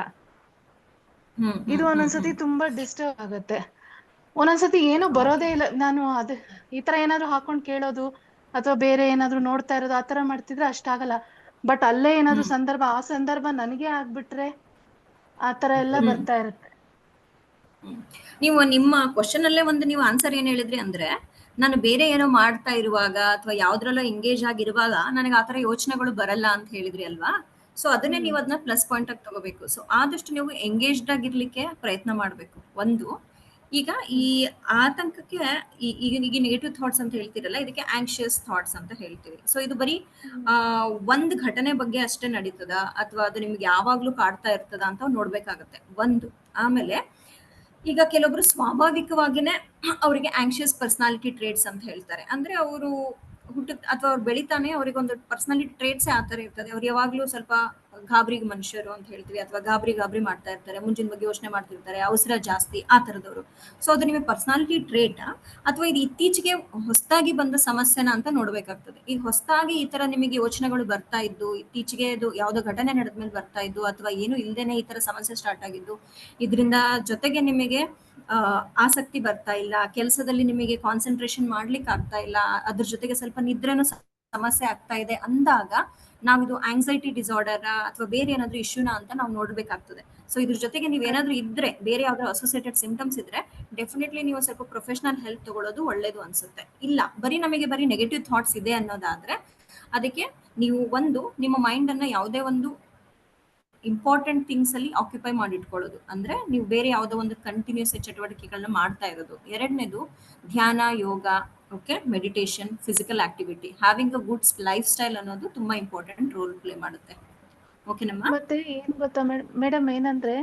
ಇದು ಒಂದೊಂದ್ಸತಿ ತುಂಬಾ ಡಿಸ್ಟರ್ಬ್ ಆಗುತ್ತೆ. ಒಂದೊಂದ್ಸತಿ ಏನು ಬರೋದೇ ಇಲ್ಲ. ನಾನು ಈ ತರ ಏನಾದ್ರು ಹಾಕೊಂಡ್ ಕೇಳೋದು ಅಥವಾ ಬೇರೆ ಏನಾದ್ರು ನೋಡ್ತಾ ಇರೋದು ಆತರ ಮಾಡ್ತಿದ್ರೆ ಅಷ್ಟಾಗಲ್ಲ. ಬಟ್ ಅಲ್ಲೇ ಏನಾದ್ರು ಆ ಸಂದರ್ಭ ನನಗೆ ಆಗ್ಬಿಟ್ರೆ ಆತರ ಎಲ್ಲ ಬರ್ತಾ ಇರುತ್ತೆ. ನೀವು ನಿಮ್ಮ ಕ್ವಶನ್ ಅಲ್ಲೇ ಒಂದು ನೀವು ಆನ್ಸರ್ ಏನ್ ಹೇಳಿದ್ರಿ ಅಂದ್ರೆ, ನಾನು ಬೇರೆ ಏನೋ ಮಾಡ್ತಾ ಇರುವಾಗ ಅಥವಾ ಯಾವ್ದ್ರಲ್ಲೋ ಎಂಗೇಜ್ ಆಗಿರುವಾಗ ನನಗೆ ಆತರ ಯೋಚನೆಗಳು ಬರಲ್ಲ ಅಂತ ಹೇಳಿದ್ರಿ ಅಲ್ವಾ? ಸೊ ಅದನ್ನೇ ನೀವು ಅದನ್ನ ಪ್ಲಸ್ ಪಾಯಿಂಟ್ ಆಗಿ ತಗೋಬೇಕು. ಸೊ ಆದಷ್ಟು ನೀವು ಎಂಗೇಜ್ಡ್ ಆಗಿರ್ಲಿಕ್ಕೆ ಪ್ರಯತ್ನ ಮಾಡ್ಬೇಕು. ಒಂದು, ಈಗ ಈ ಆತಂಕಕ್ಕೆ ಈಗ ನೆಗೆಟಿವ್ ಥಾಟ್ಸ್ ಅಂತ ಹೇಳ್ತಿರಲ್ಲ, ಇದಕ್ಕೆ ಆಂಕ್ಷಿಯಸ್ ಥಾಟ್ಸ್ ಅಂತ ಹೇಳ್ತೀವಿ. ಸೊ ಇದು ಬರೀ ಒಂದ್ ಘಟನೆ ಬಗ್ಗೆ ಅಷ್ಟೇ ನಡೀತದ ಅಥವಾ ಅದು ನಿಮ್ಗೆ ಯಾವಾಗ್ಲೂ ಕಾಡ್ತಾ ಇರ್ತದ ಅಂತ ನೋಡ್ಬೇಕಾಗತ್ತೆ ಒಂದು. ಆಮೇಲೆ ಈಗ ಕೆಲವೊಬ್ರು ಸ್ವಾಭಾವಿಕವಾಗಿನೇ ಅವರಿಗೆ ಆಂಕ್ಷಿಯಸ್ ಪರ್ಸನಾಲಿಟಿ ಟ್ರೇಟ್ಸ್ ಅಂತ ಹೇಳ್ತಾರೆ. ಅಂದ್ರೆ ಅವರು ಅಥವಾ ಅವ್ರು ಬೆಳಿತಾನೆ ಅವರಿಗೆ ಒಂದು ಪರ್ಸನಾಲಿಟಿ ಟ್ರೇಟ್ಸೇ ಆ ತರ ಇರ್ತದೆ. ಅವ್ರು ಯಾವಾಗ್ಲೂ ಸ್ವಲ್ಪ ಗಾಬರಿ ಮನುಷ್ಯರು ಅಂತ ಹೇಳ್ತೀವಿ, ಅಥವಾ ಗಾಬರಿ ಮಾಡ್ತಾ ಇರ್ತಾರೆ, ಮುಂಜಿನ ಬಗ್ಗೆ ಯೋಚನೆ ಮಾಡ್ತಿರ್ತಾರೆ, ಅವಸರ ಜಾಸ್ತಿ, ಆ ತರದವರು. ಸೊ ಅದು ನಿಮಗೆ ಪರ್ಸನಾಲಿಟಿ ಟ್ರೇಟ್ ಅಥವಾ ಇದು ಇತ್ತೀಚೆಗೆ ಹೊಸದಾಗಿ ಬಂದ ಸಮಸ್ಯೆನ ಅಂತ ನೋಡ್ಬೇಕಾಗ್ತದೆ. ಈಗ ಹೊಸದಾಗಿ ಈ ತರ ನಿಮಗೆ ಯೋಚನೆಗಳು ಬರ್ತಾ ಇದ್ದು, ಇತ್ತೀಚೆಗೆ ಇದು ಯಾವ್ದೋ ಘಟನೆ ನಡೆದ್ಮೇಲೆ ಬರ್ತಾ ಇದ್ದು, ಅಥವಾ ಏನು ಇಲ್ದೇನೆ ಈ ತರ ಸಮಸ್ಯೆ ಸ್ಟಾರ್ಟ್ ಆಗಿದ್ದು, ಇದರಿಂದ ಜೊತೆಗೆ ನಿಮಗೆ ಆಸಕ್ತಿ ಬರ್ತಾ ಇಲ್ಲ, ಕೆಲಸದಲ್ಲಿ ನಿಮಗೆ ಕಾನ್ಸಂಟ್ರೇಷನ್ ಮಾಡ್ಲಿಕ್ಕೆ ಆಗ್ತಾ ಇಲ್ಲ, ಅದ್ರ ಜೊತೆಗೆ ಸ್ವಲ್ಪ ನಿದ್ರೆನೂ ಸಮಸ್ಯೆ ಆಗ್ತಾ ಇದೆ ಅಂದಾಗ ನಾವಿದು ಆಂಗ್ಸೈಟಿ ಡಿಸಾರ್ಡರ್ ಅಥವಾ ಬೇರೆ ಏನಾದ್ರೂ ಇಶ್ಯೂನಾ ಅಂತ ನಾವು ನೋಡ್ಬೇಕಾಗ್ತದೆ. ಸೊ ಇದ್ರ ಜೊತೆಗೆ ನೀವೇನಾದ್ರೂ ಇದ್ರೆ, ಬೇರೆ ಯಾವ್ದಾದ್ರು ಅಸೋಸಿಯೇಟೆಡ್ ಸಿಂಪ್ಟಮ್ಸ್ ಇದ್ರೆ ಡೆಫಿನೆಟ್ಲಿ ನೀವು ಸ್ವಲ್ಪ ಪ್ರೊಫೆಷನಲ್ ಹೆಲ್ಪ್ ತಗೊಳ್ಳೋದು ಒಳ್ಳೇದು ಅನ್ಸುತ್ತೆ. ಇಲ್ಲ ಬರೀ ನೆಗೆಟಿವ್ ಥಾಟ್ಸ್ ಇದೆ ಅನ್ನೋದಾದ್ರೆ ಅದಕ್ಕೆ ನೀವು ಒಂದು ನಿಮ್ಮ ಮೈಂಡ್ ಅನ್ನ ಯಾವುದೇ ಒಂದು ಇಂಪಾರ್ಟೆಂಟ್ ಥಿಂಗ್ಸ್ ಅಲ್ಲಿ ಆಕ್ಯುಪೈ ಮಾಡಿಟ್ಕೊಳ್ಳೋದು, ಅಂದ್ರೆ ನೀವು ಬೇರೆ ಯಾವುದೋ ಒಂದು ಕಂಟಿನ್ಯೂಸ್ ಚಟುವಟಿಕೆಗಳನ್ನ ಮಾಡ್ತಾ ಇರೋದು. ಎರಡನೇದು ಧ್ಯಾನ, yoga, okay, meditation, physical activity, having a good lifestyle ಅನ್ನೋದು ತುಂಬಾ ಇಂಪಾರ್ಟೆಂಟ್ ರೋಲ್ ಪ್ಲೇ ಮಾಡುತ್ತೆ. ಓಕೆನಮ್ಮ? ಮತ್ತೆ ಏನ್ ಗೊತ್ತಾ ಮೇಡಮ್, ಏನಂದ್ರೆ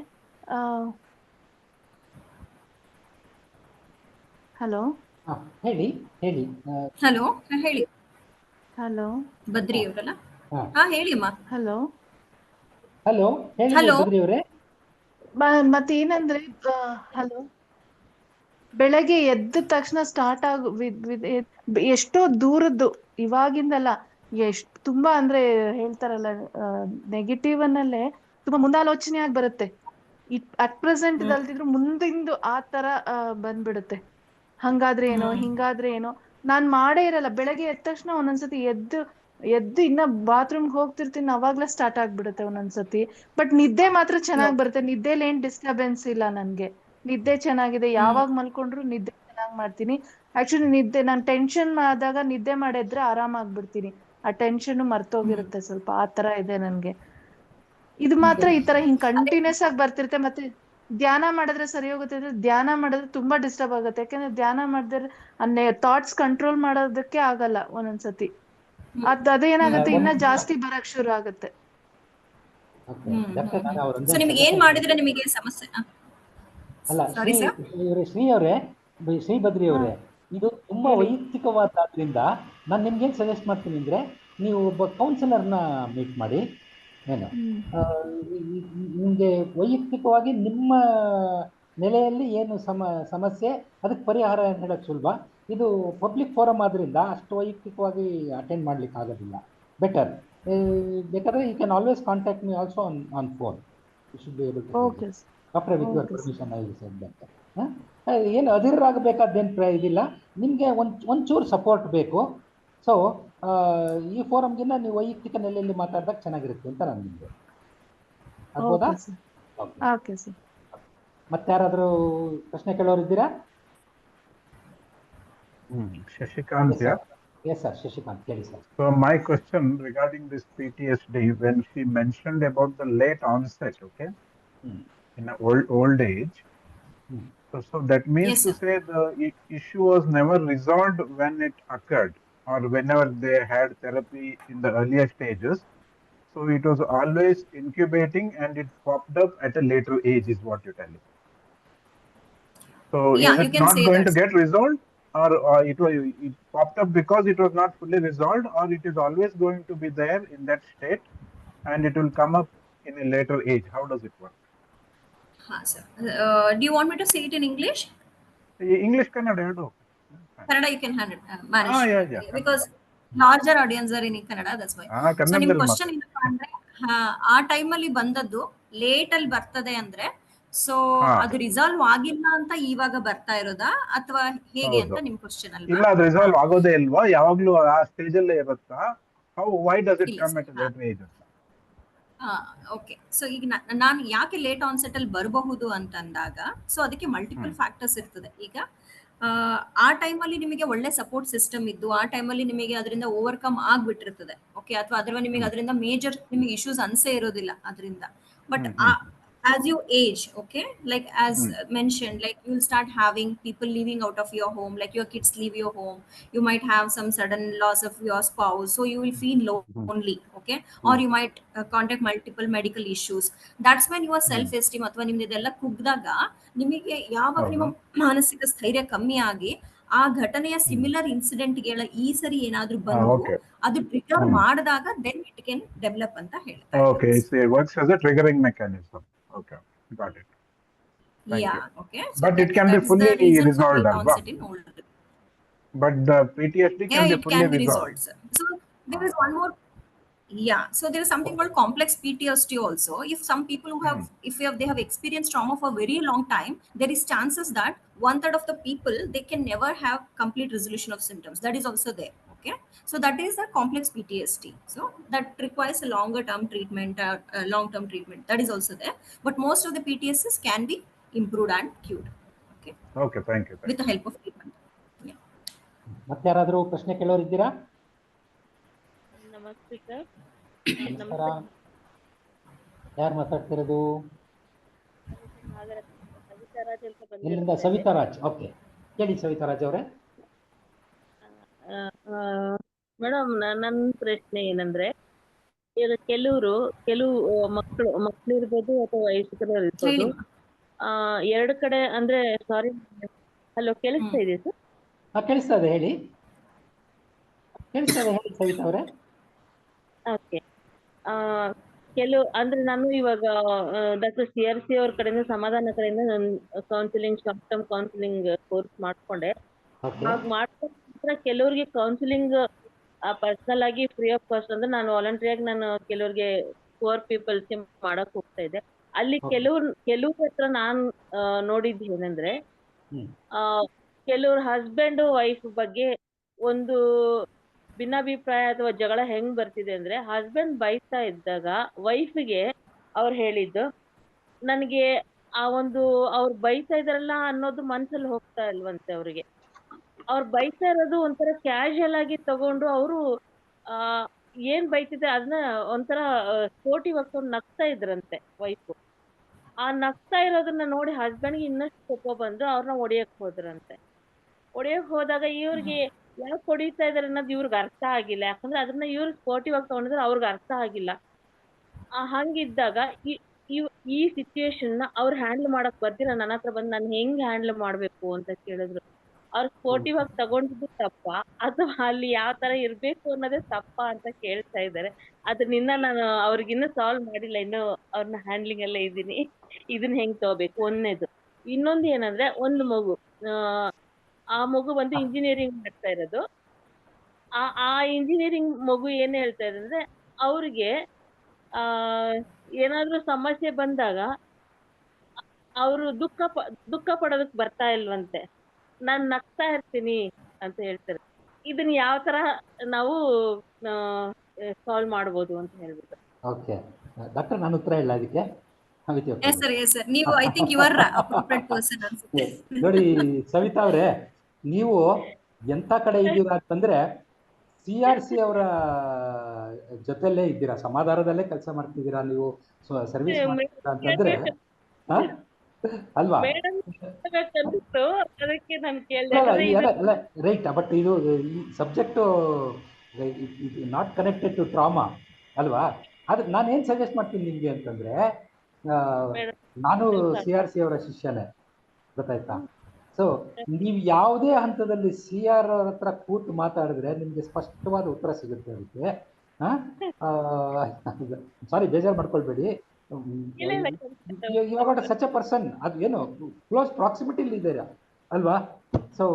ಹಲೋ ಹೇಳಿ. ಹಲೋ, ಹೇಳಿ. ಹಲೋ ಬದ್ರಿ ಅವರಲ್ಲ? ಹಾ, ಹೇಳಿ ಅಮ್ಮ. ಹಲೋ ಹೇಳಿ ಬದ್ರಿ ಅವರೇ. ಮತ್ತೇನಂದ್ರೆ ಹಲೋ, ಬೆಳಗ್ಗೆ ಎದ್ದ ತಕ್ಷಣ ಸ್ಟಾರ್ಟ್ ಎಷ್ಟೋ ದೂರದ್ದು, ಇವಾಗಿಂದಲ್ಲ, ತುಂಬಾ ಅಂದ್ರೆ ಹೇಳ್ತಾರಲ್ಲ, ನೆಗೆಟಿವ್ ಅನ್ನಲ್ಲೇ ತುಂಬಾ ಮುಂದಾಲೋಚನೆ ಆಗಿ ಬರುತ್ತೆ. ಅಟ್ ಪ್ರೆಸೆಂಟ್ ಅಲ್ದಿದ್ರು ಮುಂದಿಂದು ಆ ತರ ಬಂದ್ಬಿಡುತ್ತೆ. ಹಂಗಾದ್ರೆ ಏನೋ, ಹಿಂಗಾದ್ರೆ ಏನೋ. ನಾನ್ ಮಾಡೇ ಇರಲ್ಲ, ಬೆಳಗ್ಗೆ ಎದ್ದ ತಕ್ಷಣ ಒಂದೊಂದ್ಸತಿ ಎದ್ದು ಇನ್ನ ಬಾತ್ರೂಮ್ಗೆ ಹೋಗ್ತಿರ್ತೀನಿ, ಅವಾಗ್ಲೇ ಸ್ಟಾರ್ಟ್ ಆಗ್ಬಿಡುತ್ತೆ ಒಂದೊಂದ್ಸತಿ. ಬಟ್ ನಿದ್ದೆ ಮಾತ್ರ ಚೆನ್ನಾಗ್ ಬರುತ್ತೆ. ನಿದ್ದೆಲಿ ಏನ್ ಡಿಸ್ಟರ್ಬೆನ್ಸ್ ಇಲ್ಲ ನನ್ಗೆ, ನಿದ್ದೆ ಚೆನ್ನಾಗಿದೆ. ಯಾವಾಗ ಮಲ್ಕೊಂಡ್ರು ನಿದ್ದೆ ಚೆನ್ನಾಗ್ ಮಾಡ್ತೀನಿ. ಆಕ್ಚುಲಿ ನಾನ್ ಟೆನ್ಷನ್ ಆದಾಗ ನಿದ್ದೆ ಮಾಡಿದ್ರೆ ಆರಾಮಾಗ್ಬಿಡ್ತೀನಿ. ಆ ಟೆನ್ಷನ್ ಮರ್ತೋಗಿರುತ್ತೆ ಸ್ವಲ್ಪ, ಆ ತರ ಇದೆ ನನ್ಗೆ. ಇದು ಮಾತ್ರ ಈ ತರ ಹಿಂಗ್ ಕಂಟಿನ್ಯೂಸ್ ಆಗಿ ಬರ್ತಿರುತ್ತೆ. ಮತ್ತೆ ಧ್ಯಾನ ಮಾಡಿದ್ರೆ ಸರಿ ಹೋಗುತ್ತೆ ಅಂದ್ರೆ ಧ್ಯಾನ ಮಾಡಿದ್ರೆ ತುಂಬಾ ಡಿಸ್ಟರ್ಬ್ ಆಗುತ್ತೆ. ಯಾಕಂದ್ರೆ ಧ್ಯಾನ ಮಾಡಿದ್ರೆ ಥಾಟ್ಸ್ ಕಂಟ್ರೋಲ್ ಮಾಡೋದಕ್ಕೆ ಆಗಲ್ಲ ಒಂದೊಂದ್ಸತಿ. ಅದೇನಾಗುತ್ತೆ, ಇನ್ನ ಜಾಸ್ತಿ ಬರಕ್ ಶುರು ಆಗುತ್ತೆ. ಸೊ ನಿಮಗೆ ಏನ್ ಮಾಡಿದ್ರೆ ನಿಮಗೆ ಸಮಸ್ಯೆ? ಅಲ್ಲ, ಶ್ರೀ ಬದ್ರಿ ಅವರೇ, ಇದು ತುಂಬಾ ವೈಯಕ್ತಿಕವಾದ್ರಿಂದ ನಾನು ನಿಮ್ಗೇನ್ ಸಜೆಸ್ಟ್ ಮಾಡ್ತೀನಿ ಅಂದ್ರೆ, ನೀವು ಒಬ್ಬ ಕೌನ್ಸಿಲರ್ನ ಮೀಟ್ ಮಾಡಿ. ಏನು ನಿಮಗೆ ವೈಯಕ್ತಿಕವಾಗಿ ನಿಮ್ಮ ನೆಲೆಯಲ್ಲಿ ಏನು ಸಮಸ್ಯೆ, ಅದಕ್ಕೆ ಪರಿಹಾರ ಏನು ಹೇಳೋಕ್ಕೆ ಸುಲಭ. ಇದು ಪಬ್ಲಿಕ್ ಫೋರಮ್ ಆದ್ರಿಂದ ಅಷ್ಟು ವೈಯಕ್ತಿಕವಾಗಿ ಅಟೆಂಡ್ ಮಾಡ್ಲಿಕ್ಕೆ ಆಗೋದಿಲ್ಲ. ಬೆಟರ್ ಬೇಕಾದ್ರೆ you can always contact me also on phone. You should be able to okay after with your permission I will send that. ಏನು ಅದಿರಾಗಬೇಕಾದ್ದೇನು ಇದಿಲ್ಲ. ನಿಮಗೆ ಒಂಚೂರು ಸಪೋರ್ಟ್ ಬೇಕು. ಸೊ ಈ ಫೋರಮ್ಗಿನ್ನ ನೀವು ವೈಯಕ್ತಿಕ ನೆಲೆಯಲ್ಲಿ ಮಾತಾಡಿದಾಗ ಚೆನ್ನಾಗಿರುತ್ತೆ ಅಂತ ನಾನು ನಿಮಗೆ ಆಗ್ಬೋದಾ? Okay sir. ಮತ್ತೆ ಯಾರಾದರೂ ಪ್ರಶ್ನೆ ಕೇಳೋರು ಇದ್ದೀರಾ? Shashikant here. Yes sir, Shashikant, ಕೇಳಿ sir. So my question regarding this PTSD, when she mentioned about the late onset, okay, in a old age, so that means Yes, to say the issue was never resolved when it occurred, or whenever they had therapy in the earlier stages. So it was always incubating and it popped up at a later age, is what you're telling. So Yeah, is you it can not say going that, to get resolved, or it popped up because it was not fully resolved, or it is always going to be there in that state and it will come up in a later age? How does it work? sir. Do you want me to say it in English? English Kannada ಎರಡು. Kannada you can manage. Yeah. Because larger audience are in Kannada, that's why. So ನಿಮ್ಮ question ಏನಪ್ಪಾ ಅಂದ್ರೆ, ಆ ಟೈಮಲ್ಲಿ ಬಂದದ್ದು late ಅಲ್ಲಿ ಬರ್ತದೆ ಅಂದ್ರೆ, ಸೊ ಅದು ರಿಸಾಲ್ವ್ ಆಗಿಲ್ಲ ಅಂತ ಇವಾಗ ಬರ್ತಾ ಇರೋದಾ ಅಥವಾ ಹೇಗೆ ಅಂತ ನಿಮ್ ಕ್ವಶನ್ ಅಲ್ವಾ? ಇಲ್ಲ, ಅದು ರಿಸಾಲ್ವ್ ಆಗೋದೇ ಇಲ್ವಾ? ಯಾವಾಗ್ಲೂ ಆ ಸ್ಟೇಜ್ ಅಲ್ಲೇ ಇರುತ್ತಾ? Why does it come at a later age? Okay. So ಈಗ ನಾನು ಯಾಕೆ ಲೇಟ್ ಆನ್ಸೆಟ್ ಅಲ್ಲಿ ಬರಬಹುದು ಅಂತ ಅಂದಾಗ, ಸೊ ಅದಕ್ಕೆ ಮಲ್ಟಿಪಲ್ ಫ್ಯಾಕ್ಟರ್ಸ್ ಇರ್ತದೆ. ಈಗ ಆ ಟೈಮಲ್ಲಿ ನಿಮಗೆ ಒಳ್ಳೆ ಸಪೋರ್ಟ್ ಸಿಸ್ಟಮ್ ಇದ್ದು, ಆ ಟೈಮಲ್ಲಿ ನಿಮಗೆ ಅದರಿಂದ ಓವರ್ಕಮ್ ಆಗ್ಬಿಟ್ಟಿರ್ತದೆ, ಓಕೆ, ಅಥವಾ ನಿಮಗೆ ಅದರಿಂದ ಮೇಜರ್ ನಿಮಗೆ ಇಶ್ಯೂಸ್ ಅನ್ಸೇ ಇರೋದಿಲ್ಲ ಅದರಿಂದ. But as you age, okay, like as mentioned, like you'll start having people leaving out of your home, like your kids leave your home, you might have some sudden loss of your spouse, so you will feel lonely, okay, or you might contact multiple medical issues. That's when your self esteem ಅಥವಾ ನಿಮ್ದೆಲ್ಲ ಕುಗ್ದಾಗ ನಿಮಗೆ ಯಾವಾಗ ನಿಮ್ಮ ಮಾನಸಿಕ ಸ್ಥೈರ್ಯ ಕಮ್ಮಿ ಆಗಿ ಆ ಘಟನೆಯ ಸಿಮಿಲರ್ ಇನ್ಸಿಡೆಂಟ್ಗಳ ಈ ಸರಿ ಏನಾದ್ರೂ ಬಂದು ಅದು ಟ್ರಿಗರ್ ಮಾಡಿದಾಗ ದೆನ್ ಇಟ್ ಕ್ಯಾನ್ ಡೆವಲಪ್ ಅಂತ ಹೇಳ್ತಾರೆ. Okay, it works as a triggering mechanism. Okay, got it. Thank you. Okay. So but it can be fully resolved, alva? But the PTSD can be fully resolved. So there is one more. Yeah, so there is something called complex PTSD also. If some people who have, they have experienced trauma for a very long time, there is chances that 1/3 of the people, they can never have complete resolution of symptoms. That is also there. Okay, so that is a complex PTSD. So that requires a longer term treatment, long term treatment. That is also there. But most of the PTSDs can be improved and cured. Okay, thank you. With the help of treatment. Yeah. ಮತ್ತೆ ಯಾರಾದರೂ ಪ್ರಶ್ನೆ ಕೇಳೋರು ಇದ್ದೀರಾ? ನಮಸ್ತೆ sir. ನಮಸ್ಕಾರ. ಯಾರು ಮಾತಾಡ್ತಿರೋದು? ಇಲ್ಲಿಂದ ಸವಿತಾ ರಾಜ್. ಓಕೆ, ಕೇಳಿ ಸವಿತಾ ರಾಜ್ ಅವರೇ. ಮೇಡಮ್, ನನ್ನ ಪ್ರಶ್ನೆ ಏನಂದ್ರೆ, ಈಗ ಕೆಲವು ಮಕ್ಕಳು ಇರ್ಬೋದು ಅಥವಾ ವಯಸ್ಕರು ಇರ್ಬೋದು, ಎರಡು ಕಡೆ ಅಂದ್ರೆ, ಸಾರಿ, ಹಲೋ, ಕೇಳಿಸ್ತಾ ಇದೆ ಸರ್? ಕೇಳಿಸ್ತಾ ಇದೆ, ಹೇಳಿ. ಕೇಳಿಸ್ತಾ ಇದೆ, ಹೇಳಿ ಸವಿತಾ ಅವರೇ. ಓಕೆ. ಕೆಲವು ಅಂದ್ರೆ ನಾನು ಇವಾಗ ಡಾಕ್ಟರ್ CRC ಅವ್ರ ಕಡೆಯಿಂದ, ಸಮಾಧಾನ ಕಡೆಯಿಂದ ನಾನು counselling, short term counselling course ಮಾಡ್ಕೊಂಡೆ. ಹಾಗೆ ಮಾಡ್ಕೊಂಡ್ರೆ ಕೆಲವ್ರಿಗೆ ಕೌನ್ಸಿಲಿಂಗ್ ಪರ್ಸನಲ್ ಆಗಿ ಫ್ರೀ ಆಫ್ ಕಾಸ್ಟ್ ಅಂದ್ರೆ ನಾನು ವಾಲಂಟ್ರಿಯಾಗಿ ನಾನು ಕೆಲವ್ರಿಗೆ ಪುವರ್ ಪೀಪಲ್ಸ್ಗೆ ಮಾಡಕ್ ಹೋಗ್ತಾ ಇದ್ದೆ. ಅಲ್ಲಿ ಕೆಲವ್ರ ಹತ್ರ ನಾನು ನೋಡಿದ್ದು ಏನಂದ್ರೆ, ಕೆಲವ್ರ ಹಸ್ಬೆಂಡ್ ವೈಫ್ ಬಗ್ಗೆ ಒಂದು ಭಿನ್ನಾಭಿಪ್ರಾಯ ಅಥವಾ ಜಗಳ ಹೆಂಗ್ ಬರ್ತಿದೆ ಅಂದ್ರೆ, ಹಸ್ಬೆಂಡ್ ಬೈತಾ ಇದ್ದಾಗ ವೈಫ್ಗೆ ಅವ್ರು ಹೇಳಿದ್ದು, ನನಗೆ ಆ ಒಂದು ಅವ್ರು ಬೈತಾ ಇದಾರಲ್ಲ ಅನ್ನೋದು ಮನ್ಸಲ್ಲಿ ಹೋಗ್ತಾ ಇಲ್ವಂತೆ ಅವ್ರಿಗೆ. ಅವ್ರು ಬೈತಾ ಇರೋದು ಒಂಥರ ಕ್ಯಾಶುಯಲ್ ಆಗಿ ತಗೊಂಡು ಅವರು ಏನ್ ಬೈತಿದೆ ಅದನ್ನ ಒಂಥರ ಸ್ಪೋರ್ಟಿವ್ ಆಗಿ ನಗ್ತಾ ಇದ್ರಂತೆ ವೈಫು. ಆ ನಗ್ತಾ ಇರೋದನ್ನ ನೋಡಿ ಹಸ್ಬೆಂಡ್ಗೆ ಇನ್ನಷ್ಟು ಕೋಪ ಬಂದು ಅವ್ರನ್ನ ಹೊಡಿಯಕ್ ಹೋದ್ರಂತೆ. ಹೊಡಿಯಕ್ ಹೋದಾಗ ಇವ್ರಿಗೆ ಯಾಕೆ ಹೊಡಿತಾ ಇದಾರೆ ಅನ್ನೋದು ಇವ್ರಿಗೆ ಅರ್ಥ ಆಗಿಲ್ಲ. ಯಾಕಂದ್ರೆ ಅದನ್ನ ಇವ್ರು ಸ್ಪೋರ್ಟಿವ್ ಆಗಿ ತಗೊಂಡಿದ್ರೆ ಅವ್ರಿಗೆ ಅರ್ಥ ಆಗಿಲ್ಲ. ಹಂಗಿದ್ದಾಗ ಈ ಸಿಚುಯೇಷನ್ ನ ಅವ್ರು ಹ್ಯಾಂಡಲ್ ಮಾಡಕ್ ಬರ್ತಿಲ್ಲ. ನನ್ನ ಹತ್ರ ಬಂದು ನಾನು ಹೆಂಗ್ ಹ್ಯಾಂಡಲ್ ಮಾಡ್ಬೇಕು ಅಂತ ಕೇಳಿದ್ರು. ಅವ್ರು ಸ್ಪೋರ್ಟಿವ್ ಆಗಿ ತಗೊಂಡಿದ್ದು ತಪ್ಪ ಅಥವಾ ಅಲ್ಲಿ ಯಾವ ತರ ಇರ್ಬೇಕು ಅನ್ನೋದೇ ತಪ್ಪ ಅಂತ ಕೇಳ್ತಾ ಇದ್ದಾರೆ. ಅದನ್ನ ನಾನು ಅವ್ರಿಗಿನ್ನೂ ಸಾಲ್ವ್ ಮಾಡಿಲ್ಲ, ಇನ್ನು ಅವ್ರನ್ನ ಹ್ಯಾಂಡ್ಲಿಂಗ್ ಎಲ್ಲ ಇದ್ದೀನಿ. ಇದನ್ನ ಹೆಂಗ್ ತಗೋಬೇಕು ಒಂದನೇದು. ಇನ್ನೊಂದು ಏನಂದ್ರೆ ಒಂದು ಮಗು ಆ ಮಗು ಬಂದು ಇಂಜಿನಿಯರಿಂಗ್ ಮಾಡ್ತಾ ಇರೋದು. ಆ ಇಂಜಿನಿಯರಿಂಗ್ ಮಗು ಏನ್ ಹೇಳ್ತಾ ಇದೆ ಅಂದ್ರೆ ಅವ್ರಿಗೆ ಆ ಏನಾದ್ರೂ ಸಮಸ್ಯೆ ಬಂದಾಗ ಅವರು ದುಃಖ ಪಡೋದಕ್ ಬರ್ತಾ ಇಲ್ವಂತೆ, ನಾನ್ ನಗ್ತಾ ಇರ್ತೀನಿ ಅಂತ ಹೇಳ್ತಾರೆ. ಇದನ್ನ ಯಾವ ತರ ನಾವು ಸಾಲ್ವ್ ಮಾಡ್ಬೋದು ಅಂತ ಹೇಳ್ಬಿಟ್ಟು. ಓಕೆ ಡಾಕ್ಟರ್, ನಾನು ಉತ್ತರ ಇಲ್ಲ ಅದಕ್ಕೆ. ಎಸ್ ಸರ್, ನೀವು I think you are appropriate person ಅನ್ಸುತ್ತೆ. ನೋಡಿ ಸವಿತಾ ಅವರೇ, ನೀವು ಎಂತ ಕಡೆ ಇದ್ದೀರಾ ಅಂತಂದ್ರೆ CRC ಅವರ ಜೊತೆಲೇ ಇದ್ದೀರಾ, ಸಮಾಧಾನದಲ್ಲೇ ಕೆಲಸ ಮಾಡ್ತಿದ್ದೀರಾ ನೀವು, ಸರ್ವಿಸ್ ಮಾಡ್ತೀರಾ ಅಂತಂದ್ರೆ ಅಲ್ವಾ? ಅದಕ್ಕೆ ನಾನು ಕೇಳಿದೆ. ರೈಟ್, ಬಟ್ ಇದು subject not connected to trauma ಅಲ್ವಾ? ಅದಕ್ಕೆ ನಾನು ಏನು ಸಜೆಸ್ಟ್ ಮಾಡ್ತೀನಿ ನಿಮಗೆ ಅಂತಂದ್ರೆ, ನಾನು CRC ಅವರ ಶಿಷ್ಯನೇ, ಗೊತ್ತಾಯ್ತಾ? ಸೊ ನೀವು ಯಾವುದೇ ಹಂತದಲ್ಲಿ CR ಅವ್ರ ಹತ್ರ ಕೂತು ಮಾತಾಡಿದ್ರೆ ನಿಮ್ಗೆ ಸ್ಪಷ್ಟವಾದ ಉತ್ತರ ಸಿಗುತ್ತೆ ಅದಕ್ಕೆ. ಸಾರಿ, ಬೇಜಾರು ಮಾಡ್ಕೊಳ್ಬೇಡಿ. ಇವಾಗ ಸಚ್ ಎ ಪರ್ಸನ್, ಅದು ಏನು ಕ್ಲೋಸ್ ಪ್ರಾಕ್ಸಿಮಿಟಿಲಿ ಇದ್ದೀರಾ ಅಲ್ವಾ? ಸೊ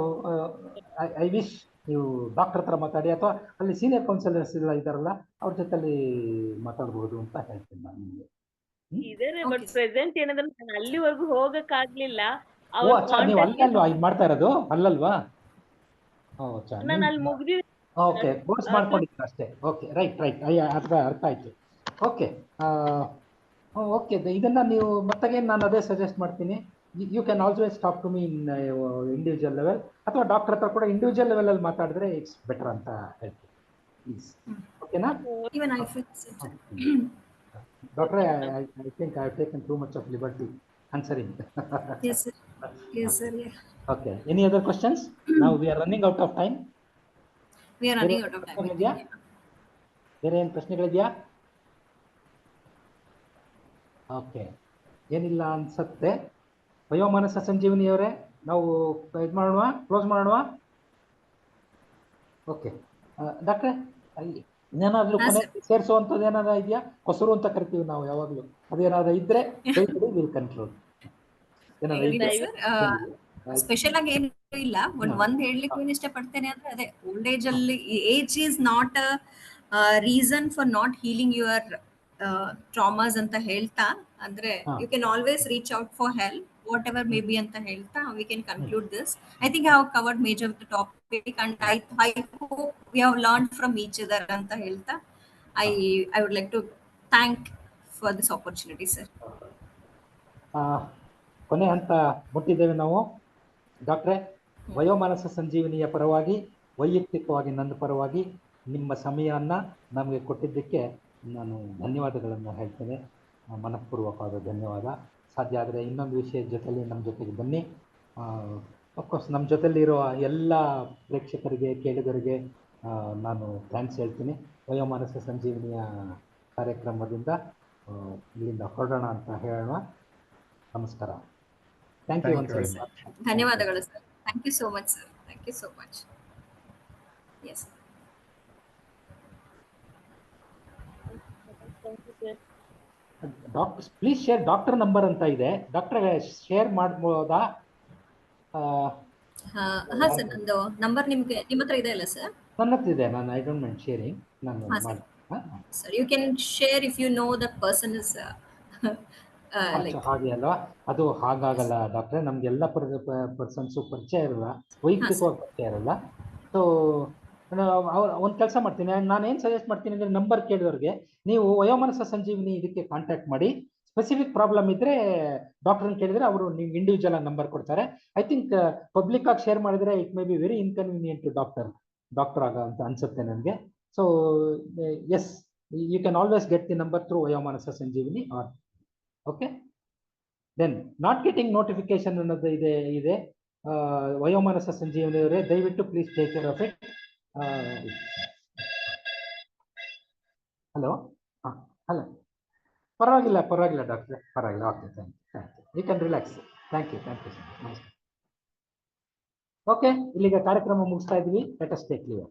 ಐ ವಿಶ್ ನೀವು ಡಾಕ್ಟರ್ ಹತ್ರ ಮಾತಾಡಿ, ಅಥವಾ ಅಲ್ಲಿ ಸೀನಿಯರ್ ಕೌನ್ಸಿಲರ್ಸ್ ಎಲ್ಲ ಇದ್ದಾರಲ್ಲ ಅವ್ರ ಜೊತೆಲಿ ಮಾತಾಡ್ಬೋದು ಅಂತ ಹೇಳ್ತೀನಿ ನಾನು ನಿಮಗೆ. ಇದಾರೆ, ಬಟ್ ಪ್ರೆಸೆಂಟ್ ಏನಂದ್ರೆ ನಾನು ಅಲ್ಲಿವರೆಗೂ ಹೋಗಕ್ ಆಗ್ಲಿಲ್ಲ. ನೀವು ಅಲ್ಲಲ್ವಾ ಇದು ಮಾಡ್ತಾ ಇರೋದು, ಅಲ್ಲಲ್ವಾ? ನಾನು ಅಲ್ಲಿ ಮುಗ್ದಿ. ಓಕೆ, ಕೋರ್ಸ್ ಮಾಡ್ಕೊಂಡಿದ್ದೀನಿ ಅಷ್ಟೇ. ಓಕೆ, ರೈಟ್, ಅರ್ಥ ಆಯ್ತು. ಓಕೆ ಓಕೆ, ಇದನ್ನ ನೀವು ಮತ್ತೆ ನಾನು ಅದೇ ಸಜೆಸ್ಟ್ ಮಾಡ್ತೀನಿ. You can always talk to me in individual level, ಅಥವಾ ಡಾಕ್ಟರ್ ಹತ್ರ ಕೂಡ ಇಂಡಿವಿಜುವಲ್ ಲೆವೆಲಲ್ಲಿ ಮಾತಾಡಿದ್ರೆ ಇಟ್ಸ್ ಬೆಟರ್ ಅಂತ ಹೇಳ್ತೀನಿ. ಪ್ಲೀಸ್, ಓಕೆನಾ? Doctor, I think I have taken too much of liberty answering. Yes, sir. Yes, sir. Yeah. Okay. Any other questions? Now we are running out of time. We are running out of time. ಬೇರೆ ಏನು ಪ್ರಶ್ನೆಗಳಿದೆಯಾ? Okay, ಏನಿಲ್ಲ ಅನ್ಸುತ್ತೆ. ವಯೋಮಾನಸ ಸಂಜೀವನಿಯವರೇ, ನಾವು ಇದು ಮಾಡೋಣ, close ಮಾಡೋಣ. Okay ಡಾಕ್ಟ್ರೆ, ಏನಾದ್ರೂ ಸೇರಿಸುವಂಥದ್ದು ಏನಾದ್ರು ಇದೆಯಾ? ಕೊಸರು ಅಂತ ಕರಿತೀವಿ ನಾವು ಯಾವಾಗಲೂ, ಅದೇನಾದ್ರು ಇದ್ರೆ ವಿಲ್ ಕಂಟ್ರೋಲ್. ಸ್ಪೆಷಲ್ ಆಗಿ ಏನು ಇಲ್ಲ, ಬಟ್ ಒಂದ್ ಹೇಳಲಿಕ್ಕೆ ಏನು ಇಷ್ಟಪಡ್ತೇನೆ ಅಂದ್ರೆ, ಅದೇ ಓಲ್ಡ್ ಏಜ್ ಅಲ್ಲಿ age is not a reason for not healing your traumas ಅಂತ ಹೇಳ್ತಾ, ಅಂದ್ರೆ you can always reach out for help whatever may be ಅಂತ ಹೇಳ್ತಾ, we can conclude this. I think I have covered major of the topic and I hope we have learned from each other ಅಂತ ಹೇಳ್ತಾ, I would like to thank for this opportunity sir. ಕೊನೆ ಹಂತ ಮುಟ್ಟಿದ್ದೇವೆ ನಾವು. ಡಾಕ್ಟ್ರೆ, ವಯೋಮಾನಸ ಸಂಜೀವನಿಯ ಪರವಾಗಿ, ವೈಯಕ್ತಿಕವಾಗಿ ನನ್ನ ಪರವಾಗಿ ನಿಮ್ಮ ಸಮಯವನ್ನು ನಮಗೆ ಕೊಟ್ಟಿದ್ದಕ್ಕೆ ನಾನು ಧನ್ಯವಾದಗಳನ್ನು ಹೇಳ್ತೇನೆ, ಮನಃಪೂರ್ವಕವಾದ ಧನ್ಯವಾದ. ಸಾಧ್ಯ ಆದರೆ ಇನ್ನೊಂದು ವಿಷಯದ ಜೊತೆಲಿ ನಮ್ಮ ಜೊತೆಗೆ ಬನ್ನಿ. ಅಫ್ಕೋರ್ಸ್ ನಮ್ಮ ಜೊತೆಲಿರೋ ಎಲ್ಲ ಪ್ರೇಕ್ಷಕರಿಗೆ, ಕೇಳುಗರಿಗೆ ನಾನು ಥ್ಯಾಂಕ್ಸ್ ಹೇಳ್ತೀನಿ. ವಯೋಮಾನಸ ಸಂಜೀವನಿಯ ಕಾರ್ಯಕ್ರಮದಿಂದ ಇಲ್ಲಿಂದ ಹೊರಡೋಣ ಅಂತ ಹೇಳೋಣ. ನಮಸ್ಕಾರ. Thank you. ಧನ್ಯವಾದಗಳು sir. Thank you so much sir. Thank you so much. Yes doctor, please share doctor number ಅಂತ ಇದೆ, ಡಾಕ್ಟರ್ ಶೇರ್ ಮಾಡ್ಬೋದಾ? ಹಾ ಸರ್, ನಂದು ನಂಬರ್ ನಿಮ್ಗೆ ನಿಮ್ಮ ಹತ್ರ ಇದೆ ಅಲ್ಲ ಸರ್? ನನ್ನ ಹತ್ರ ಇದೆ. ನಾನು ಐ ಡೋಂಟ್ ಮೈಂಡ್ ಶೇರಿಂಗ್. ನಾನು sir, you can share if you know that person is ಹಾಗೆ ಅಲ್ವಾ? ಅದು ಹಾಗಾಗಲ್ಲ ಡಾಕ್ಟ್ರೆ, ನಮ್ಗೆಲ್ಲ ಪರ್ಸನ್ಸು ಪರಿಚಯ ಇರಲ್ಲ, ವೈಯಕ್ತಿಕವಾಗಿ ಪರಿಚಯ ಇರಲ್ಲ. ಸೊ ಒಂದು ಕೆಲಸ ಮಾಡ್ತೀನಿ, ನಾನೇನು ಸಜೆಸ್ಟ್ ಮಾಡ್ತೀನಿ ಅಂದರೆ, ನಂಬರ್ ಕೇಳಿದವ್ರಿಗೆ ನೀವು ವಯೋಮಾನಸ ಸಂಜೀವಿನಿ ಇದಕ್ಕೆ ಕಾಂಟ್ಯಾಕ್ಟ್ ಮಾಡಿ. ಸ್ಪೆಸಿಫಿಕ್ ಪ್ರಾಬ್ಲಮ್ ಇದ್ದರೆ ಡಾಕ್ಟ್ರನ್ನ ಕೇಳಿದರೆ ಅವರು ನಿಮ್ಗೆ ಇಂಡಿವಿಜುವಲ್ ಆಗಿ ನಂಬರ್ ಕೊಡ್ತಾರೆ. ಐ ಥಿಂಕ್ ಪಬ್ಲಿಕ್ ಆಗಿ ಶೇರ್ ಮಾಡಿದರೆ it may be very inconvenient to doctor ಆಗ ಅಂತ ಅನ್ಸುತ್ತೆ ನನಗೆ. So yes, you can always get the number through Vayomanasa Sanjeevini or. Okay, then not getting notification ಅನ್ನೋದು ಇದೆ. ವಯೋಮಾನಸ ಸಂಜೀವನಿಯವರೇ, ದಯವಿಟ್ಟು please take care of it. Hello, hello, ಪರವಾಗಿಲ್ಲ ಡಾಕ್ಟ್ರೆ, ಪರವಾಗಿಲ್ಲ. Okay, thank you. You can relax. Thank you sir. ನಮಸ್ಕಾರ. Okay, ಇಲ್ಲಿಗೆ ಕಾರ್ಯಕ್ರಮ ಮುಗಿಸ್ತಾ ಇದ್ವಿ. Let us take leave.